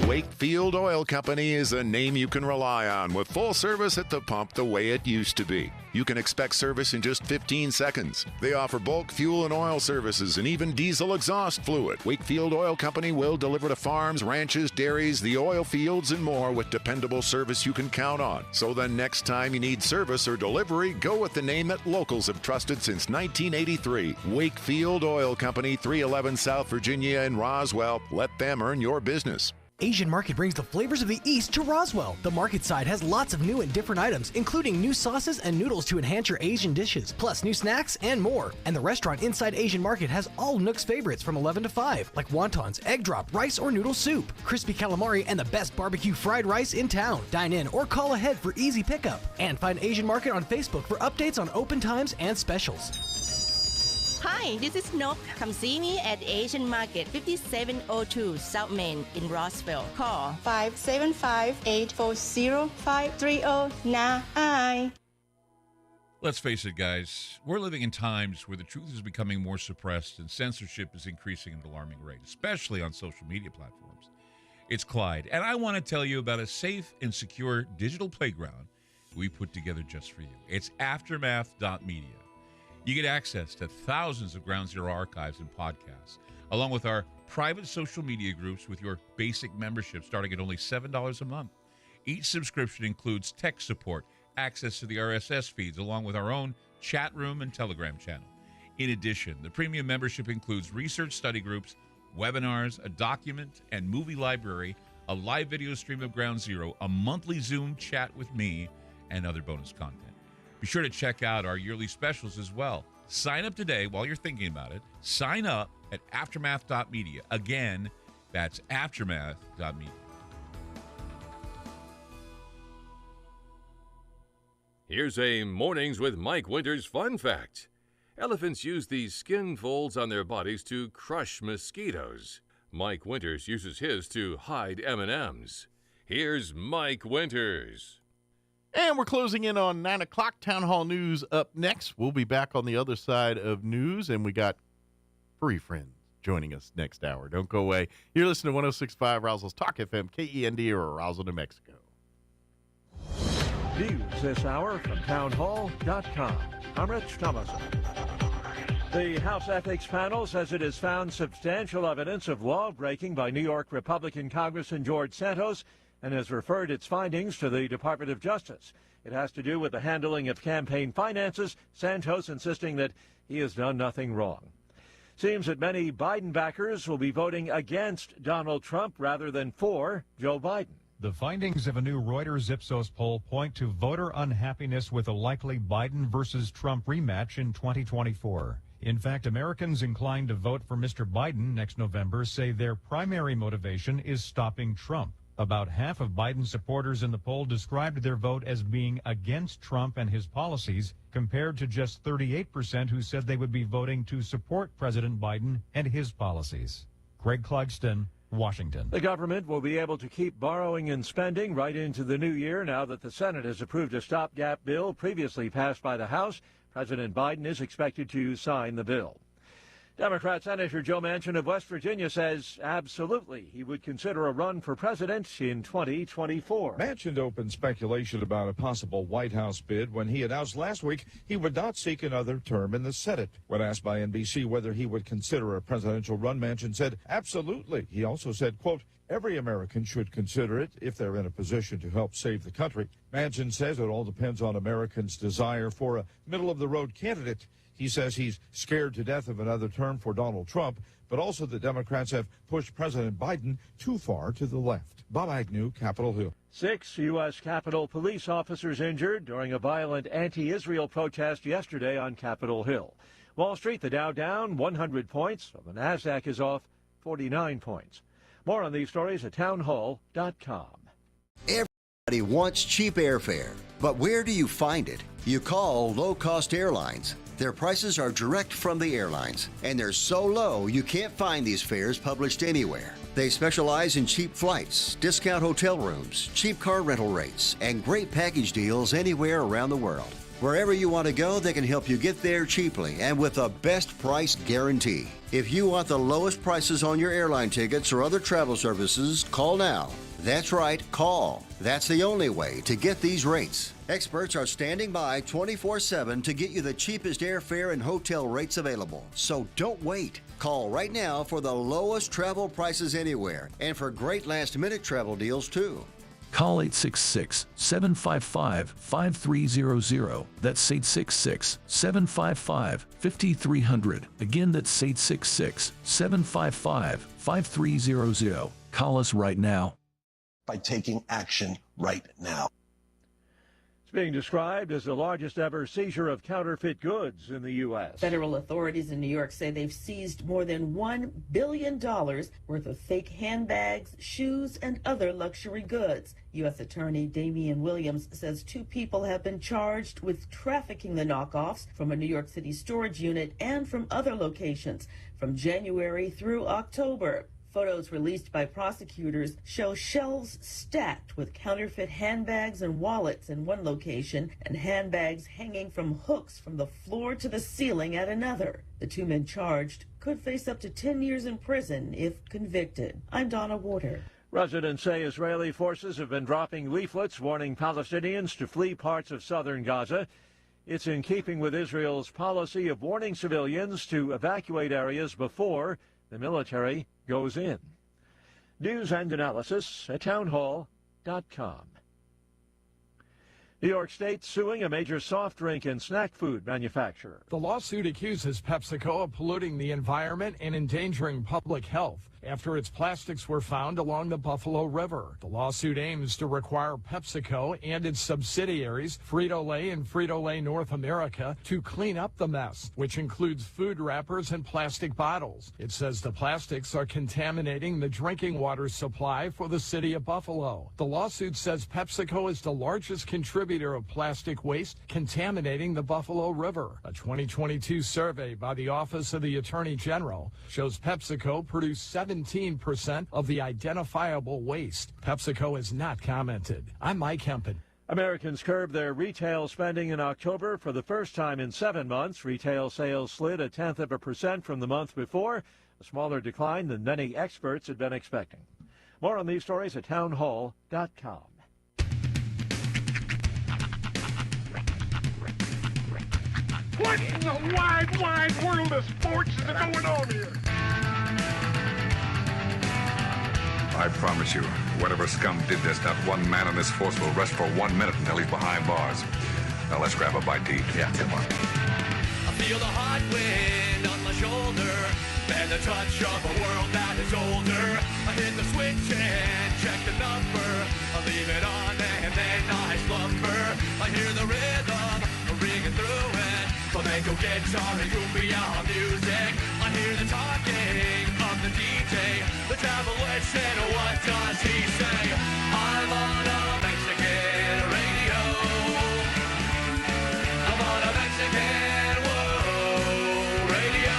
Wakefield Oil Company is a name you can rely on with full service at the pump the way it used to be. You can expect service in just 15 seconds. They offer bulk fuel and oil services and even diesel exhaust fluid. Wakefield Oil Company will deliver to farms, ranches, dairies, the oil fields, and more with dependable service you can count on. So the next time you need service or delivery, go with the name that locals have trusted since 1983. Wakefield Oil Company, 311 South Virginia in Roswell. Let them earn your business. Asian Market brings the flavors of the East to Roswell. The market side has lots of new and different items, including new sauces and noodles to enhance your Asian dishes, plus new snacks and more. And the restaurant inside Asian Market has all Nook's favorites from 11 to 5, like wontons, egg drop, rice or noodle soup, crispy calamari, and the best barbecue fried rice in town. Dine in or call ahead for easy pickup. And find Asian Market on Facebook for updates on open times and specials. Hi, this is Nook. Come see me at Asian Market, 5702 South Main in Roswell. Call 575-840-5309. Let's face it, guys. We're living in times where the truth is becoming more suppressed and censorship is increasing at an alarming rate, especially on social media platforms. It's Clyde, and I want to tell you about a safe and secure digital playground we put together just for you. It's aftermath.media. You get access to thousands of Ground Zero archives and podcasts, along with our private social media groups with your basic membership starting at only $7 a month. Each subscription includes tech support, access to the RSS feeds, along with our own chat room and Telegram channel. In addition, the premium membership includes research study groups, webinars, a document and movie library, a live video stream of Ground Zero, a monthly Zoom chat with me, and other bonus content. Be sure to check out our yearly specials as well. Sign up today while you're thinking about it. Sign up at aftermath.media. Again, that's aftermath.media. Here's a Mornings with Mike Winters fun fact. Elephants use these skin folds on their bodies to crush mosquitoes. Mike Winters uses his to hide M&Ms. Here's Mike Winters. And we're closing in on 9 o'clock. Town Hall News up next. We'll be back on the other side of news, and we got furry friends joining us next hour. Don't go away. You're listening to 106.5 Roswell's Talk FM, KEND, or Roswell, New Mexico. News this hour from townhall.com. I'm Rich Thomason. The House Ethics Panel says it has found substantial evidence of law breaking by New York Republican Congressman George Santos and has referred its findings to the Department of Justice. It has to do with the handling of campaign finances, Santos insisting that he has done nothing wrong. Seems that many Biden backers will be voting against Donald Trump rather than for Joe Biden. The findings of a new Reuters Ipsos poll point to voter unhappiness with a likely Biden versus Trump rematch in 2024. In fact, Americans inclined to vote for Mr. Biden next November say their primary motivation is stopping Trump. About half of Biden supporters in the poll described their vote as being against Trump and his policies, compared to just 38% who said they would be voting to support President Biden and his policies. Greg Clugston, Washington. The government will be able to keep borrowing and spending right into the new year now that the Senate has approved a stopgap bill previously passed by the House. President Biden is expected to sign the bill. Democrat Senator Joe Manchin of West Virginia says absolutely he would consider a run for president in 2024. Manchin opened speculation about a possible White House bid when he announced last week he would not seek another term in the Senate. When asked by NBC whether he would consider a presidential run, Manchin said absolutely. He also said, quote, every American should consider it if they're in a position to help save the country. Manchin says it all depends on Americans' desire for a middle-of-the-road candidate. He says he's scared to death of another term for Donald Trump, but also the Democrats have pushed President Biden too far to the left. Bob Agnew, Capitol Hill. 6 U.S. Capitol police officers injured during a violent anti-Israel protest yesterday on Capitol Hill. Wall Street, the Dow down 100 points, while the NASDAQ is off 49 points. More on these stories at townhall.com. Everybody wants cheap airfare, but where do you find it? You call low-cost airlines. Their prices are direct from the airlines, and they're so low you can't find these fares published anywhere. They specialize in cheap flights, discount hotel rooms, cheap car rental rates, and great package deals anywhere around the world. Wherever you want to go, they can help you get there cheaply and with a best price guarantee. If you want the lowest prices on your airline tickets or other travel services, call now. That's right, call. That's the only way to get these rates. Experts are standing by 24/7 to get you the cheapest airfare and hotel rates available. So don't wait. Call right now for the lowest travel prices anywhere and for great last-minute travel deals, too. Call 866-755-5300. That's 866-755-5300. Again, that's 866-755-5300. Call us right now. By taking action right now. It's being described as the largest ever seizure of counterfeit goods in the U.S. Federal authorities in New York say they've seized more than $1 billion worth of fake handbags, shoes, and other luxury goods. U.S. Attorney Damian Williams says 2 people have been charged with trafficking the knockoffs from a New York City storage unit and from other locations from January through October. Photos released by prosecutors show shelves stacked with counterfeit handbags and wallets in one location and handbags hanging from hooks from the floor to the ceiling at another. The 2 men charged could face up to 10 years in prison if convicted. I'm Donna Warder. Residents say Israeli forces have been dropping leaflets warning Palestinians to flee parts of southern Gaza. It's in keeping with Israel's policy of warning civilians to evacuate areas before the military goes in. News and analysis at townhall.com. New York State suing a major soft drink and snack food manufacturer. The lawsuit accuses PepsiCo of polluting the environment and endangering public health after its plastics were found along the Buffalo River. The lawsuit aims to require PepsiCo and its subsidiaries, Frito-Lay and Frito-Lay North America, to clean up the mess, which includes food wrappers and plastic bottles. It says the plastics are contaminating the drinking water supply for the city of Buffalo. The lawsuit says PepsiCo is the largest contributor of plastic waste contaminating the Buffalo River. A 2022 survey by the Office of the Attorney General shows PepsiCo produced 17% of the identifiable waste. PepsiCo has not commented. I'm Mike Hempen. Americans curbed their retail spending in October for the first time in 7 months. Retail sales slid 0.1% from the month before, a smaller decline than many experts had been expecting. More on these stories at townhall.com. What in the wide, wide world of sports is going on here? I promise you, whatever scum did this, not one man in this force will rest for 1 minute until he's behind bars. Now let's grab a bite to eat. Yeah, come on. I feel the hot wind on my shoulder and the touch of a world that is older. I hit the switch and check the number. I leave it on and then I slumber. I hear the rhythm ringing through it. Flamenco guitar and cumbia music. I hear the talking of the DJ. The traveler said, what does he say? I'm on a Mexican radio. I'm on a Mexican radio.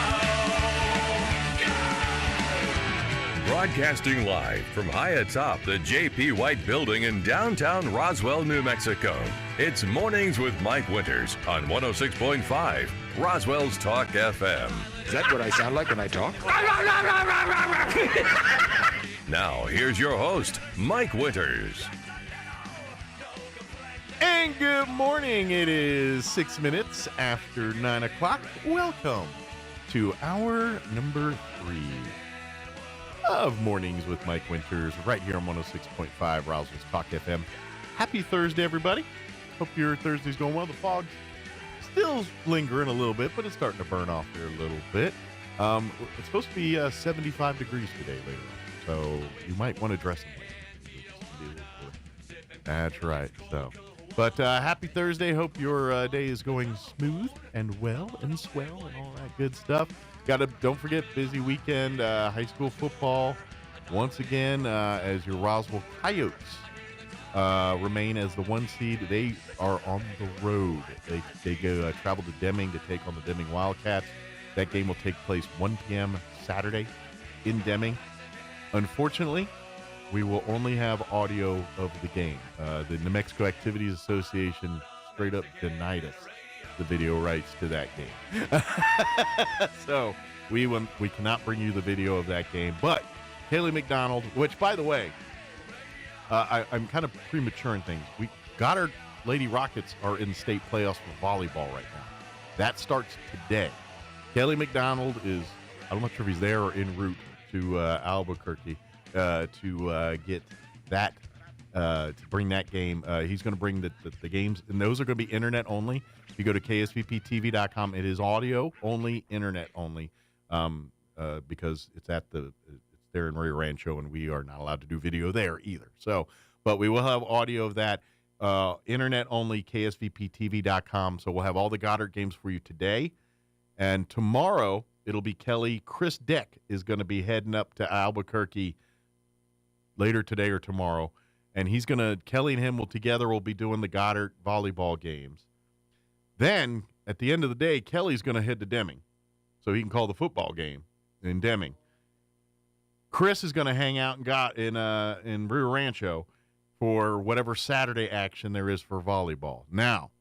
Broadcasting live from high atop the J.P. White Building in downtown Roswell, New Mexico. It's Mornings with Mike Winters on 106.5 Roswell's Talk FM. Is that what I sound like when I talk? Now, here's your host, Mike Winters. And good morning. It is 6 minutes after 9 o'clock. Welcome to hour number 3 of Mornings with Mike Winters right here on 106.5 Roswell's Talk FM. Happy Thursday, everybody. Hope your Thursday's going well. The fog's still lingering a little bit, but it's starting to burn off here a little bit. It's supposed to be 75 degrees today later on, so you might want to dress in like. That's right. So, but happy Thursday. Hope your day is going smooth and well and swell and all that good stuff. Don't forget, busy weekend, high school football. Once again, as your Roswell Coyotes remain as the 1 seed. They are on the road. They go travel to Deming to take on the Deming Wildcats. That game will take place 1 p.m. Saturday in Deming. Unfortunately, we will only have audio of the game. The New Mexico Activities Association straight up denied us the video rights to that game. So we cannot bring you the video of that game. But Haley McDonald, which, by the way, I'm kind of premature in things. We got our Lady Rockets are in state playoffs for volleyball right now. That starts today. Kelly McDonald is, I'm not sure if he's there or en route to Albuquerque to get that to bring that game. He's going to bring the games, and those are going to be internet only. If you go to ksvptv.com, it is audio only, internet only, because it's there in Rio Rancho, and we are not allowed to do video there either. So, but we will have audio of that, internet only, ksvptv.com. So we'll have all the Goddard games for you today, and tomorrow it'll be Kelly. Chris Deck is going to be heading up to Albuquerque later today or tomorrow, and Kelly and him will be doing the Goddard volleyball games. Then at the end of the day, Kelly's going to head to Deming, so he can call the football game in Deming. Chris is going to hang out in Rio Rancho for whatever Saturday action there is for volleyball. Now,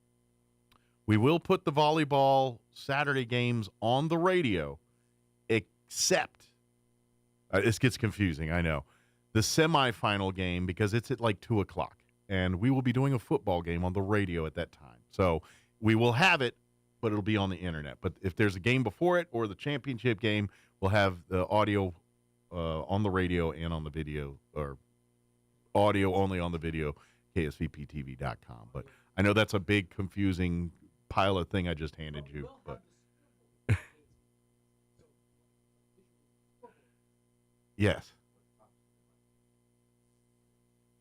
we will put the volleyball Saturday games on the radio, except this gets confusing, I know. The semifinal game, because it's at like 2 o'clock, and we will be doing a football game on the radio at that time. So we will have it, but it'll be on the internet. But if there's a game before it or the championship game, we'll have the audio on the radio and on the video, or audio only on the video, ksvptv.com. But I know that's a big, confusing pile of thing I just handed you. But yes.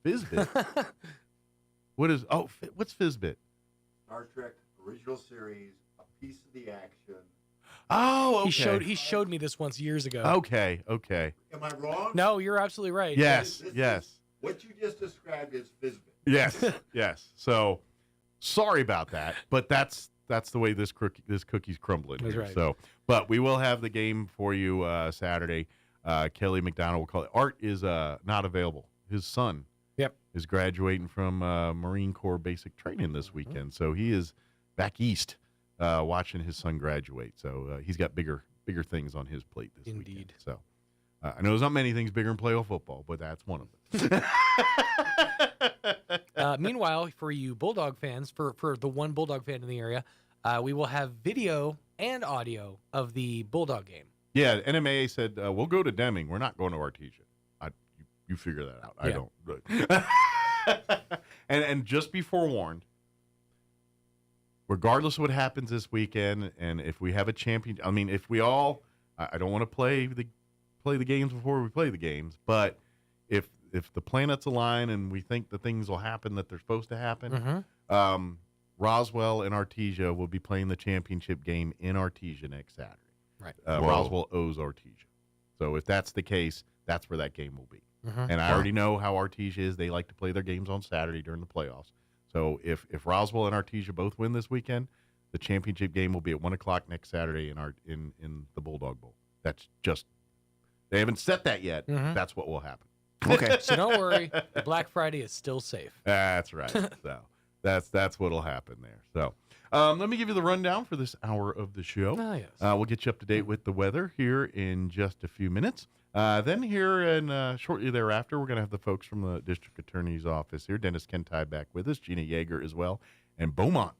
Fizbit? What's Fizbit? Star Trek original series, a piece of the action. Oh, okay. He showed me this once years ago. Okay. Am I wrong? No, you're absolutely right. Yes. What you just described is Yes. Fizbit. Yes. So sorry about that, but that's the way this cookie's crumbling. That's here. right. So, but we will have the game for you Saturday. Kelly McDonald will call it. Art is not available. His son is graduating from Marine Corps basic training this weekend, so he is back east watching his son graduate. So he's got bigger things on his plate this weekend. So I know there's not many things bigger than playoff football, but that's one of them. Meanwhile, for you Bulldog fans, for the one Bulldog fan in the area, we will have video and audio of the Bulldog game. Yeah, NMAA said, we'll go to Deming. We're not going to Artesia. You figure that out. I don't. And just be forewarned, regardless of what happens this weekend, and if we have a champion, I mean, if we all, I don't want to play the games before we play the games, but if the planets align and we think the things will happen that they're supposed to happen, Roswell and Artesia will be playing the championship game in Artesia next Saturday. Right. Roswell owes Artesia. So if that's the case, that's where that game will be. And I already know how Artesia is. They like to play their games on Saturday during the playoffs. So if Roswell and Artesia both win this weekend, the championship game will be at 1 o'clock next Saturday in the Bulldog Bowl. That's just, they haven't set that yet. That's what will happen. Okay. So don't worry. The Black Friday is still safe. That's right. So that's what'll happen there. So let me give you the rundown for this hour of the show. Oh, yes. We'll get you up to date with the weather here in just a few minutes. Then here and shortly thereafter, we're going to have the folks from the District Attorney's Office here. Dennis Kentai back with us, Gina Yeager as well, and Beaumont.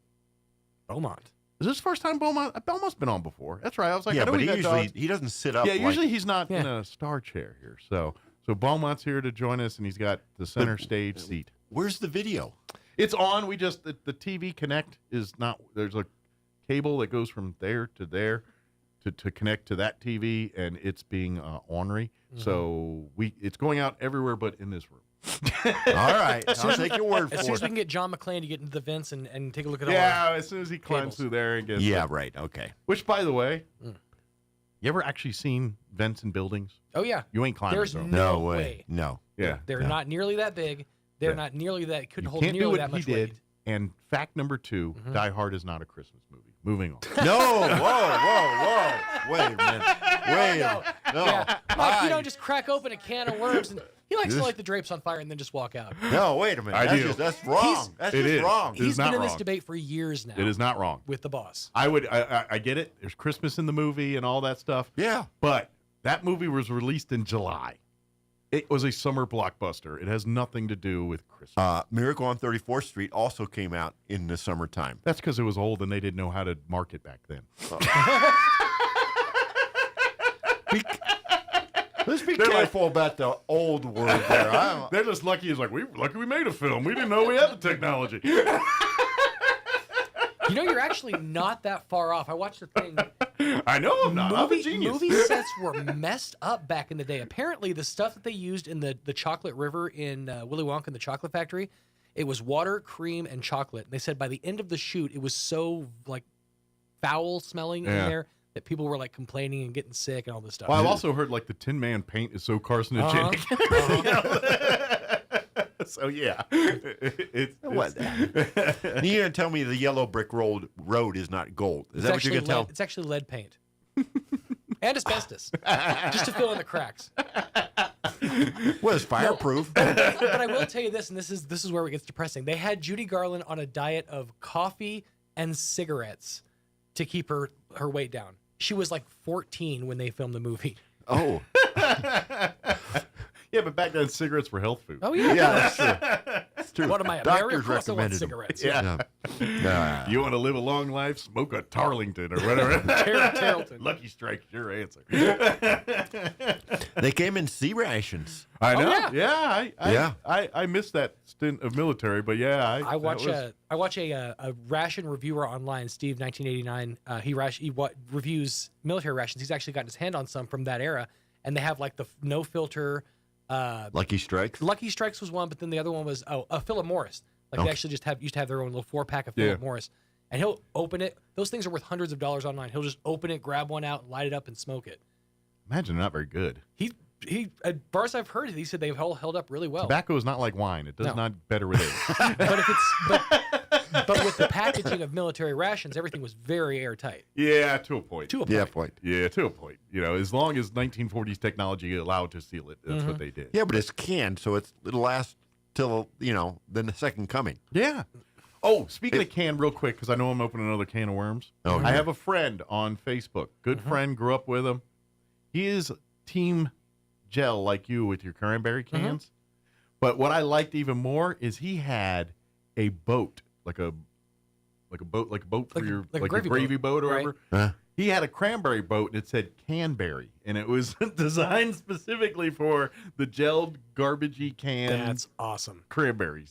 Is this the first time Beaumont? Beaumont's been on before. That's right. I was like, yeah, I know but he doesn't sit up. Yeah, usually he's not in a star chair here. So Beaumont's here to join us, and he's got the center stage seat. Where's the video? It's on. We just the TV Connect is not. There's a cable that goes from there to there to connect to that TV, and it's being ornery. So it's going out everywhere but in this room. All right, I'll take your word for it. As soon as we can get John McClane to get into the vents and take a look at all as soon as he climbs through there and gets right, okay. Which, by the way, you ever actually seen vents in buildings? Oh yeah, you ain't climbing. There's them. no way. No. Yeah, they're not nearly that big. They're not nearly that. Couldn't hold can't nearly do what that much he weight. did. And fact number 2: Die Hard is not a Christmas movie. Moving on. No, whoa! Wait a minute. No. Yeah. Mike, you don't just crack open a can of worms and he likes to light the drapes on fire and then just walk out. No, wait a minute. That's wrong. That's just wrong. He's been in this debate for years now. It is not wrong. With the boss. I get it. There's Christmas in the movie and all that stuff. Yeah. But that movie was released in July. It was a summer blockbuster. It has nothing to do with Christmas. Miracle on 34th Street also came out in the summertime. That's because it was old and they didn't know how to market back then. Let's be They're like full about the old word there. They're just lucky. It's like, we're lucky we made a film. We didn't know we had the technology. You know, you're actually not that far off. I watched the thing. I know I'm not. I'm a genius. Movie sets were messed up back in the day. Apparently, the stuff that they used in the Chocolate River in Willy Wonka and the Chocolate Factory, it was water, cream, and chocolate. And they said by the end of the shoot, it was so like foul smelling in there that people were like complaining and getting sick and all this stuff. Well, I've also heard like the Tin Man paint is so carcinogenic. So yeah, what? You're gonna tell me the yellow brick road is not gold? Is that what you're gonna tell? It's actually lead paint and asbestos, just to fill in the cracks. Well, it's fireproof. But I will tell you this, and this is where it gets depressing. They had Judy Garland on a diet of coffee and cigarettes to keep her weight down. She was like 14 when they filmed the movie. Oh. Yeah, but back then cigarettes were health food. Oh yeah, that's true. That's true. What am I? Doctors America? Also want recommended them. cigarettes. Yeah. You want to live a long life? Smoke a Tarlington or whatever. Tarleton. Lucky Strike's your answer. They came in sea rations. I know. yeah. I missed that stint of military, but I watch a ration reviewer online, Steve 1989. He reviews military rations. He's actually gotten his hand on some from that era, and they have like the no filter. Lucky Strikes. Lucky Strikes was one, but then the other one was Philip Morris. Like they actually used to have their own little 4-pack of Philip Morris, and he'll open it. Those things are worth hundreds of dollars online. He'll just open it, grab one out, light it up, and smoke it. Imagine they're not very good. He as far as I've heard, he said they've all held up really well. Tobacco is not like wine; it does not better with age. But with the packaging of military rations, everything was very airtight. Yeah, to a point. Yeah, to a point. You know, as long as 1940s technology allowed to seal it, that's what they did. Yeah, but it's canned, so it'll last till the second coming. Yeah. Oh, speaking of can, real quick, because I know I'm opening another can of worms. Oh, I have a friend on Facebook. Good friend, grew up with him. He is Team Gel like you with your cranberry cans. But what I liked even more is he had a boat, like a boat for your gravy boat or whatever. Right. He had a cranberry boat and it said Canberry, and it was designed specifically for the gelled garbagey can. That's awesome. Cranberry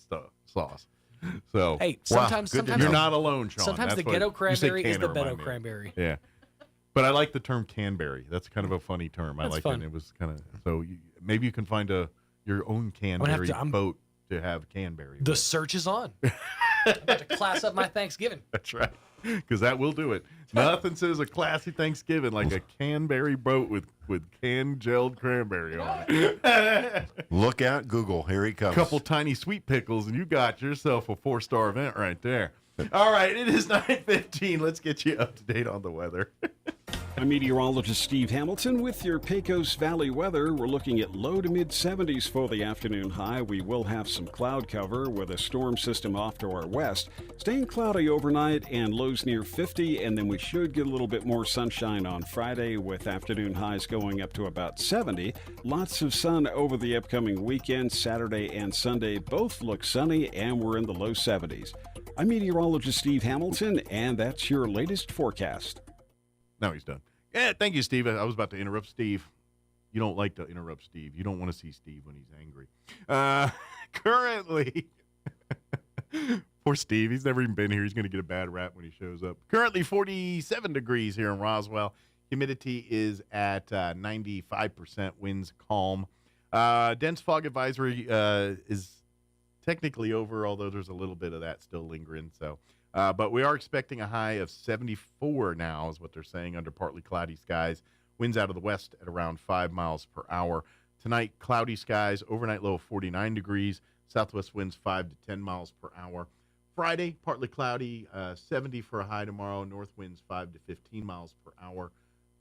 sauce. So hey, sometimes you're not alone, Sean. Sometimes That's the ghetto cranberry is the better Beto cranberry. Yeah. But I like the term Canberry. That's kind of a funny term. I like fun. it. It was kind of maybe you can find your own Canberry boat to have Canberry. The search is on. I'm about to class up my Thanksgiving. That's right, because that will do it. Nothing says a classy Thanksgiving like a Canberry boat with canned gelled cranberry on it. Look out, Google. Here he comes. Couple tiny sweet pickles, and you got yourself a 4-star event right there. All right, it is 9:15. Let's get you up to date on the weather. I'm meteorologist Steve Hamilton with your Pecos Valley weather. We're looking at low to mid 70s for the afternoon high. We will have some cloud cover with a storm system off to our west. Staying cloudy overnight and lows near 50, and then we should get a little bit more sunshine on Friday with afternoon highs going up to about 70. Lots of sun over the upcoming weekend. Saturday and Sunday both look sunny, and we're in the low 70s. I'm meteorologist Steve Hamilton, and that's your latest forecast. Now he's done. Yeah, thank you, Steve. I was about to interrupt Steve. You don't like to interrupt Steve. You don't want to see Steve when he's angry. Currently, poor Steve. He's never even been here. He's going to get a bad rap when he shows up. Currently 47 degrees here in Roswell. Humidity is at 95%. Winds calm. Dense fog advisory is technically over, although there's a little bit of that still lingering. So, but we are expecting a high of 74 now, is what they're saying, under partly cloudy skies. Winds out of the west at around 5 miles per hour. Tonight, cloudy skies, overnight low of 49 degrees. Southwest winds 5 to 10 miles per hour. Friday, partly cloudy, 70 for a high tomorrow. North winds 5 to 15 miles per hour.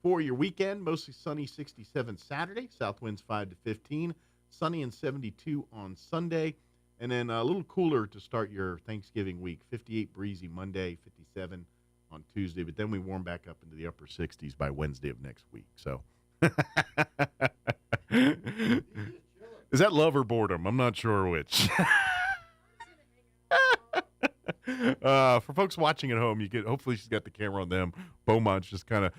For your weekend, mostly sunny, 67 Saturday. South winds 5 to 15. Sunny and 72 on Sunday. And then a little cooler to start your Thanksgiving week. 58 breezy Monday, 57 on Tuesday. But then we warm back up into the upper 60s by Wednesday of next week. So, is that love or boredom? I'm not sure which. For folks watching at home, hopefully she's got the camera on them. Beaumont's just kind of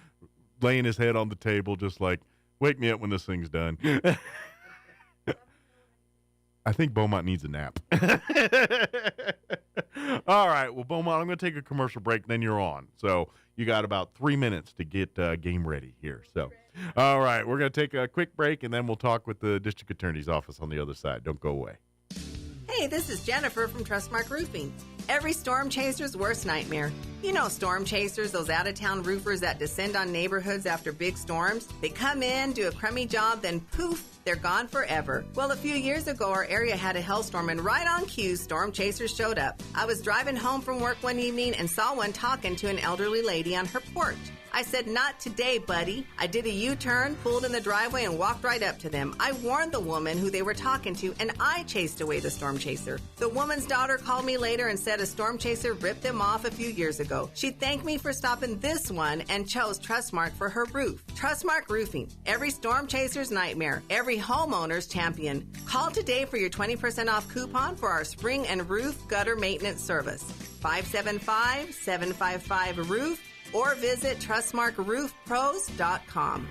laying his head on the table, just like, Wake me up when this thing's done. I think Beaumont needs a nap. All right. Well, Beaumont, I'm going to take a commercial break, then you're on. So you got about 3 minutes to get game ready here. So, all right. We're going to take a quick break, and then we'll talk with the district attorney's office on the other side. Don't go away. Hey, this is Jennifer from Trustmark Roofing. Every storm chaser's worst nightmare. You know storm chasers, those out-of-town roofers that descend on neighborhoods after big storms. They come in, do a crummy job, then poof, they're gone forever. Well, a few years ago, our area had a hailstorm, and right on cue, storm chasers showed up. I was driving home from work one evening and saw one talking to an elderly lady on her porch. I said, "Not today, buddy." I did a U-turn, pulled in the driveway, and walked right up to them. I warned the woman who they were talking to, and I chased away the storm chaser. The woman's daughter called me later and said a storm chaser ripped them off a few years ago. She thanked me for stopping this one and chose Trustmark for her roof. Trustmark Roofing. Every storm chaser's nightmare. Every homeowner's champion. Call today for your 20% off coupon for our spring and roof gutter maintenance service. 575-755-ROOF. Or visit TrustmarkRoofPros.com.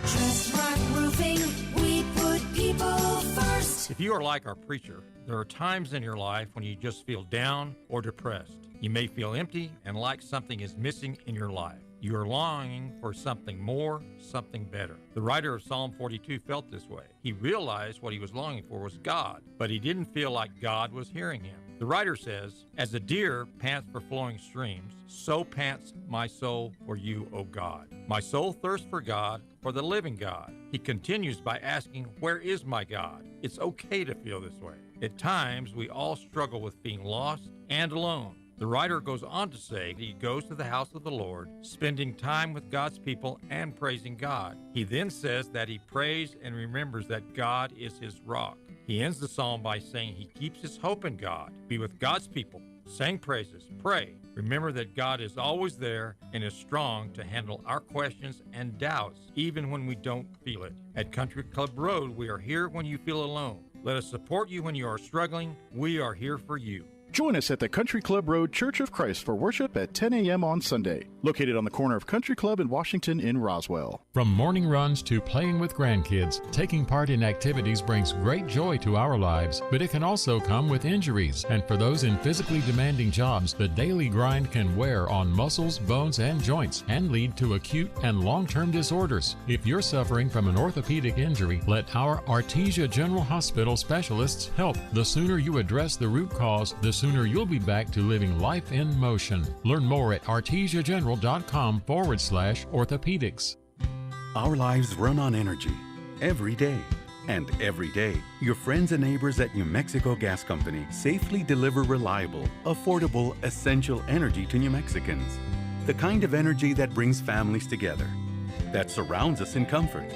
Trustmark Roofing, we put people first. If you are like our preacher, there are times in your life when you just feel down or depressed. You may feel empty and like something is missing in your life. You are longing for something more, something better. The writer of Psalm 42 felt this way. He realized what he was longing for was God, but he didn't feel like God was hearing him. The writer says, "As a deer pants for flowing streams, so pants my soul for you, O God. My soul thirsts for God, for the living God." He continues by asking, "Where is my God?" It's okay to feel this way. At times, we all struggle with being lost and alone. The writer goes on to say he goes to the house of the Lord, spending time with God's people and praising God. He then says that he prays and remembers that God is his rock. He ends the psalm by saying he keeps his hope in God. Be with God's people, sing praises, pray. Remember that God is always there and is strong to handle our questions and doubts, even when we don't feel it. At Country Club Road, we are here when you feel alone. Let us support you when you are struggling. We are here for you. Join us at the Country Club Road Church of Christ for worship at 10 a.m. on Sunday, located on the corner of Country Club and Washington in Roswell. From morning runs to playing with grandkids, taking part in activities brings great joy to our lives, but it can also come with injuries. And for those in physically demanding jobs, the daily grind can wear on muscles, bones, and joints and lead to acute and long-term disorders. If you're suffering from an orthopedic injury, let our Artesia General Hospital specialists help. The sooner you address the root cause, the sooner you'll be back to living life in motion. Learn more at artesiageneral.com/orthopedics. Our lives run on energy every day. And every day, your friends and neighbors at New Mexico Gas Company safely deliver reliable, affordable, essential energy to New Mexicans. The kind of energy that brings families together, that surrounds us in comfort.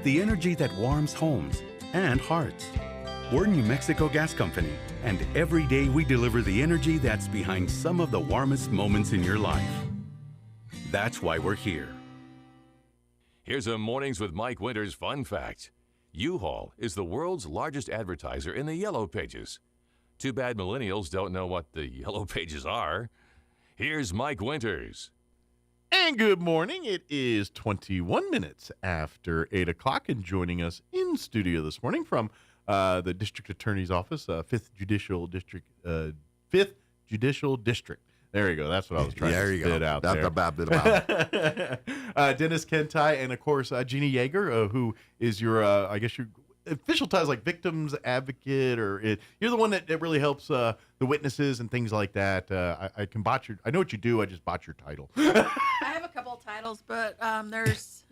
The energy that warms homes and hearts. We're New Mexico Gas Company, and every day we deliver the energy that's behind some of the warmest moments in your life. That's why we're here. Here's a Mornings with Mike Winters fun fact. U-Haul is the world's largest advertiser in the Yellow Pages. Too bad millennials don't know what the Yellow Pages are. Here's Mike Winters. And good morning. It is 21 minutes after 8 o'clock, and joining us in studio this morning from the District Attorney's Office, 5th Judicial District. There you go. That's what I was trying to spit out there. Dennis Kentai, and of course Jeannie Yeager, who is your, I guess your official title is like victims advocate, or you're the one that really helps the witnesses and things like that. I can botch your. I know what you do. I just botch your title. I have a couple of titles, but there's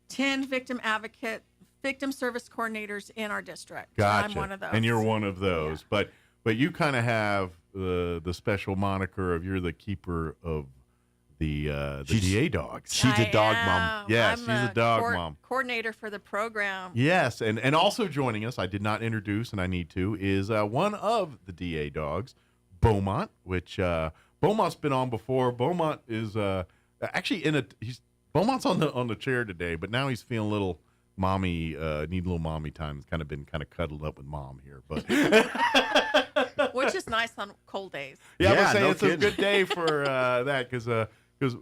10 victim service coordinators in our district. Gotcha. I'm one of those. And you're one of those. Yeah. But you kind of have the special moniker of you're the keeper of the DA dogs. She's a dog mom. Yes, she's a dog mom. Coordinator for the program. Yes, and also joining us, I did not introduce, and I need to, is one of the DA dogs, Beaumont, which Beaumont's been on before. Beaumont is actually Beaumont's on the chair today, but now he's feeling a little mommy, need a little mommy time. He's been cuddled up with mom here, but which is nice on cold days. Yeah, I was saying it's a good day for that because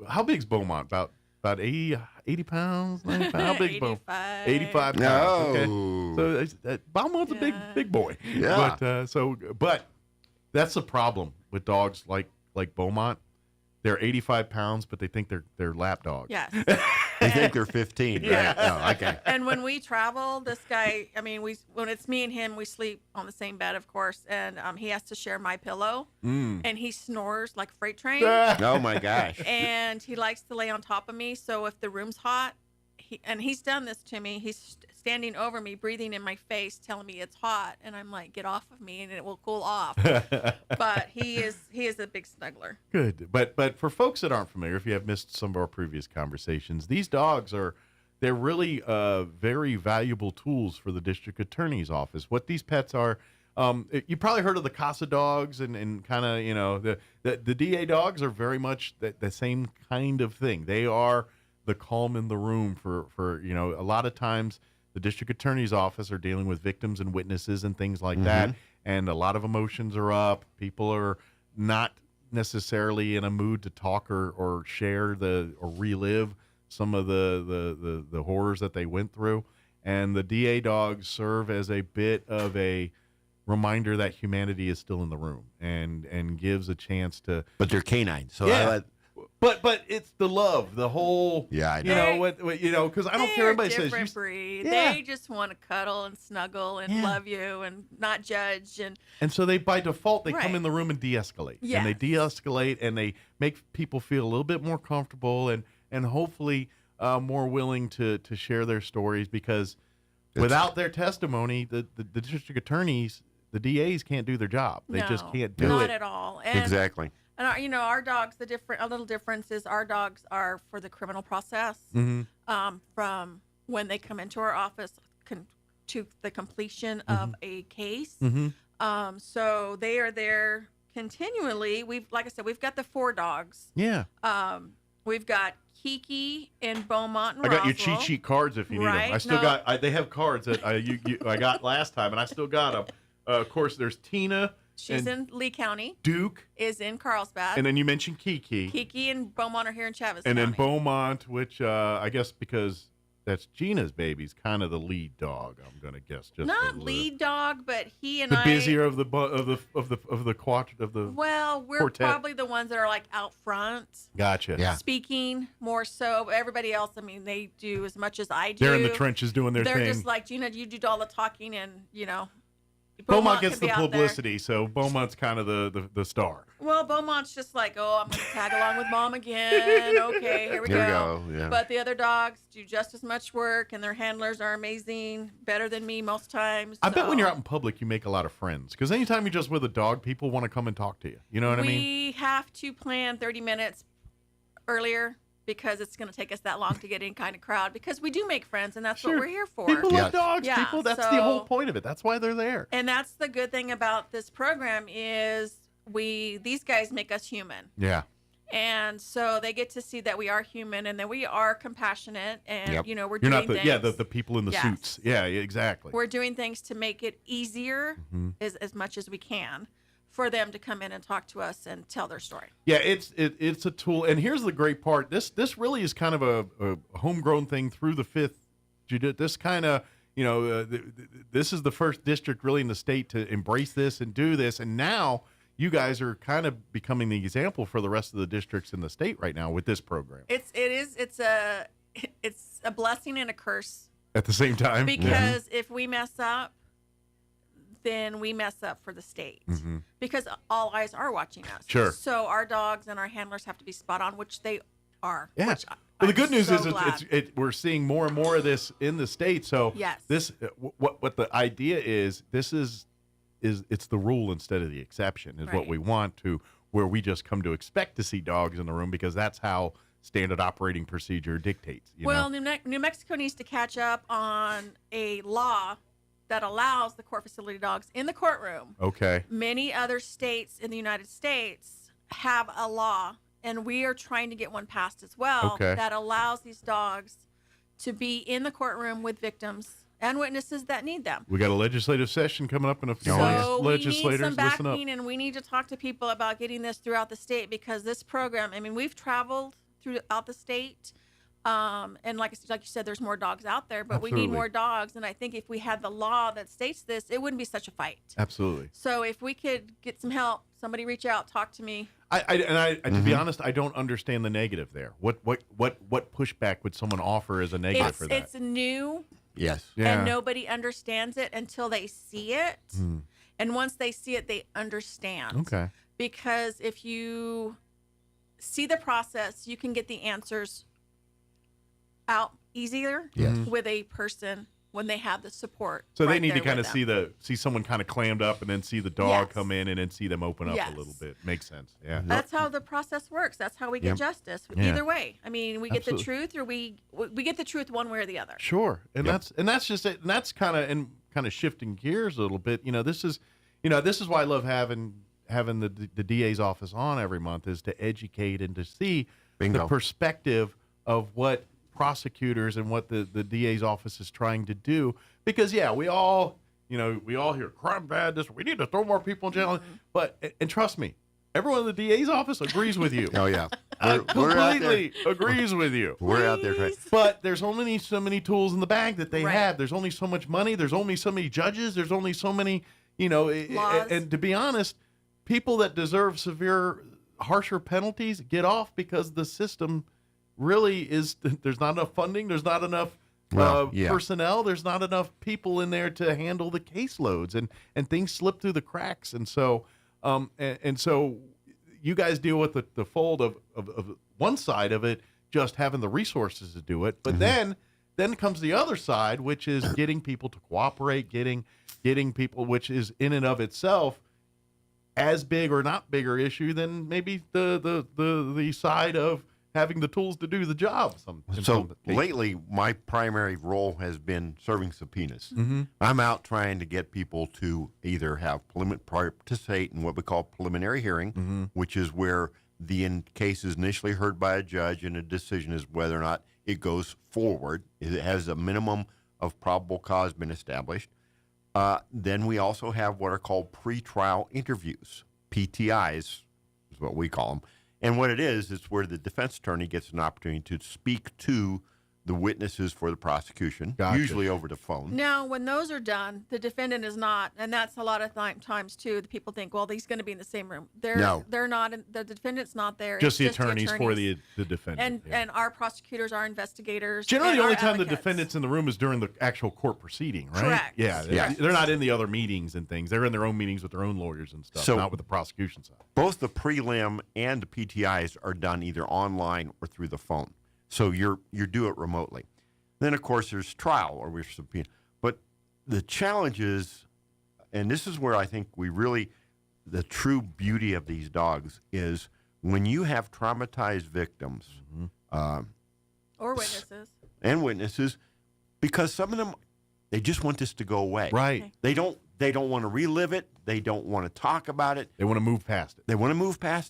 how big's Beaumont? About about 80 pounds, 90 pounds. How big, Bo? 85 pounds. No. Okay. So Beaumont's a big boy. Yeah. But that's the problem with dogs like Beaumont. They're 85 pounds, but they think they're lap dogs. Yes. They think they're 15. Yeah. Right? Oh, okay. And when we travel, this guy, I mean, when it's me and him, we sleep on the same bed, of course, and he has to share my pillow, and he snores like a freight train. Oh, my gosh. And he likes to lay on top of me, so if the room's hot, he's done this to me. He's standing over me, breathing in my face, telling me it's hot, and I'm like, get off of me, and it will cool off. But he is a big snuggler. Good, but for folks that aren't familiar, if you have missed some of our previous conversations, these dogs they're really very valuable tools for the district attorney's office. What these pets are, you probably heard of the Casa dogs and kind of the DA dogs are very much the same kind of thing. They are the calm in the room for a lot of times. The district attorney's office are dealing with victims and witnesses and things like that, and a lot of emotions are up. People are not necessarily in a mood to talk or share or relive some of the horrors that they went through. And the DA dogs serve as a bit of a reminder that humanity is still in the room and gives a chance to. But they're canine, so yeah. But it's the love, the whole. Yeah, I know. Because I don't care. Everybody says different breed. Yeah. They just want to cuddle and snuggle and love you and not judge And so they, by default, they Right. come in the room and de-escalate. Yes. And they de-escalate and they make people feel a little bit more comfortable and hopefully more willing to share their stories, because without their testimony, the district attorneys, the DAs can't do their job. They just can't do it. Not at all. And, Exactly. And our dogs, a little difference is our dogs are for the criminal process, from when they come into our office to the completion of a case. So they are there continually. Like I said, we've got the 4 dogs. Yeah. We've got Kiki in Beaumont and I got your Roswell. cheat sheet cards if you need them. I still got. They have cards that I got last time, and I still got them. Of course, there's Tina. She's in Lee County. Duke is in Carlsbad. And then you mentioned Kiki. Kiki and Beaumont are here in Chavez And County. then Beaumont, which I guess because that's Gina's baby's kind of the lead dog. I'm gonna guess. Just not lead dog, but he and the I. busier of the Well, we're quartet. probably the ones that are like out front. Gotcha. Yeah. Speaking more so. Everybody else, I mean, they do as much as I do. They're in the trenches doing their thing. They're just like, Gina, you do all the talking, and Beaumont gets can the be out there. publicity, so Beaumont's kind of the star. Well, Beaumont's just like, oh, I'm going to tag along with Mom again. Okay, here we go. Yeah. But the other dogs do just as much work, and their handlers are amazing, better than me most times. I bet when you're out in public, you make a lot of friends, because anytime you're just with a dog, people want to come and talk to you. You know what I mean? We have to plan 30 minutes earlier, because it's going to take us that long to get in kind of crowd, because we do make friends, and that's what we're here for. People love dogs. Yeah, People, that's the whole point of it. That's why they're there. And that's the good thing about this program is these guys make us human. Yeah. And so they get to see that we are human and that we are compassionate, and we're You're doing not things. the people in the Yes. suits. Yeah, exactly. We're doing things to make it easier as much as we can for them to come in and talk to us and tell their story. Yeah, it's a tool, and here's the great part. This really is kind of a homegrown thing through the 5th. This kind of this is the first district really in the state to embrace this and do this, and now you guys are kind of becoming the example for the rest of the districts in the state right now with this program. It's a blessing and a curse At the same time, because if we mess up, then we mess up for the state, because all eyes are watching us. Sure. So our dogs and our handlers have to be spot on, which they are. Yeah. Which Well, the I'm good news so is glad. we're seeing more and more of this in the state. So Yes. this what the idea is. This is it's the rule instead of the exception is what Right. we want to, where we just come to expect to see dogs in the room because that's how standard operating procedure dictates. You Well, know? New Mexico needs to catch up on a law that allows the court facility dogs in the courtroom. Okay. Many other states in the United States have a law, and we are trying to get one passed as well, Okay. that allows these dogs to be in the courtroom with victims and witnesses that need them. We got a legislative session coming up in a few So months. we need Legislators, some listen up. backing, and we need to talk to people about getting this throughout the state, because this program, I mean, we've traveled throughout the state, And like you said, there's more dogs out there, but we Absolutely. need more dogs. And I think if we had the law that states this, it wouldn't be such a fight. Absolutely. So if we could get some help, somebody reach out, talk to me. To be honest, I don't understand the negative there. What pushback would someone offer as a negative for that? It's new. Yes. And nobody understands it until they see it. And once they see it, they understand. Okay. Because if you see the process, you can get the answers out easier with a person when they have the support. So they right need to there kind of with see someone kind of clammed up, and then see the dog come in, and then see them open up Yes. a little bit. Makes sense. Yeah. That's how the process works. That's how we get Yep. justice. Yeah. Either way, I mean, we get Absolutely. the truth, or we get the truth one way or the other. Sure, and that's just it. And that's kind of shifting gears a little bit. This is why I love having the DA's office on every month, is to educate and to see Bingo. the perspective of what prosecutors and what the DA's office is trying to do. Because we all hear crime bad, this, we need to throw more people in jail. But and trust me, everyone in the DA's office agrees with you. Oh yeah, Completely agrees with you. We're out there trying. But there's only so many tools in the bag that they Right. have. There's only so much money. There's only so many judges. There's only so many, Laws. and to be honest, people that deserve harsher penalties get off because the system really is, there's not enough funding. There's not enough personnel. There's not enough people in there to handle the caseloads, and things slip through the cracks. And so, so you guys deal with the fold of one side of it, just having the resources to do it. But then comes the other side, which is getting people to cooperate, getting people, which is in and of itself as big or not bigger issue than maybe the side of having the tools to do the job. So lately, my primary role has been serving subpoenas. Mm-hmm. I'm out trying to get people to either have participate in what we call preliminary hearing, which is where the case is initially heard by a judge, and a decision is whether or not it goes forward. It has a minimum of probable cause been established. Then we also have what are called pretrial interviews, PTIs is what we call them. And what it is, it's where the defense attorney gets an opportunity to speak to the witnesses for the prosecution, usually over the phone. Now, when those are done, the defendant is not, and that's a lot of times too. The people think, well, he's going to be in the same room. They're not. The defendant's not there. Just It's the attorneys for the defendant. And our prosecutors, our investigators. Generally, and the only our time advocates. the defendant's in the room is during the actual court proceeding, right? Correct. Yeah, Correct. They're not in the other meetings and things. They're in their own meetings with their own lawyers and stuff, So- not with the prosecution side. Both the prelim and the PTIs are done either online or through the phone. So you do it remotely. Then, of course, there's trial, or we're subpoena. But the challenge is, and this is where I think the true beauty of these dogs is when you have traumatized victims Or witnesses. and witnesses, because some of them, they just want this to go away. Right. Okay. They don't want to relive it. They don't want to talk about it. They want to move past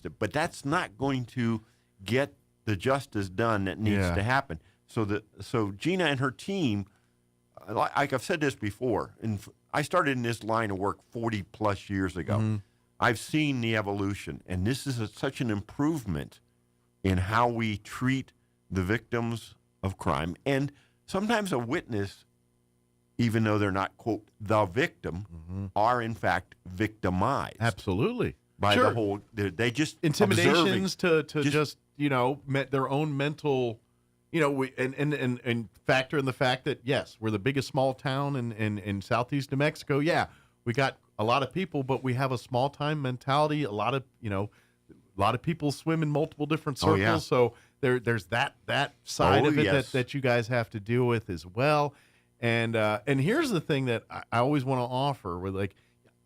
it. But that's not going to get the justice done that needs to happen. So Gina and her team, like I've said this before, and I started in this line of work 40 plus years ago. I've seen the evolution, and this is such an improvement in how we treat the victims of crime. And sometimes a witness, even though they're not, quote, the victim, are in fact victimized. Absolutely. By the whole, they just intimidations to just their own mental, and factor in the fact that yes, we're the biggest small town in southeast New Mexico. Yeah, we got a lot of people, but we have a small time mentality. A lot of people swim in multiple different circles. Oh, yeah. So there's that side of it that you guys have to deal with as well. And here's the thing that I always want to offer with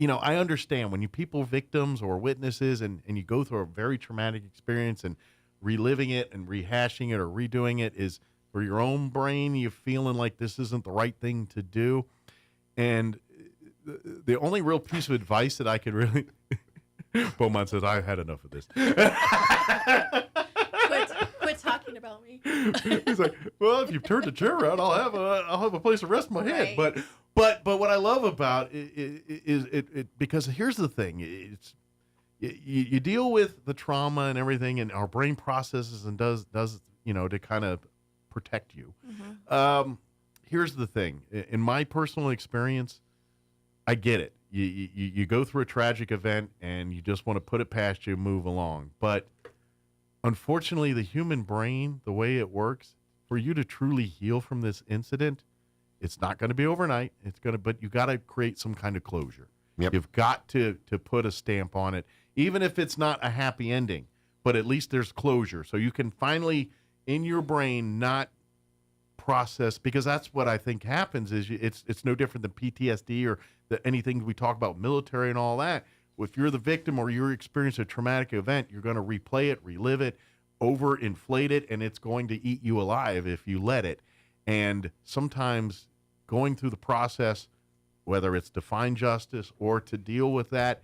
I understand when people victims or witnesses and you go through a very traumatic experience and reliving it and rehashing it or redoing it is for your own brain, you're feeling like this isn't the right thing to do. And the only real piece of advice that I could really Beaumont says, I've had enough of this. Quit talking about me. He's like, well, if you turn the chair around, I'll have a place to rest my head. Right. But what I love about it is because here's the thing, it's you deal with the trauma and everything, and our brain processes and does to kind of protect you. Mm-hmm. Here's the thing. In my personal experience, I get it. You go through a tragic event and you just want to put it past you and move along. But unfortunately, the human brain, the way it works, for you to truly heal from this incident, it's not going to be overnight. But you got to create some kind of closure. Yep. You've got to put a stamp on it, even if it's not a happy ending, but at least there's closure. So you can finally, in your brain, not process, because that's what I think happens is it's no different than PTSD or anything we talk about military and all that. If you're the victim or you experience a traumatic event, you're going to replay it, relive it, overinflate it, and it's going to eat you alive if you let it. And sometimes going through the process, whether it's to find justice or to deal with that,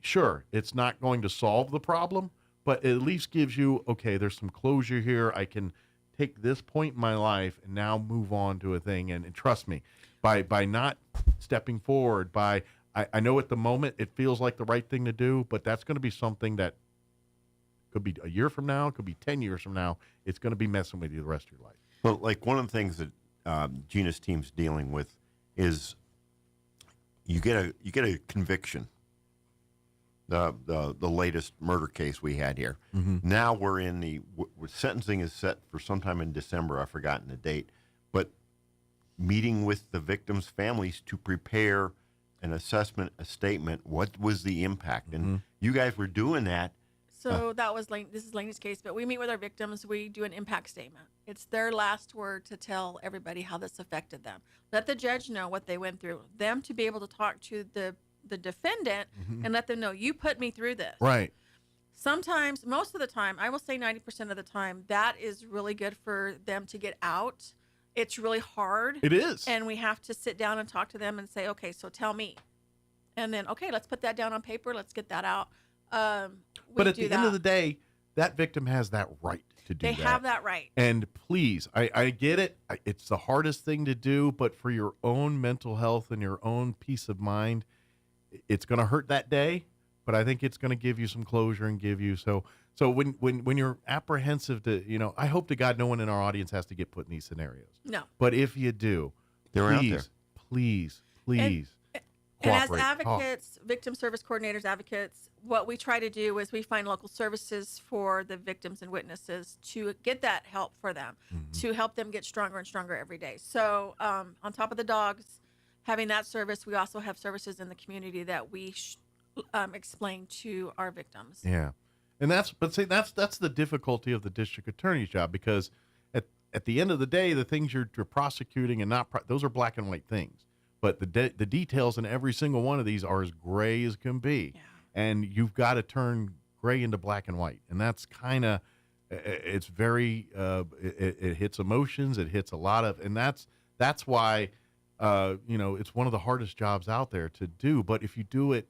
sure, it's not going to solve the problem, but it at least gives you, okay, there's some closure here. I can take this point in my life and now move on to a thing. And trust me, by not stepping forward, I know at the moment it feels like the right thing to do, but that's going to be something that could be a year from now, it could be 10 years from now. It's going to be messing with you the rest of your life. Well, like one of the things that Gina's team's dealing with is you get a conviction. The latest murder case we had here. Mm-hmm. Now we're in sentencing is set for sometime in December. I've forgotten the date, but meeting with the victims' families to prepare an assessment, a statement. What was the impact? And you guys were doing that. So that was this is Lainey's case, but we meet with our victims. We do an impact statement. It's their last word to tell everybody how this affected them. Let the judge know what they went through. Them to be able to talk to the defendant and let them know, you put me through this. Right. Sometimes, most of the time, I will say 90% of the time, that is really good for them to get out. It's really hard. It is. And we have to sit down and talk to them and say, okay, so tell me. And then, okay, let's put that down on paper. Let's get that out. But at the end of the day, that victim has that right to do that. They have that right. And please, I get it. It's the hardest thing to do, but for your own mental health and your own peace of mind, it's going to hurt that day, but I think it's going to give you some closure and give you so when you're apprehensive to, I hope to God no one in our audience has to get put in these scenarios. No. But if you do, they're out there. Please. And as advocates, victim service coordinators, advocates, what we try to do is we find local services for the victims and witnesses to get that help for them, to help them get stronger and stronger every day. So on top of the dogs, having that service, we also have services in the community that we explain to our victims. Yeah. And that's the difficulty of the district attorney's job, because at the end of the day, the things you're prosecuting and those are black and white things. But the details in every single one of these are as gray as can be. Yeah. And you've got to turn gray into black and white. And that's kind of, it's very, it hits emotions. It hits a lot of, and that's why, it's one of the hardest jobs out there to do. But if you do it,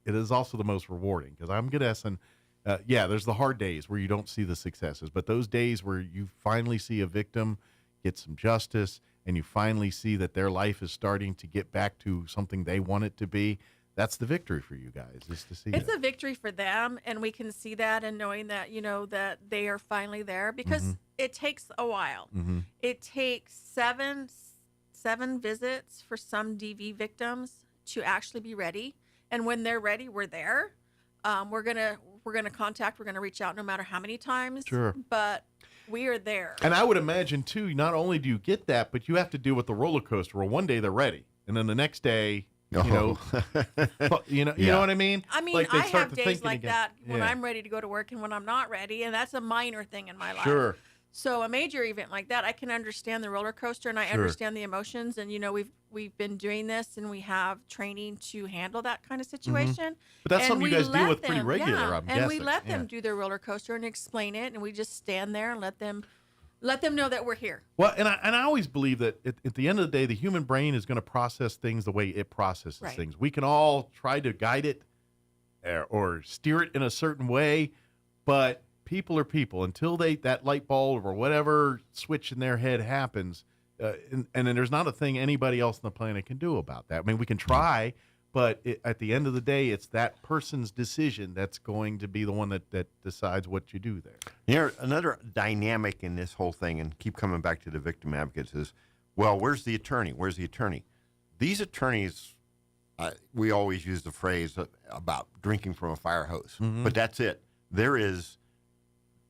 it is also the most rewarding, because I'm guessing, there's the hard days where you don't see the successes, but those days where you finally see a victim get some justice and you finally see that their life is starting to get back to something they want it to be, that's the victory for you guys, is to see it's that. a victory for them, and we can see that, and knowing that, that they are finally there, because it takes a while. It takes seven visits for some DV victims to actually be ready. And when they're ready, we're there. We're gonna contact. We're gonna reach out no matter how many times. Sure. But we are there. And I would imagine too, not only do you get that, but you have to deal with the roller coaster. Well, one day they're ready, and then the next day, you know what I mean? I mean, like I have days like again. that when I'm ready to go to work and when I'm not ready, and that's a minor thing in my life. Sure. So a major event like that, I can understand the roller coaster, and I understand the emotions. And we've been doing this, and we have training to handle that kind of situation. But that's and something you guys deal with pretty regular, yeah, I'm guessing. And we let them do their roller coaster and explain it, and we just stand there and let them know that we're here. Well, and I always believe that at the end of the day, the human brain is going to process things the way it processes things. We can all try to guide it or steer it in a certain way, but people are people. Until that light bulb or whatever switch in their head happens, and then there's not a thing anybody else on the planet can do about that. I mean, we can try, but at the end of the day, it's that person's decision that's going to be the one that decides what you do there. Here, another dynamic in this whole thing, and keep coming back to the victim advocates, is, well, where's the attorney? Where's the attorney? These attorneys, we always use the phrase about drinking from a fire hose, but that's it. There is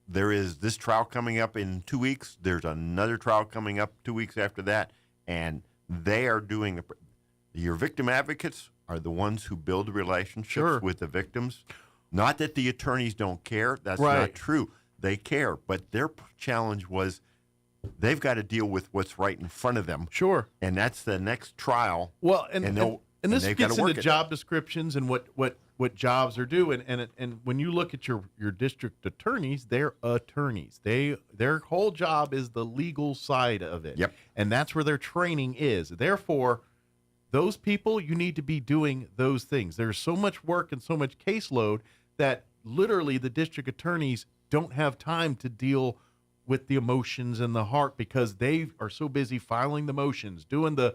this trial coming up in 2 weeks. There's another trial coming up 2 weeks after that, and they are doing your victim advocates are the ones who build relationships with the victims. Not that the attorneys don't care. That's not true. They care, but their challenge was they've got to deal with what's right in front of them. Sure. And that's the next trial. Well, and this gets into job it. descriptions and what jobs are due. And when you look at your district attorneys, they're attorneys. Their whole job is the legal side of it. Yep. And that's where their training is. Therefore, those people, you need to be doing those things. There's so much work and so much caseload that literally the district attorneys don't have time to deal with the emotions and the heart because they are so busy filing the motions, doing the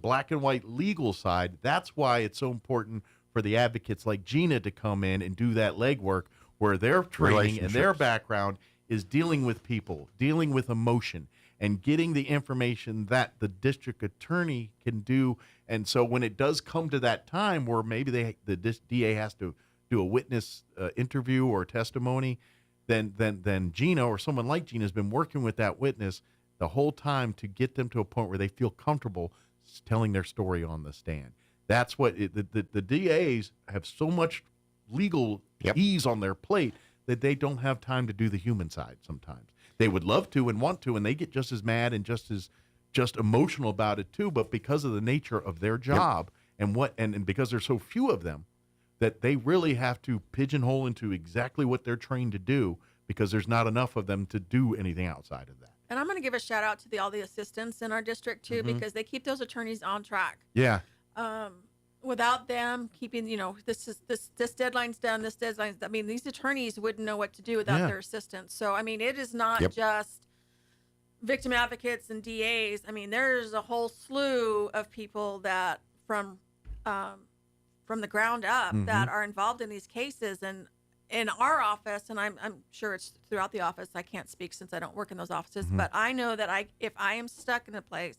black and white legal side. That's why it's so important for the advocates like Gina to come in and do that legwork where their training and their background is dealing with people, dealing with emotion, and getting the information that the district attorney can do. And so when it does come to that time where maybe the DA has to do a witness interview or testimony, then Gina or someone like Gina has been working with that witness the whole time to get them to a point where they feel comfortable telling their story on the stand. That's what the DAs have so much legal ease on their plate that they don't have time to do the human side sometimes. They would love to and want to, and they get just as mad and just emotional about it too, but because of the nature of their job and because there's so few of them, that they really have to pigeonhole into exactly what they're trained to do because there's not enough of them to do anything outside of that. And I'm going to give a shout out to all the assistants in our district too, because they keep those attorneys on track. Yeah. Without them keeping, this deadline's done, this deadline's done. I mean, these attorneys wouldn't know what to do without their assistants. So, I mean, it is not just victim advocates and DAs. I mean, there's a whole slew of people that from the ground up that are involved in these cases. And in our office, and I'm sure it's throughout the office, I can't speak since I don't work in those offices, but I know that if I am stuck in a place,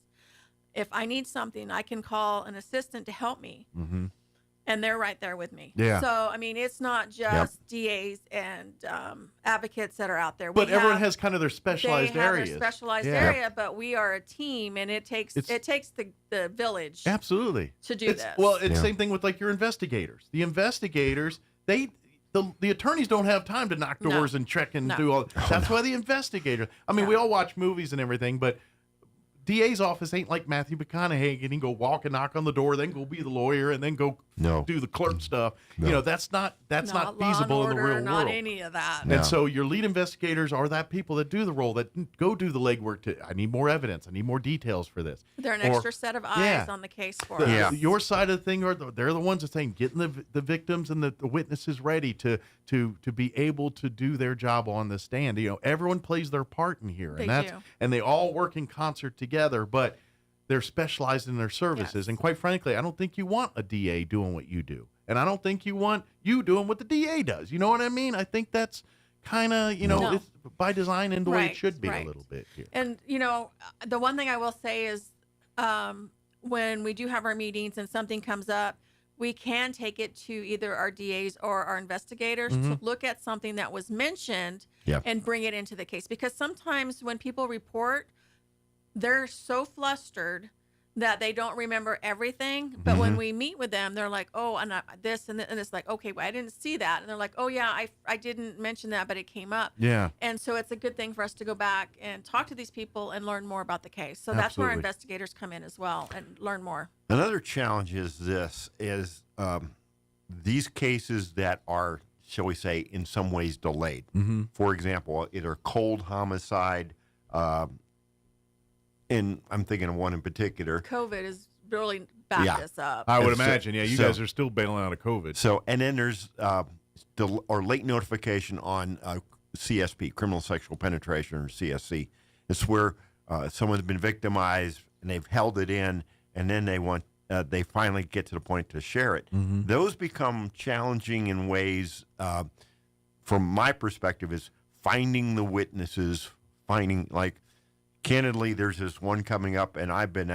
if I need something, I can call an assistant to help me, and they're right there with me. Yeah. So, I mean, it's not just DAs and advocates that are out there. But everyone has kind of their specialized areas. Their specialized area, but we are a team, and it takes the village. Absolutely. To do this. Well, it's the same thing with like your investigators. The investigators, the attorneys don't have time to knock doors and check and do all. That's why the investigators. I mean, we all watch movies and everything, but DA's office ain't like Matthew McConaughey. He can go walk and knock on the door, then go be the lawyer, and then go do the clerk stuff. No. That's not law feasible and order, in the real world. Not any of that. And so your lead investigators are that people that do the role, that go do the legwork. I need more evidence. I need more details for this. They're an extra set of eyes on the case for us. Your side of the thing, they're the ones that saying getting the victims and the witnesses ready to be able to do their job on the stand. Everyone plays their part in here, and they all work in concert together, but they're specialized in their services. Yes. And quite frankly, I don't think you want a DA doing what you do. And I don't think you want you doing what the DA does. You know what I mean? I think that's kind of, it's by design and the way it should be a little bit here. And, the one thing I will say is when we do have our meetings and something comes up, we can take it to either our DAs or our investigators to look at something that was mentioned and bring it into the case. Because sometimes when people report, they're so flustered that they don't remember everything. But when we meet with them, they're like, oh, and this, and it's like, okay, well, I didn't see that. And they're like, oh, yeah, I didn't mention that, but it came up. Yeah. And so it's a good thing for us to go back and talk to these people and learn more about the case. So that's where our investigators come in as well and learn more. Another challenge is these cases that are, shall we say, in some ways delayed. For example, either cold homicide, and I'm thinking of one in particular. COVID has really backed us up. I would imagine. You guys are still bailing out of COVID. So, and then there's late notification on CSP, criminal sexual penetration, or CSC. It's where someone's been victimized and they've held it in, and then they want they finally get to the point to share it. Those become challenging in ways, from my perspective, is finding the witnesses, candidly, there's this one coming up, and I've been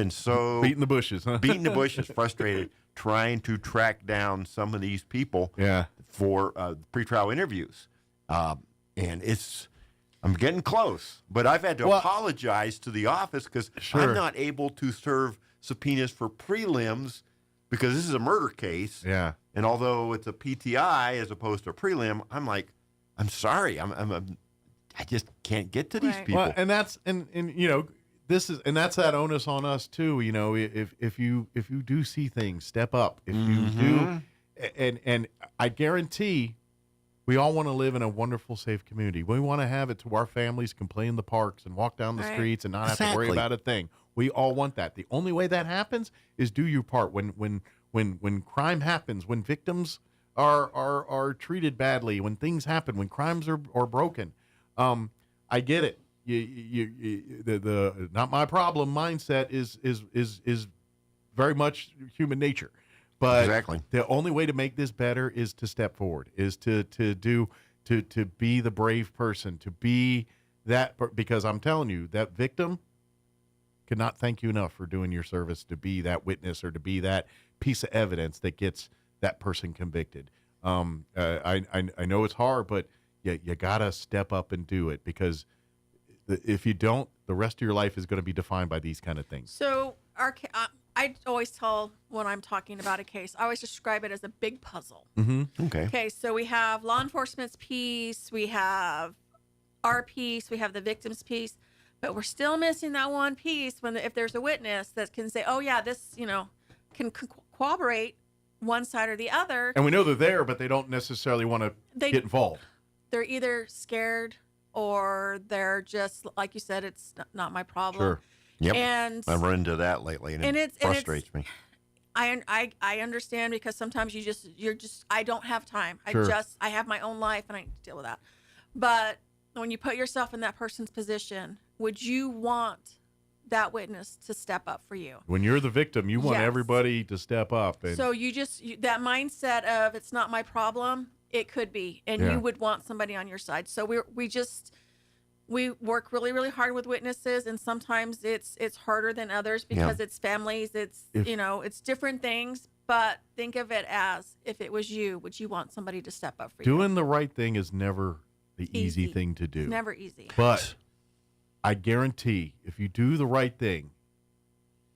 so beating the bushes, frustrated, trying to track down some of these people for pretrial interviews. And I'm getting close, but I've had to apologize to the office because I'm not able to serve subpoenas for prelims because this is a murder case. Yeah. And although it's a PTI as opposed to a prelim, I'm like, I'm sorry. I just can't get to these people. Well, and that's that's that onus on us too. If you do see things, step up. If you do, and I guarantee, we all want to live in a wonderful, safe community. We want to have it to our families can play in the parks and walk down the streets and not have to worry about a thing. We all want that. The only way that happens is do your part. When crime happens, when victims are treated badly, when things happen, when crimes are broken. I get it. The not my problem mindset is very much human nature. But exactly. The only way to make this better is to step forward, is to be the brave person, to be that, because I'm telling you, that victim cannot thank you enough for doing your service, to be that witness or to be that piece of evidence that gets that person convicted. I know it's hard, but you got to step up and do it, because if you don't, the rest of your life is going to be defined by these kind of things. So I always tell, when I'm talking about a case, I always describe it as a big puzzle. Okay. Okay, so we have law enforcement's piece, we have our piece, we have the victim's piece, but we're still missing that one piece if there's a witness that can say, oh yeah, this, can corroborate one side or the other. And we know they're there, but they don't necessarily want to get involved. They're either scared or they're just, like you said, it's not my problem. Sure. Yep. And I've run into that lately, and it frustrates me. I understand, because sometimes I don't have time. I have my own life and I need to deal with that. But when you put yourself in that person's position, would you want that witness to step up for you? When you're the victim, you want everybody to step up. And so that mindset of it's not my problem, it could be, and you would want somebody on your side. So we work really, really hard with witnesses, and sometimes it's harder than others because it's families, it's different things. But think of it as, if it was you, would you want somebody to step up for you? Doing the right thing is never the easy thing to do. It's never easy. But I guarantee, if you do the right thing,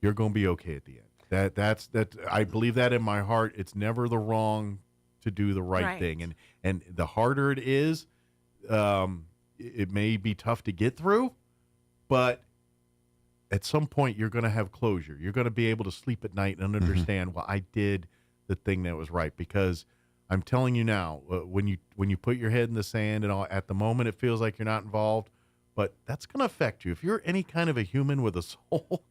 you're going to be okay at the end. That's I believe that in my heart. It's never the wrong to do the right thing, and the harder it is, it may be tough to get through, but at some point you're going to have closure. You're going to be able to sleep at night and understand, well, I did the thing that was right. Because I'm telling you now, when you put your head in the sand and all, at the moment it feels like you're not involved, but that's going to affect you. If you're any kind of a human with a soul,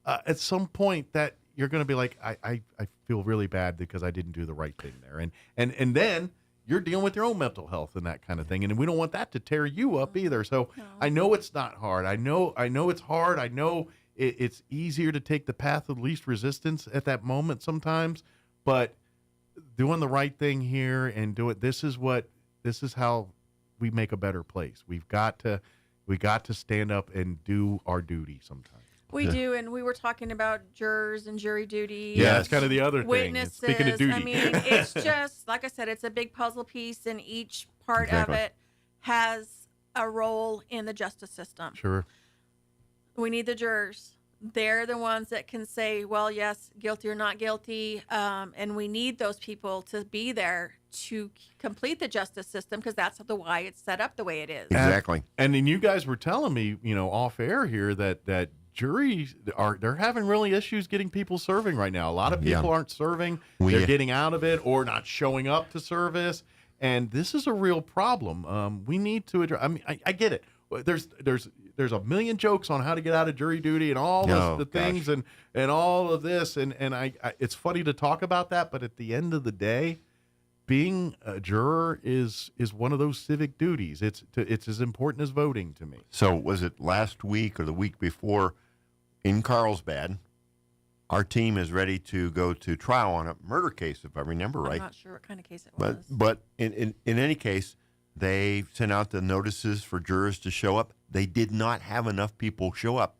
at some point that you're going to be like, I feel really bad because I didn't do the right thing there. And then you're dealing with your own mental health and that kind of thing. And we don't want that to tear you up either. So I know it's not hard. I know it's hard. I know it's easier to take the path of least resistance at that moment sometimes, but doing the right thing here and this is how we make a better place. We got to stand up and do our duty sometimes. We do, and we were talking about jurors and jury duty. Yeah, it's kind of the other witnesses. thing. Speaking of duty. I mean, it's just, like I said, it's a big puzzle piece, and each part of it has a role in the justice system. Sure. We need the jurors. They're the ones that can say, well, yes, guilty or not guilty, and we need those people to be there to complete the justice system, because that's why it's set up the way it is. Exactly. And then you guys were telling me, off air here that juries they're having really issues getting people serving right now. A lot of people aren't serving. They're getting out of it or not showing up to service. And this is a real problem. We need to address. I mean, I get it. There's a million jokes on how to get out of jury duty and all the things and all of this. And I it's funny to talk about that, but at the end of the day, being a juror is one of those civic duties. It's as important as voting to me. So was it last week or the week before in Carlsbad, our team is ready to go to trial on a murder case, if I remember right. I'm not sure what kind of case it was. But in any case, they sent out the notices for jurors to show up. They did not have enough people show up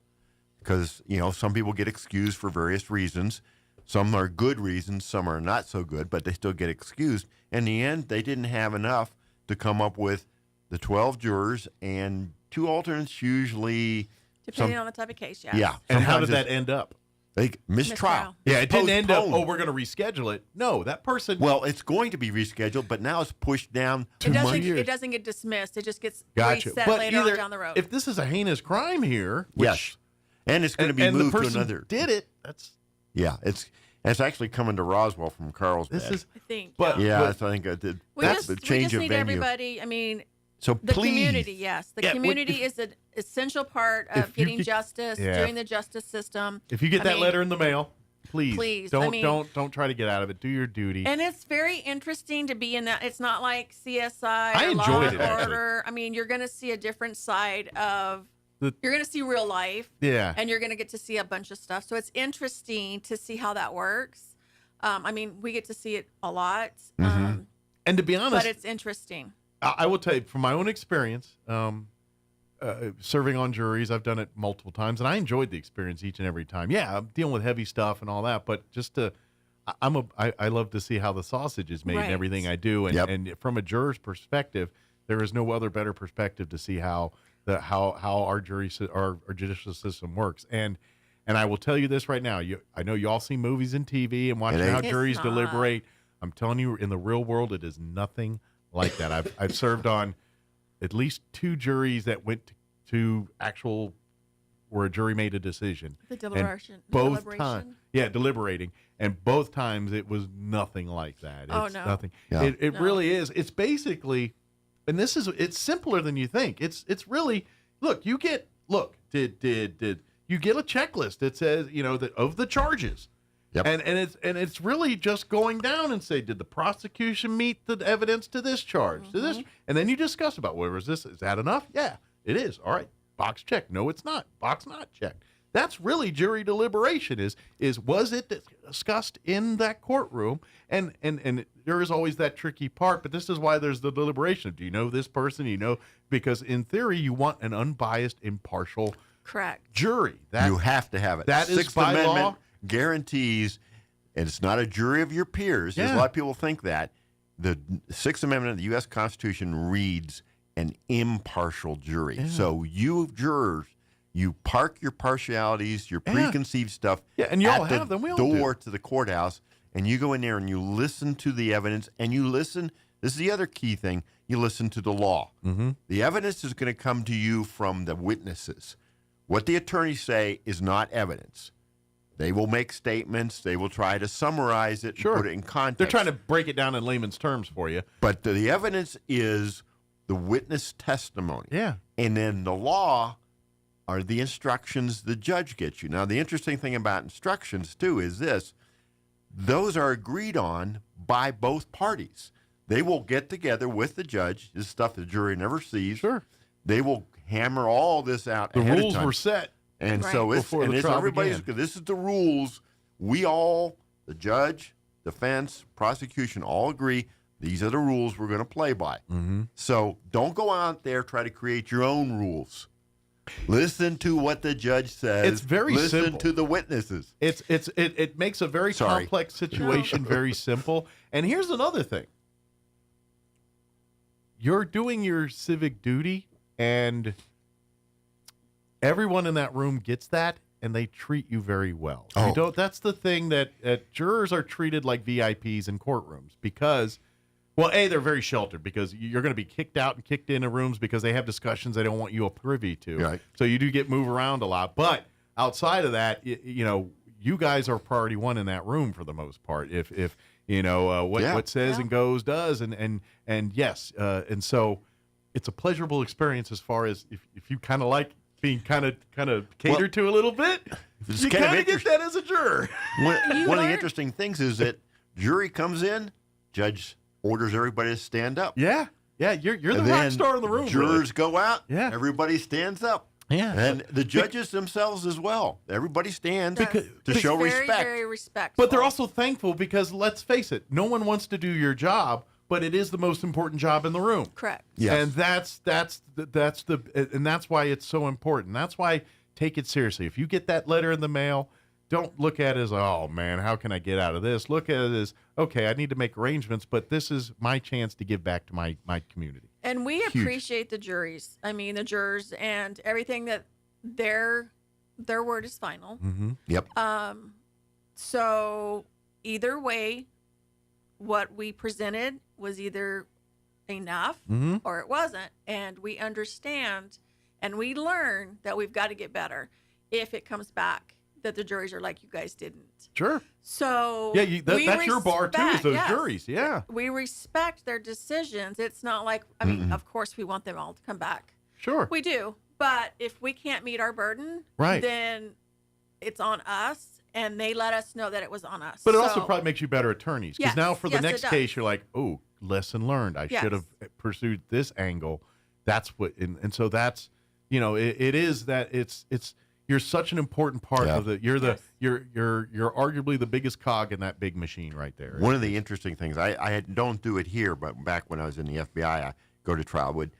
because, some people get excused for various reasons. Some are good reasons, some are not so good, but they still get excused. In the end, they didn't have enough to come up with the 12 jurors and 2 alternates usually. Depending on the type of case, yes. Yeah. And how did that end up? They mistrial. Yeah, it didn't end up, we're going to reschedule it. No, that person. Well, it's going to be rescheduled, but now it's pushed down to It doesn't get dismissed. It just gets reset later on down the road. If this is a heinous crime here. Yes. And it's going to be moved to another. Did it. That's. Yeah, it's actually coming to Roswell from Carlsbad. I think. But I think that's the change of need venue. Everybody. I mean, so the please, community. Yes, the community is an essential part of getting justice during the justice system. If you get that letter in the mail, please don't try to get out of it. Do your duty. And it's very interesting to be in that. It's not like CSI. I or enjoyed Law it. and Order. I mean, you're going to see a different side of. You're going to see real life. Yeah. And you're going to get to see a bunch of stuff. So it's interesting to see how that works. I mean, we get to see it a lot. And to be honest, but it's interesting. I will tell you from my own experience, serving on juries, I've done it multiple times, and I enjoyed the experience each and every time. Yeah, I'm dealing with heavy stuff and all that, but just I love to see how the sausage is made and everything I do. And, and from a juror's perspective, there is no other better perspective to see how our our judicial system works. And I will tell you this right now. I know you all see movies and TV and watching how juries deliberate. I'm telling you, in the real world, it is nothing like that. I've served on at least 2 juries that went to actual where a jury made a decision. The deliberation. Both times, deliberating, and both times it was nothing like that. It's nothing. Yeah. It really is. It's basically. And it's simpler than you think. It's really did you get a checklist that says that of the charges, and it's really just going down and say, did the prosecution meet the evidence to this charge, to this, and then you discuss about where is that enough? Yeah, it is. All right, box checked. No, it's not. Box not checked. That's really jury deliberation. Was it discussed in that courtroom? And there is always that tricky part, but this is why there's the deliberation. Do you know this person? Because in theory you want an unbiased, impartial, jury. You have to have it. That is Sixth by Amendment law. Guarantees, and it's not a jury of your peers. Yeah. A lot of people think that. The Sixth Amendment of the U.S. Constitution reads an impartial jury. Yeah. So you jurors, you park your partialities, your preconceived stuff and you all at have the them. We all door do. to the courthouse, and you go in there and you listen to the evidence, and you listen. This is the other key thing. You listen to the law. Mm-hmm. The evidence is going to come to you from the witnesses. What the attorneys say is not evidence. They will make statements. They will try to summarize it and put it in context. They're trying to break it down in layman's terms for you. But the evidence is the witness testimony. Yeah. And then the law are the instructions the judge gets you. Now, the interesting thing about instructions, too, is this. Those are agreed on by both parties. They will get together with the judge. This stuff the jury never sees. Sure. They will hammer all this out The ahead rules of time. were set. And so it's everybody's. This is the rules. We all, the judge, defense, prosecution, all agree these are the rules we're going to play by. Mm-hmm. So don't go out there try to create your own rules. Listen to what the judge says. It's very Listen simple. to the witnesses. It makes a very complex situation very simple. And here's another thing. You're doing your civic duty, and everyone in that room gets that, and they treat you very well. Oh. That's the thing that jurors are treated like VIPs in courtrooms because, well, A, they're very sheltered because you're going to be kicked out and kicked into rooms because they have discussions they don't want you privy to. Right. So you do get moved around a lot. But outside of that, you guys are priority one in that room for the most part. If what says and goes does, and yes, and so it's a pleasurable experience as far as if you kind of like being kind of catered to a little bit. You kind of get that as a juror. One of the interesting things is that jury comes in, judge orders everybody to stand up. Yeah, you're the And rock then star in the room. Jurors really. go out. Yeah, everybody stands up. Yeah. And the judges themselves as well. Everybody stands to show very, respect. very respectful. But they're also thankful because, let's face it, no one wants to do your job, but it is the most important job in the room. Correct. Yes. And that's why it's so important. That's why take it seriously. If you get that letter in the mail, don't look at it as, oh man, how can I get out of this? Look at it as, okay, I need to make arrangements, but this is my chance to give back to my community. And we appreciate the juries. I mean, the jurors and everything that their word is final. Mm-hmm. Yep. So either way, what we presented was either enough or it wasn't. And we understand and we learn that we've got to get better if it comes back that the juries are like, you guys didn't. Sure. So yeah, that's your bar too, is those juries. Yeah. We respect their decisions. It's not like, I mean, of course we want them all to come back. Sure. We do. But if we can't meet our burden, right, then it's on us, and they let us know that it was on us. But it also probably makes you better attorneys. Because Yes, now for the yes, next it case, does. you're like, oh, lesson learned. I should have pursued this angle. That's what, and so that's, it is that it's you're such an important part of the. You're you're arguably the biggest cog in that big machine right there. One of the interesting things I don't do it here, but back when I was in the FBI, I go to trial, would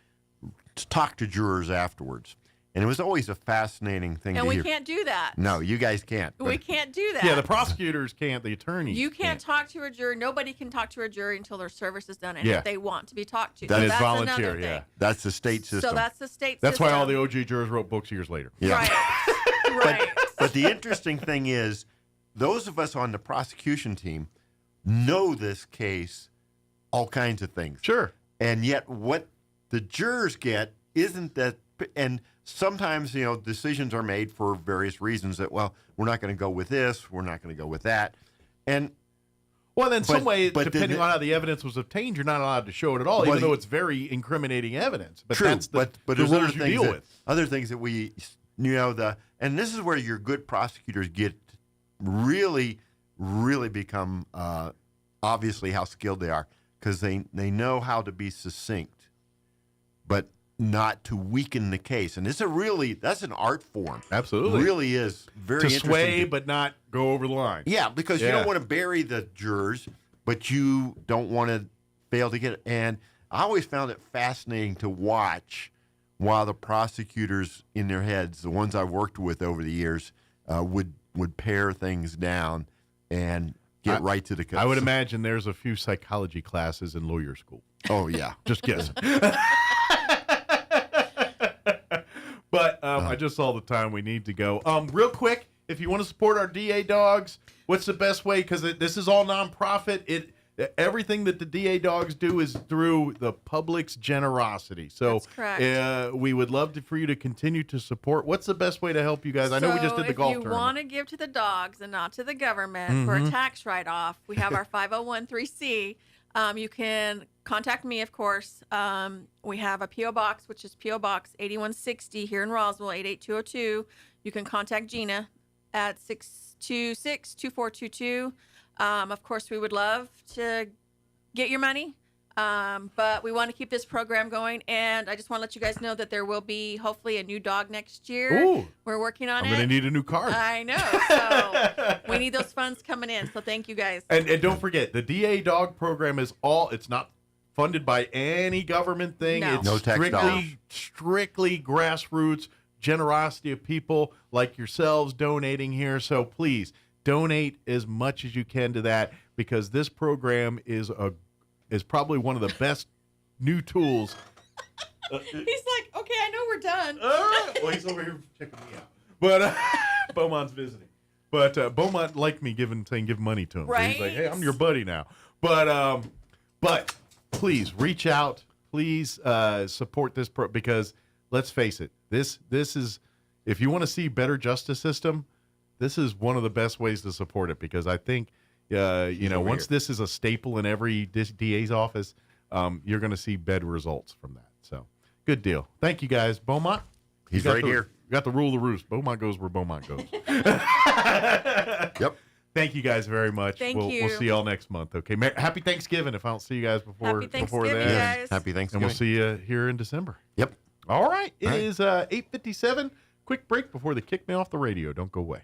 talk to jurors afterwards, and it was always a fascinating thing. And to we hear. can't do that. No, you guys can't. We can't do that. Yeah, the prosecutors can't. The attorneys. You can't talk to a jury. Nobody can talk to a jury until their service is done and Yeah. if they want to be talked to. That So is that's volunteer. another thing. Yeah, that's the state system. So that's the state That's system. why all the OJ jurors wrote books years later. Yeah. Right. But the interesting thing is, those of us on the prosecution team know this case, all kinds of things. Sure. And yet what the jurors get isn't that, and sometimes, decisions are made for various reasons that, well, we're not going to go with this, we're not going to go with that. And well, then some way, but depending on how the evidence was obtained, you're not allowed to show it at all, even though it's very incriminating evidence. But true, that's but the there's rules you deal with. Other things that we, and this is where your good prosecutors get really, really become obviously how skilled they are, because they know how to be succinct, but not to weaken the case. And that's an art form. Absolutely. It really is very to interesting. sway, but not go over the line. Yeah, because you don't want to bury the jurors, but you don't want to fail to get it. And I always found it fascinating to watch while the prosecutors in their heads, the ones I've worked with over the years, would pare things down and get right to the case. I would imagine there's a few psychology classes in lawyer school. Oh, yeah. Just guessing. But I just saw the time we need to go. Real quick, if you want to support our DA dogs, what's the best way? Because this is all nonprofit. Everything that the DA dogs do is through the public's generosity. So That's correct. We would love for you to continue to support. What's the best way to help you guys? I know we just did the golf if you tournament. want to give to the dogs and not to the government for a tax write-off, we have our 501(c). You can contact me, of course. We have a P.O. Box, which is P.O. Box 8160 here in Roswell, 88202. You can contact Gina at 626-2422. Of course, we would love to get your money, but we want to keep this program going. And I just want to let you guys know that there will be hopefully a new dog next year. Ooh. We're working on I'm it. going to need a new card. I know. So we need those funds coming in. So thank you guys. And don't forget, the DA dog program is it's not funded by any government thing. No. It's No tax dollars. strictly grassroots generosity of people like yourselves donating here. So please donate as much as you can to that, because this program is probably one of the best new tools. He's like, okay, I know we're done. Well, he's over here checking me out. But Beaumont's visiting. But Beaumont liked me saying give money to him. So he's like, hey, I'm your buddy now. But please reach out. Please support this because let's face it, this is, if you want to see better justice system, this is one of the best ways to support it, because I think, once this is a staple in every DA's office, you're going to see better results from that. So, good deal. Thank you, guys. Beaumont? He's right here. You got the rule of the roost. Beaumont goes where Beaumont goes. Yep. Thank you guys very much. Thank you. We'll see y'all next month. Okay. Happy Thanksgiving if I don't see you guys before Happy Thanksgiving, then. guys. Happy And Thanksgiving. we'll see you here in December. Yep. All right. It is 8:57. Quick break before they kick me off the radio. Don't go away.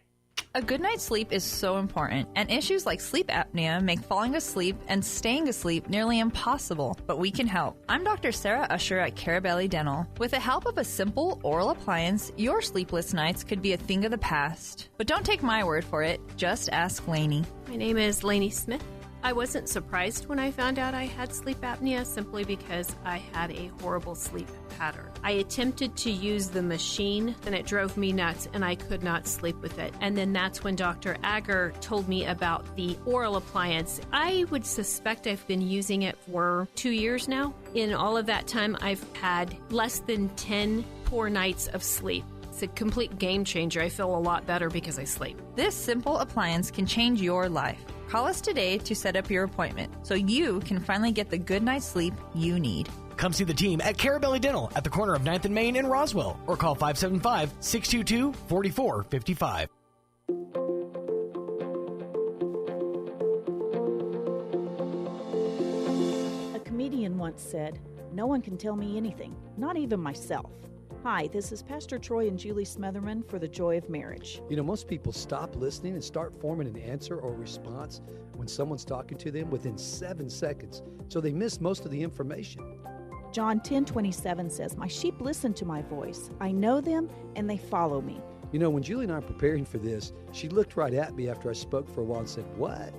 A good night's sleep is so important, and issues like sleep apnea make falling asleep and staying asleep nearly impossible, but we can help. I'm Dr. Sarah Usher at Carabelli Dental. With the help of a simple oral appliance, your sleepless nights could be a thing of the past. But don't take my word for it, just ask Lainey. My name is Lainey Smith. I wasn't surprised when I found out I had sleep apnea simply because I had a horrible sleep pattern. I attempted to use the machine and it drove me nuts and I could not sleep with it. And then that's when Dr. Agar told me about the oral appliance. I would suspect I've been using it for 2 years now. In all of that time, I've had less than 10 poor nights of sleep. It's a complete game changer. I feel a lot better because I sleep. This simple appliance can change your life. Call us today to set up your appointment so you can finally get the good night's sleep you need. Come see the team at Carabelli Dental at the corner of 9th and Main in Roswell, or call 575-622-4455. A comedian once said, "No one can tell me anything, not even myself." Hi, this is Pastor Troy and Julie Smotherman for The Joy of Marriage. You know, most people stop listening and start forming an answer or response when someone's talking to them within 7 seconds, so they miss most of the information. John 10:27 says, "My sheep listen to my voice. I know them, and they follow me." You know, when Julie and I were preparing for this, she looked right at me after I spoke for a while and said, "What?"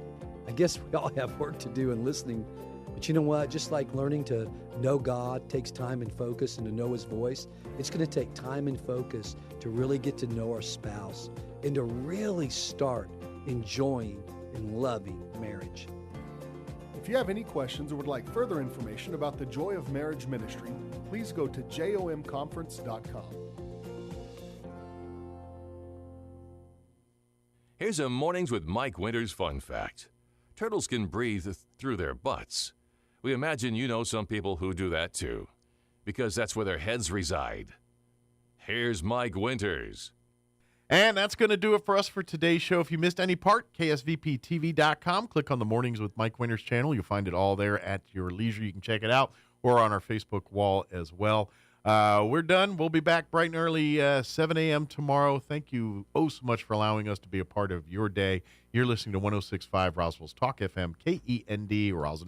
I guess we all have work to do in listening. But you know what? Just like learning to know God takes time and focus and to know His voice, it's going to take time and focus to really get to know our spouse and to really start enjoying and loving marriage. If you have any questions or would like further information about the Joy of Marriage Ministry, please go to jomconference.com. Here's a Mornings with Mike Winters fun fact. Turtles can breathe through their butts. We imagine you know some people who do that too, because that's where their heads reside. Here's Mike Winters. And that's going to do it for us for today's show. If you missed any part, ksvptv.com. Click on the Mornings with Mike Winters channel. You'll find it all there at your leisure. You can check it out, or on our Facebook wall as well. We're done. We'll be back bright and early 7 a.m. tomorrow. Thank you so much for allowing us to be a part of your day. You're listening to 106.5 Roswell's Talk FM, KEND, Roswell.